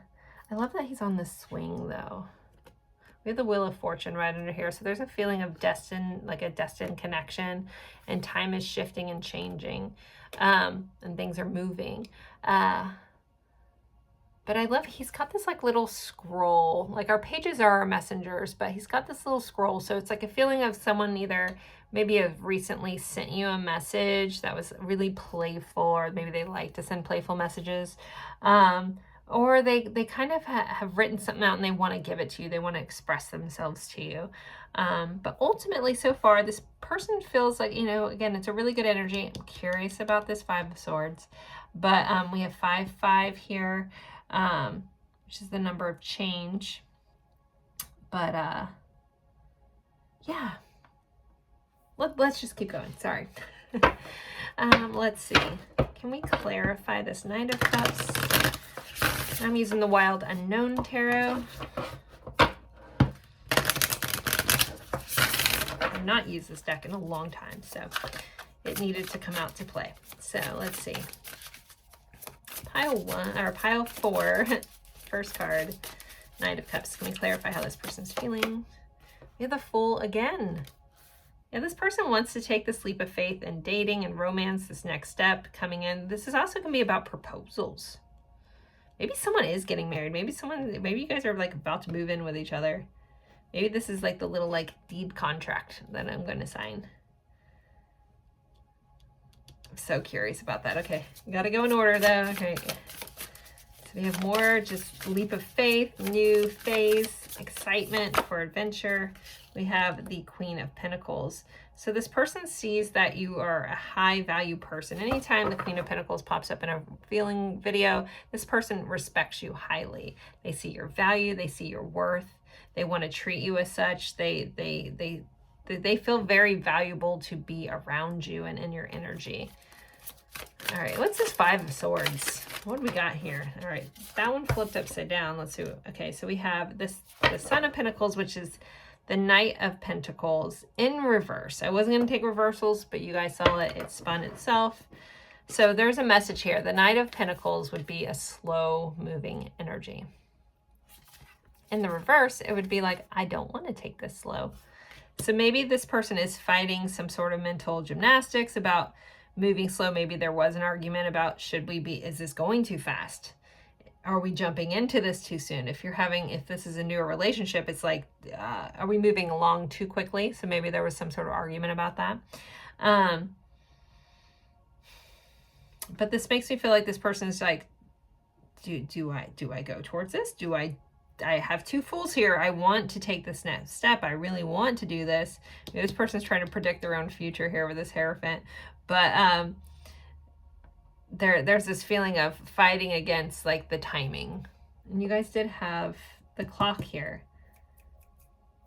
love that he's on the swing though. We have the Wheel of Fortune right under here. So there's a feeling of like a destined connection, and time is shifting and changing, and things are moving. But I love, he's got this like little scroll, like our pages are our messengers, but he's got this little scroll. So it's like a feeling of someone either maybe have recently sent you a message that was really playful, or maybe they like to send playful messages. or they kind of have written something out and they want to give it to you. They want to express themselves to you. But ultimately, so far, this person feels like, you know, again, it's a really good energy. I'm curious about this Five of Swords. But we have 5-5 here, which is the number of change. But yeah, let's just keep going. Sorry. Let's see. Can we clarify this Knight of Cups? I'm using the Wild Unknown Tarot. I've not used this deck in a long time, so it needed to come out to play. So let's see. Pile 1 or pile 4, first card, Knight of Cups. Can we clarify how this person's feeling? We have the Fool again. Yeah, this person wants to take this leap of faith in dating and romance, this next step coming in. This is also going to be about proposals. Maybe someone is getting married. Maybe you guys are like about to move in with each other. Maybe this is like the little like deed contract that I'm going to sign. I'm so curious about that. Okay, got to go in order though. Okay. So we have more just leap of faith, new phase, excitement for adventure. We have the Queen of Pentacles. So this person sees that you are a high value person. Anytime the Queen of Pentacles pops up in a feeling video, this person respects you highly. They see your value, they see your worth. They want to treat you as such. They feel very valuable to be around you and in your energy. All right, what's this Five of Swords? What do we got here? All right, that one flipped upside down. Let's see. Okay, so we have the Son of Pentacles, which is the Knight of Pentacles in reverse. I wasn't going to take reversals, but you guys saw it. It spun itself. So there's a message here. The Knight of Pentacles would be a slow-moving energy. In the reverse, it would be like, I don't want to take this slow. So maybe this person is fighting some sort of mental gymnastics about moving slow. Maybe there was an argument about, is this going too fast? Are we jumping into this too soon? If this is a newer relationship, it's like, are we moving along too quickly? So maybe there was some sort of argument about that. But this makes me feel like this person is like, do I go towards this? I have two Fools here. I want to take this next step. I really want to do this. Maybe this person's trying to predict their own future here with this Hierophant. But there's this feeling of fighting against like the timing. And you guys did have the clock here.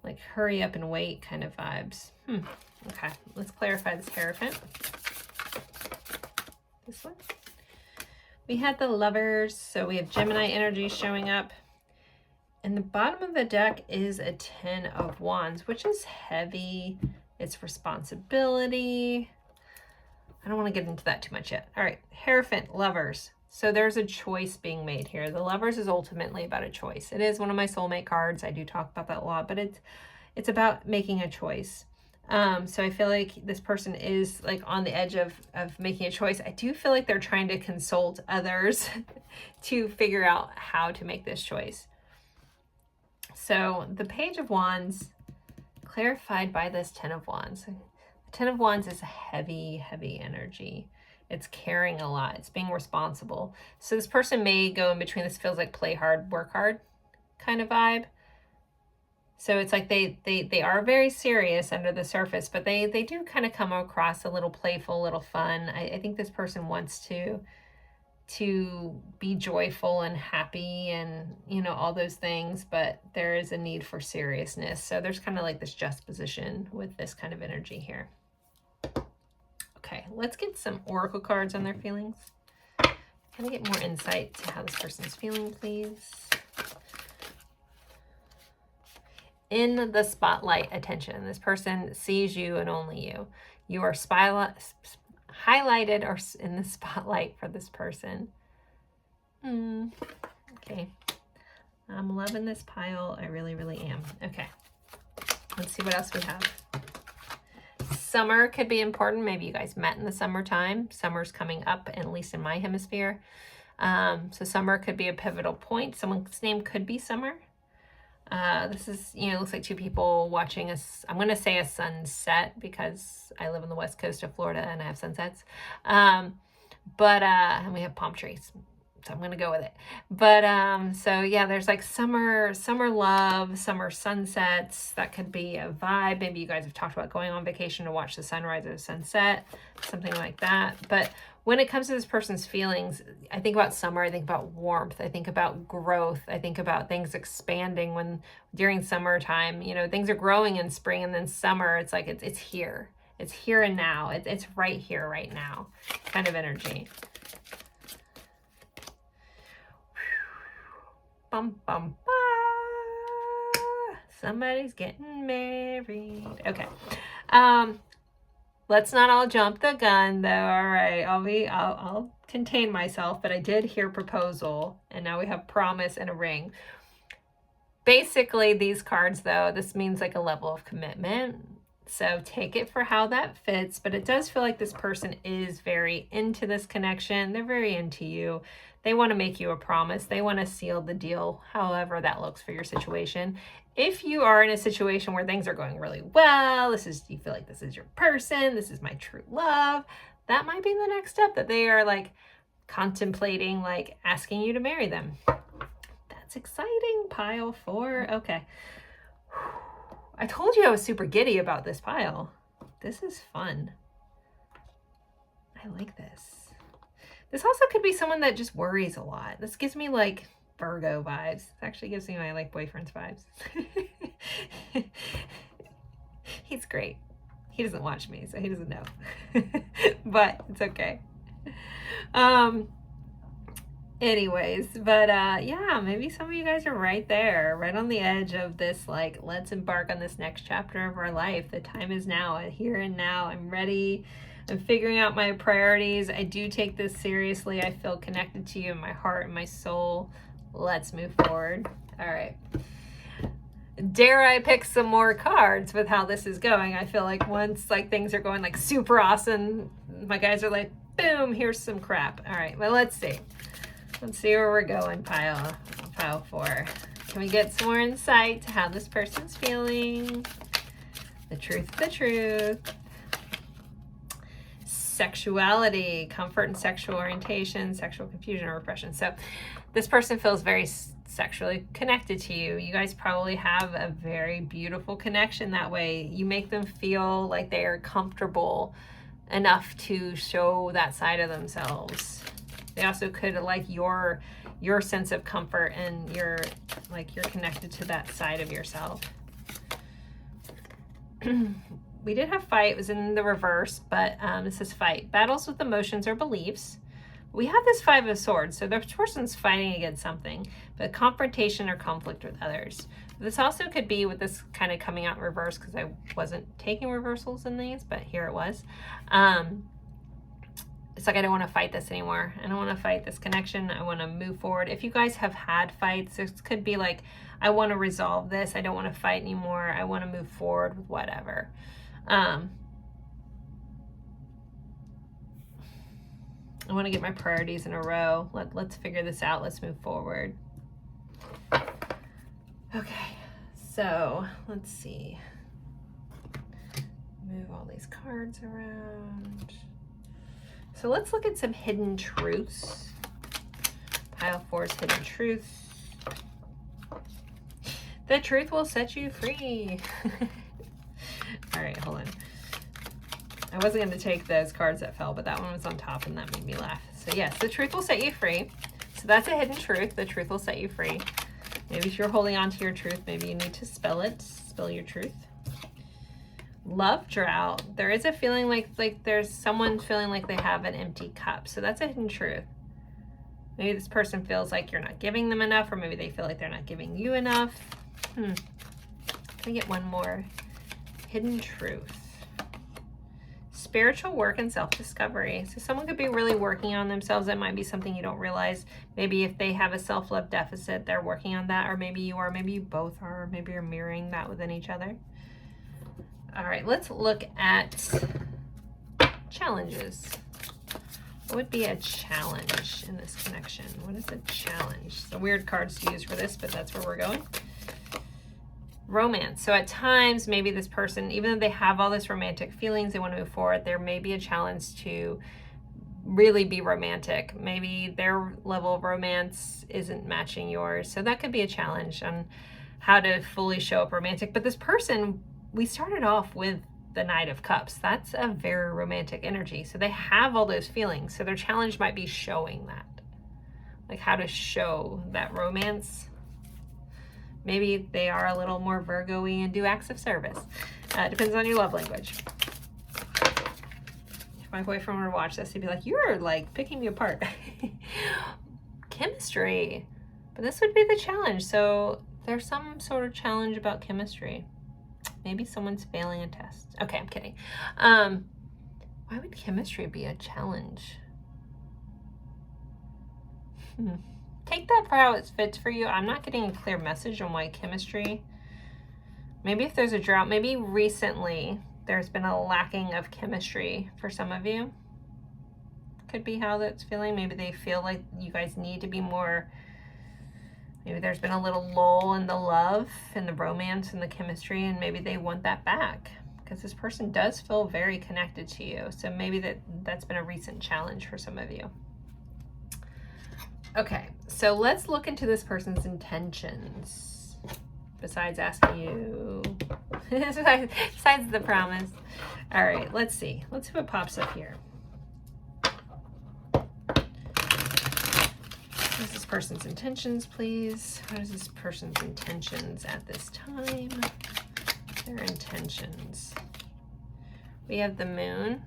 Like hurry up and wait kind of vibes. Okay, let's clarify this Hierophant. This one. We had the Lovers, so we have Gemini energy showing up. And the bottom of the deck is a 10 of Wands, which is heavy. It's responsibility. I don't want to get into that too much yet. All right, Hierophant, Lovers. So there's a choice being made here. The Lovers is ultimately about a choice. It is one of my soulmate cards. I do talk about that a lot, but it's about making a choice. So I feel like this person is like on the edge of making a choice. I do feel like they're trying to consult others to figure out how to make this choice. So the Page of Wands clarified by this 10 of Wands. The 10 of Wands is a heavy, heavy energy. It's caring a lot. It's being responsible. So this person may go in between. This feels like play hard, work hard kind of vibe. So it's like they are very serious under the surface, but they do kind of come across a little playful, a little fun. I think this person wants to be joyful and happy and, you know, all those things, but there is a need for seriousness. So there's kind of like this juxtaposition with this kind of energy here. Okay, let's get some oracle cards on their feelings. Can I get more insight to how this person's feeling, please? In the spotlight, attention. This person sees you and only you. You are highlighted or in the spotlight for this person. Okay. I'm loving this pile. I really, really am. Okay. Let's see what else we have. Summer could be important. Maybe you guys met in the summertime. Summer's coming up, at least in my hemisphere. So summer could be a pivotal point. Someone's name could be Summer. This is, you know, looks like two people watching I'm going to say a sunset because I live on the west coast of Florida and I have sunsets. And we have palm trees. So I'm gonna go with it. But so yeah, there's like summer love, summer sunsets. That could be a vibe. Maybe you guys have talked about going on vacation to watch the sunrise or the sunset, something like that. But when it comes to this person's feelings, I think about summer, I think about warmth, I think about growth, I think about things expanding when during summertime, you know, things are growing in spring, and then summer, it's like it's here. It's here and now. It's right here, right now kind of energy. Bum, bum, ba. Somebody's getting married. Okay. Let's not all jump the gun though. All right. I'll contain myself, but I did hear proposal, and now we have promise and a ring. Basically, these cards though, this means like a level of commitment. So take it for how that fits, but it does feel like this person is very into this connection. They're very into you. They want to make you a promise. They want to seal the deal, however that looks for your situation. If you are in a situation where things are going really well, you feel like this is your person, this is my true love, that might be the next step, that they are like contemplating, like asking you to marry them. That's exciting, pile 4. Okay. I told you I was super giddy about this pile. This is fun. I like this. This also could be someone that just worries a lot. This gives me like Virgo vibes. This actually gives me my like boyfriend's vibes. He's great. He doesn't watch me, so he doesn't know. But it's okay. Anyways, but yeah, maybe some of you guys are right there, right on the edge of this, like, let's embark on this next chapter of our life. The time is now, here and now. I'm ready. I'm figuring out my priorities. I do take this seriously. I feel connected to you in my heart and my soul. Let's move forward. All right. Dare I pick some more cards with how this is going? I feel like once like things are going like super awesome, my guys are like, boom, here's some crap. All right, well, let's see. Let's see where we're going, pile 4. Can we get some more insight to how this person's feeling? The truth. Sexuality, comfort and sexual orientation, sexual confusion or repression. So this person feels very sexually connected to you. You guys probably have a very beautiful connection that way. You make them feel like they are comfortable enough to show that side of themselves. They also could like your sense of comfort, and you're connected to that side of yourself. We did have fight. It was in the reverse, but it says fight. Battles with emotions or beliefs. We have this 5 of Swords, so the person's fighting against something, but confrontation or conflict with others. This also could be with this kind of coming out in reverse, because I wasn't taking reversals in these, but here it was. It's like, I don't want to fight this anymore. I don't want to fight this connection. I want to move forward. If you guys have had fights, this could be like, I want to resolve this. I don't want to fight anymore. I want to move forward with whatever. I want to get my priorities in a row. Let's figure this out. Let's move forward. Okay, so let's see. Move all these cards around. So let's look at some hidden truths. Pile 4's hidden truths. The truth will set you free. All right, hold on. I wasn't going to take those cards that fell, but that one was on top and that made me laugh. So yes, the truth will set you free. So that's a hidden truth. The truth will set you free. Maybe if you're holding on to your truth, maybe you need to spill it. Spill your truth. Love drought. There is a feeling like there's someone feeling like they have an empty cup. So that's a hidden truth. Maybe this person feels like you're not giving them enough, or maybe they feel like they're not giving you enough. Can I get one more? Hidden truth. Spiritual work and self-discovery. So someone could be really working on themselves. It might be something you don't realize. Maybe if they have a self-love deficit, they're working on that, or maybe you are, maybe you both are, maybe you're mirroring that within each other. All right, let's look at challenges. What would be a challenge in this connection? What is a challenge? Some weird cards to use for this, but that's where we're going. Romance. So at times, maybe this person, even though they have all this romantic feelings, they want to move forward, there may be a challenge to really be romantic. Maybe their level of romance isn't matching yours. So that could be a challenge on how to fully show up romantic. But this person, we started off with the Knight of Cups. That's a very romantic energy. So they have all those feelings. So their challenge might be showing that. Like how to show that romance. Maybe they are a little more Virgo-y and do acts of service. Depends on your love language. If my boyfriend were to watch this, he'd be like, you're like picking me apart. Chemistry. But this would be the challenge. So there's some sort of challenge about chemistry. Maybe someone's failing a test. Okay, I'm kidding. Why would chemistry be a challenge? Take that for how it fits for you. I'm not getting a clear message on why chemistry. Maybe if there's a drought, maybe recently there's been a lacking of chemistry for some of you. Could be how that's feeling. Maybe they feel like you guys need to be more, maybe there's been a little lull in the love and the romance and the chemistry, and maybe they want that back because this person does feel very connected to you. So maybe that's been a recent challenge for some of you. Okay, so let's look into this person's intentions. Besides asking you, besides the promise. All right, let's see. Let's see what pops up here. What is this person's intentions, please? What is this person's intentions at this time? Their intentions. We have the moon.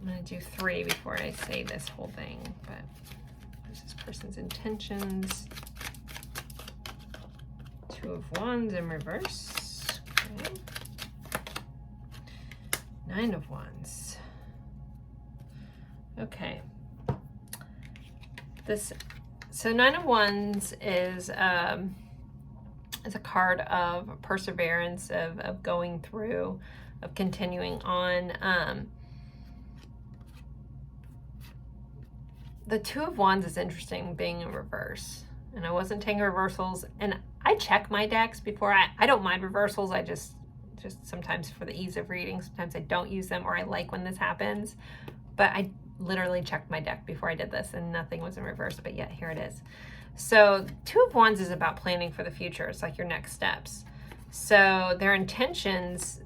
I'm going to do 3 before I say this whole thing, but there's this person's intentions. 2 of Wands in reverse. Okay. 9 of Wands. Okay. So 9 of Wands is a card of perseverance, of going through, of continuing on. The 2 of Wands is interesting being in reverse, and I wasn't taking reversals, and I check my decks before. I don't mind reversals. I just sometimes for the ease of reading, sometimes I don't use them, or I like when this happens, but I literally checked my deck before I did this and nothing was in reverse, but yet here it is. So 2 of Wands is about planning for the future. It's like your next steps. So their intentions,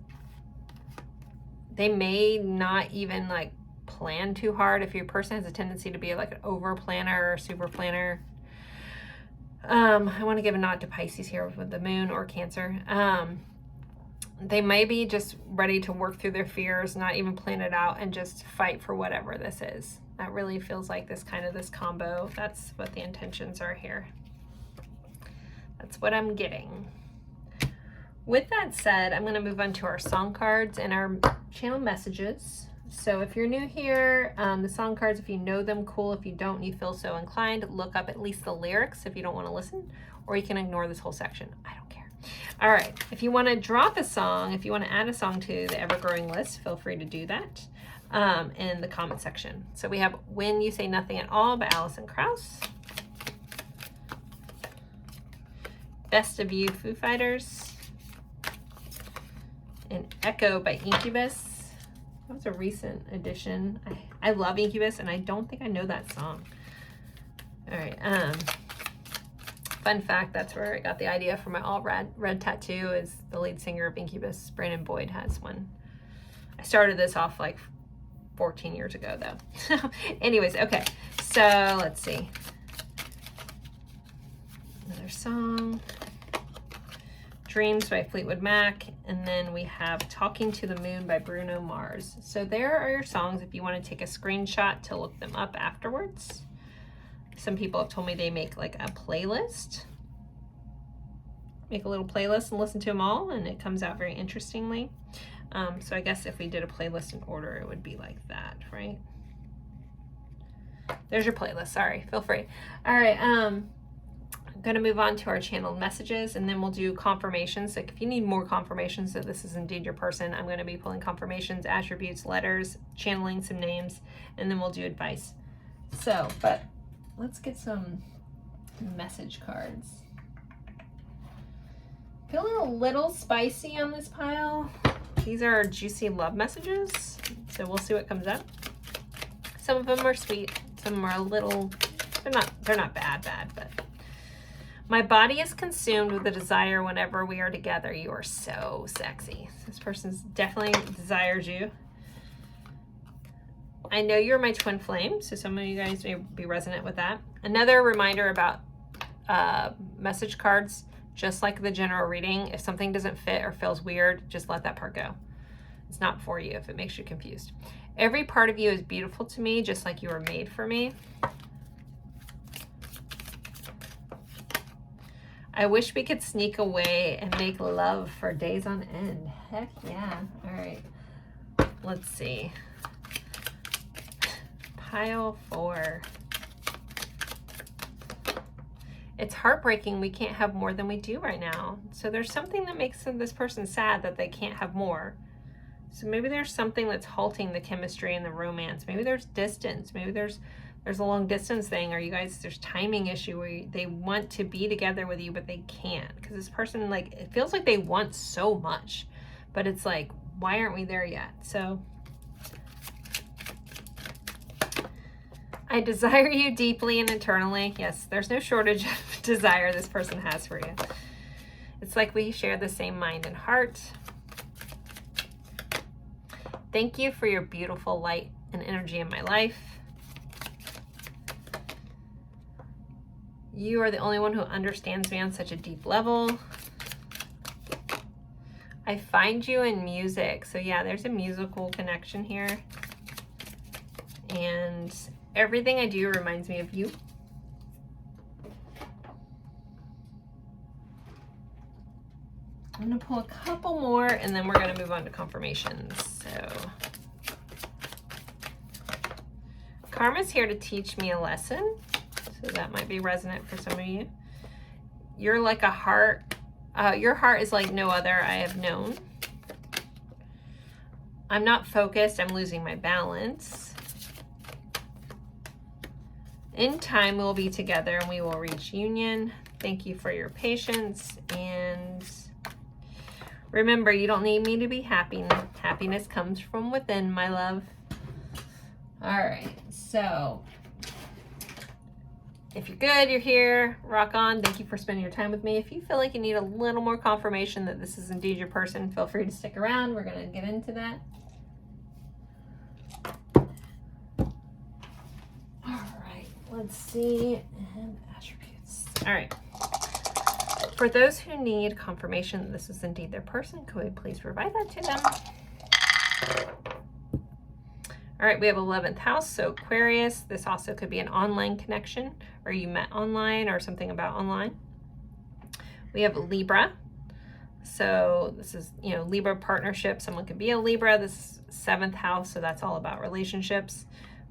they may not even like plan too hard. If your person has a tendency to be like an over planner or super planner, I want to give a nod to Pisces here with the moon, or Cancer. They may be just ready to work through their fears, not even plan it out, and just fight for whatever this is. That really feels like this combo. That's what the intentions are here. That's what I'm getting. With that said, I'm going to move on to our song cards and our channel messages. So if you're new here, the song cards, if you know them, cool. If you don't and you feel so inclined, look up at least the lyrics if you don't want to listen, or you can ignore this whole section. I don't care. All right, if you want to drop a song, if you want to add a song to the ever-growing list, feel free to do that in the comment section. So we have When You Say Nothing at All by Alison Krauss. Best of You, Foo Fighters. And Echo by Incubus. That was a recent addition. I love Incubus, and I don't think I know that song. All right. Fun fact, that's where I got the idea for my all red tattoo, is the lead singer of Incubus, Brandon Boyd, has one. I started this off like 14 years ago, though. Anyways, okay. So let's see. Another song. Dreams by Fleetwood Mac, and then we have Talking to the Moon by Bruno Mars. So there are your songs if you want to take a screenshot to look them up afterwards. Some people have told me they make like a playlist. Make a little playlist and listen to them all, and it comes out very interestingly. So I guess if we did a playlist in order, it would be like that, right? There's your playlist, sorry, feel free. All right, I'm gonna move on to our channeled messages, and then we'll do confirmations. Like if you need more confirmations that this is indeed your person, I'm gonna be pulling confirmations, attributes, letters, channeling some names, and then we'll do advice. So, but let's get some message cards. Feeling a little spicy on this pile These are juicy love messages, so we'll see what comes up. Some of them are sweet, some of them are a little, they're not bad, but. My body is consumed with a desire whenever we are together. You are so sexy. This person's definitely desires you. I know you're my twin flame, so some of you guys may be resonant with that. Another reminder about message cards, just like the general reading, if something doesn't fit or feels weird, just let that part go. It's not for you if it makes you confused. Every part of you is beautiful to me, just like you were made for me. I wish we could sneak away and make love for days on end. Heck yeah. All right. Let's see. Pile 4. It's heartbreaking we can't have more than we do right now. So there's something that makes this person sad that they can't have more. So maybe there's something that's halting the chemistry and the romance. Maybe there's distance. Maybe there's a long distance thing, or you guys, there's timing issue where they want to be together with you, but they can't. Because this person, like, it feels like they want so much, but it's like, why aren't we there yet? So I desire you deeply and eternally. Yes, there's no shortage of desire this person has for you. It's like we share the same mind and heart. Thank you for your beautiful light and energy in my life. You are the only one who understands me on such a deep level. I find you in music. So yeah, there's a musical connection here. And everything I do reminds me of you. I'm gonna pull a couple more and then we're gonna move on to confirmations. So Karma's here to teach me a lesson. So that might be resonant for some of you. You're like a heart. Your heart is like no other I have known. I'm not focused. I'm losing my balance. In time, we'll be together and we will reach union. Thank you for your patience. And remember, you don't need me to be happy. Happiness comes from within, my love. All right, so if you're good, you're here, rock on. Thank you for spending your time with me. If you feel like you need a little more confirmation that this is indeed your person, feel free to stick around. We're gonna get into that. All right, let's see, and attributes. All right. For those who need confirmation that this is indeed their person, could we please provide that to them? All right, we have 11th house, so Aquarius. This also could be an online connection, or you met online, or something about online. We have Libra. So this is, you know, Libra partnership. Someone could be a Libra. This is 7th house, so that's all about relationships.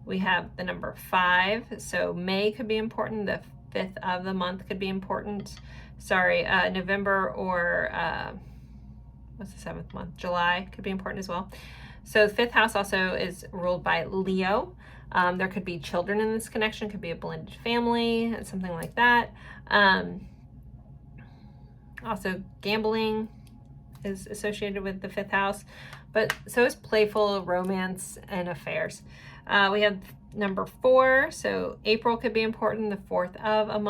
We have the number 5. So May could be important. The 5th of the month could be important. Sorry, November or what's the 7th month? July could be important as well. So the 5th house also is ruled by Leo. There could be children in this connection, could be a blended family, something like that. Also gambling is associated with the 5th house, but so is playful romance and affairs. We have number 4, so April could be important, the 4th of a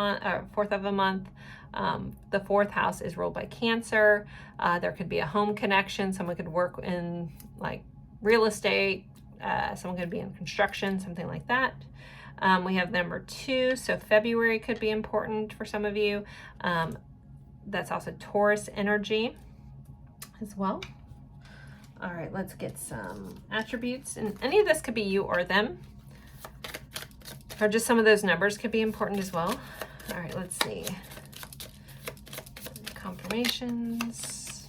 month. The 4th house is ruled by Cancer. There could be a home connection. Someone could work in like real estate. Someone could be in construction, something like that. We have number 2, so February could be important for some of you. That's also Taurus energy as well. All right, let's get some attributes. And any of this could be you or them. Or just some of those numbers could be important as well. All right, let's see. Confirmations.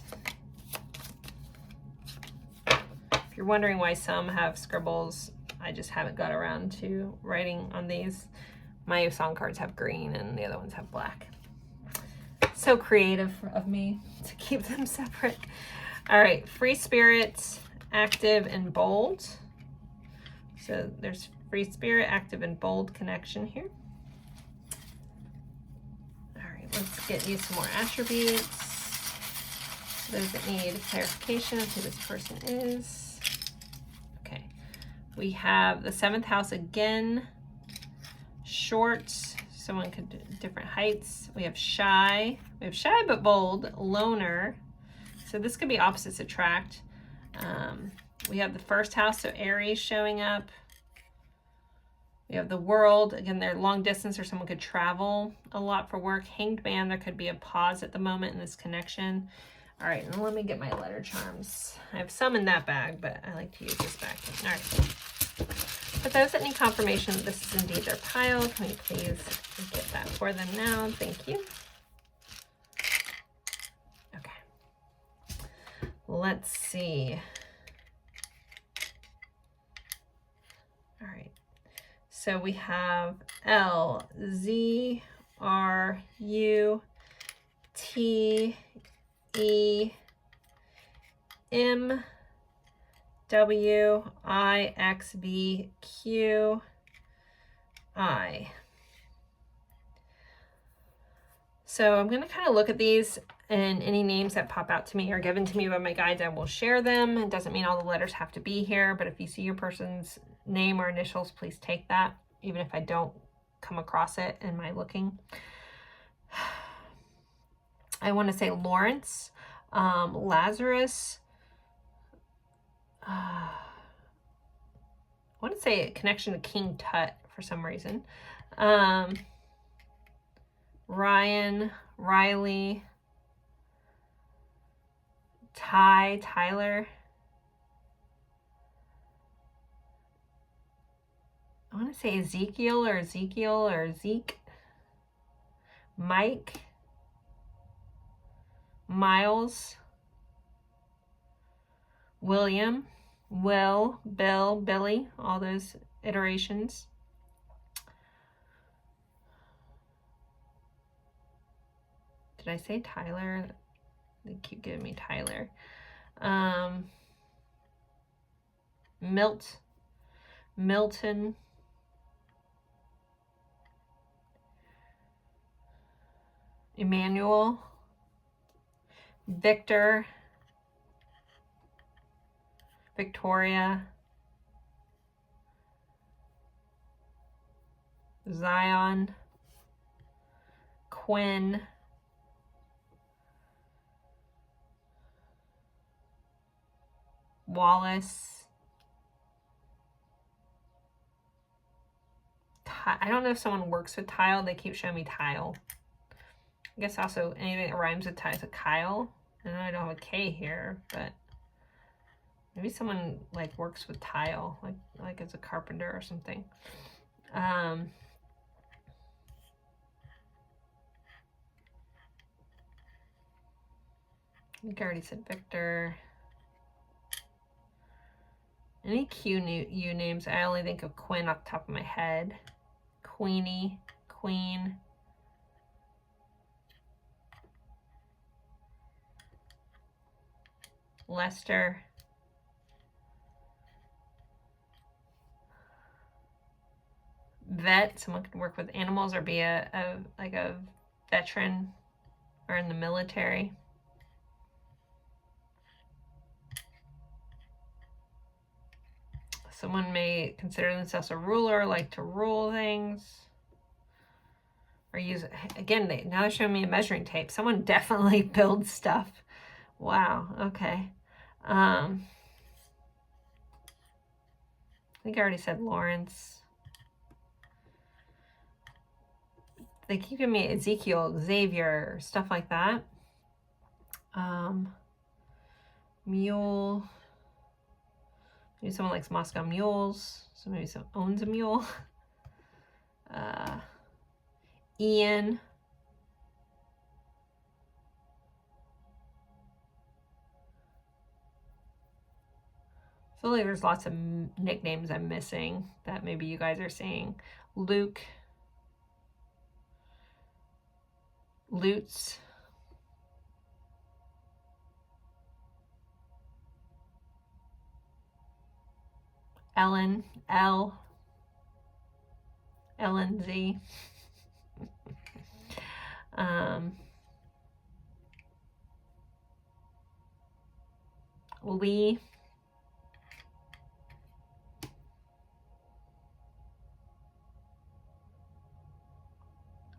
If you're wondering why some have scribbles, I just haven't got around to writing on these. My song cards have green and the other ones have black. So creative of me to keep them separate. All right, free spirit, active and bold. So there's free spirit, active and bold connection here. All right, let's get you some more attributes. Those that need clarification of who this person is. Okay. We have the 7th house again. Short. Someone could do different heights. We have shy. We have shy but bold. Loner. So this could be opposites attract. We have the 1st house, so Aries showing up. We have the World. Again, they're long distance, or someone could travel a lot for work. Hanged Man, there could be a pause at the moment in this connection. All right, and let me get my letter charms. I have some in that bag, but I like to use this bag. All right. For those that need confirmation that this is indeed their pile, can we please get that for them now? Thank you. Okay. Let's see. All right. So we have L, Z, R, U, T, E, M, W, I, X, V, Q, I. So I'm going to kind of look at these, and any names that pop out to me or given to me by my guides, I will share them. It doesn't mean all the letters have to be here, but if you see your person's name or initials, please take that, even if I don't come across it in my looking. I want to say Lawrence, Lazarus. I want to say a connection to King Tut for some reason. Ryan, Riley, Tyler. I want to say Ezekiel or Zeke. Mike, Miles, William, Will, Bill, Billy, all those iterations. Did I say Tyler? They keep giving me Tyler. Milton. Emmanuel. Victor. Victoria. Zion. Quinn. Wallace. I don't know if someone works with Tile. They keep showing me Tile. I guess also anything that rhymes with Tile is a Kyle. I know I don't have a K here, but maybe someone like works with Tile, like as a carpenter or something. I think I already said Victor. Any U names? I only think of Quinn off the top of my head. Queenie, Queen. Lester. Vet, someone could work with animals or be like a veteran or in the military. Someone may consider themselves a ruler, like to rule things. Or use, again, now they're showing me a measuring tape. Someone definitely builds stuff. Wow, okay. I think I already said Lawrence. They keep giving me Ezekiel, Xavier, stuff like that. Mule. Maybe someone likes Moscow mules. So maybe someone owns a mule. Ian. I feel like there's lots of nicknames I'm missing that maybe you guys are seeing. Luke. Lutz. Ellen. Ellen Z. Lee,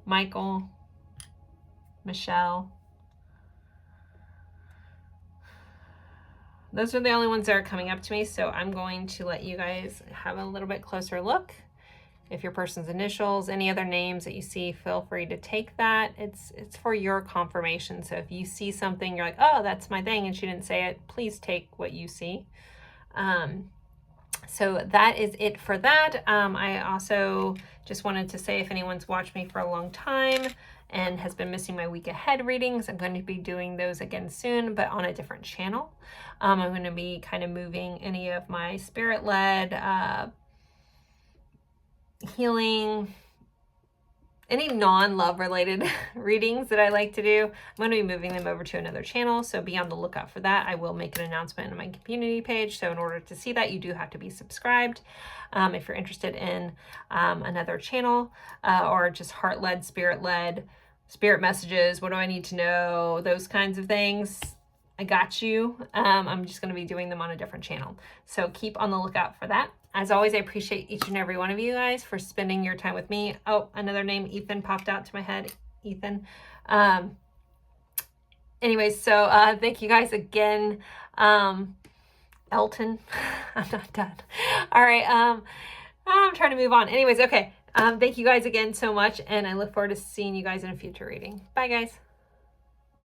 Michael, Michelle. Those are the only ones that are coming up to me, so I'm going to let you guys have a little bit closer look. If your person's initials, any other names that you see, feel free to take that. It's for your confirmation. So if you see something, you're like, oh, that's my thing, and she didn't say it, please take what you see. So that is it for that. I also just wanted to say, if anyone's watched me for a long time and has been missing my week ahead readings, I'm going to be doing those again soon, but on a different channel. I'm going to be kind of moving any of my spirit-led healing, any non-love related readings that I like to do. I'm going to be moving them over to another channel, so be on the lookout for that. I will make an announcement on my community page, so in order to see that, you do have to be subscribed. If you're interested in another channel or just heart-led, spirit-led, spirit messages, what do I need to know, those kinds of things, I got you. I'm just going to be doing them on a different channel, so keep on the lookout for that. As always, I appreciate each and every one of you guys for spending your time with me. Oh, another name, Ethan, popped out to my head. Ethan. Anyways, so thank you guys again. Elton, I'm not done. All right, I'm trying to move on. Anyways, okay. Thank you guys again so much, and I look forward to seeing you guys in a future reading. Bye, guys.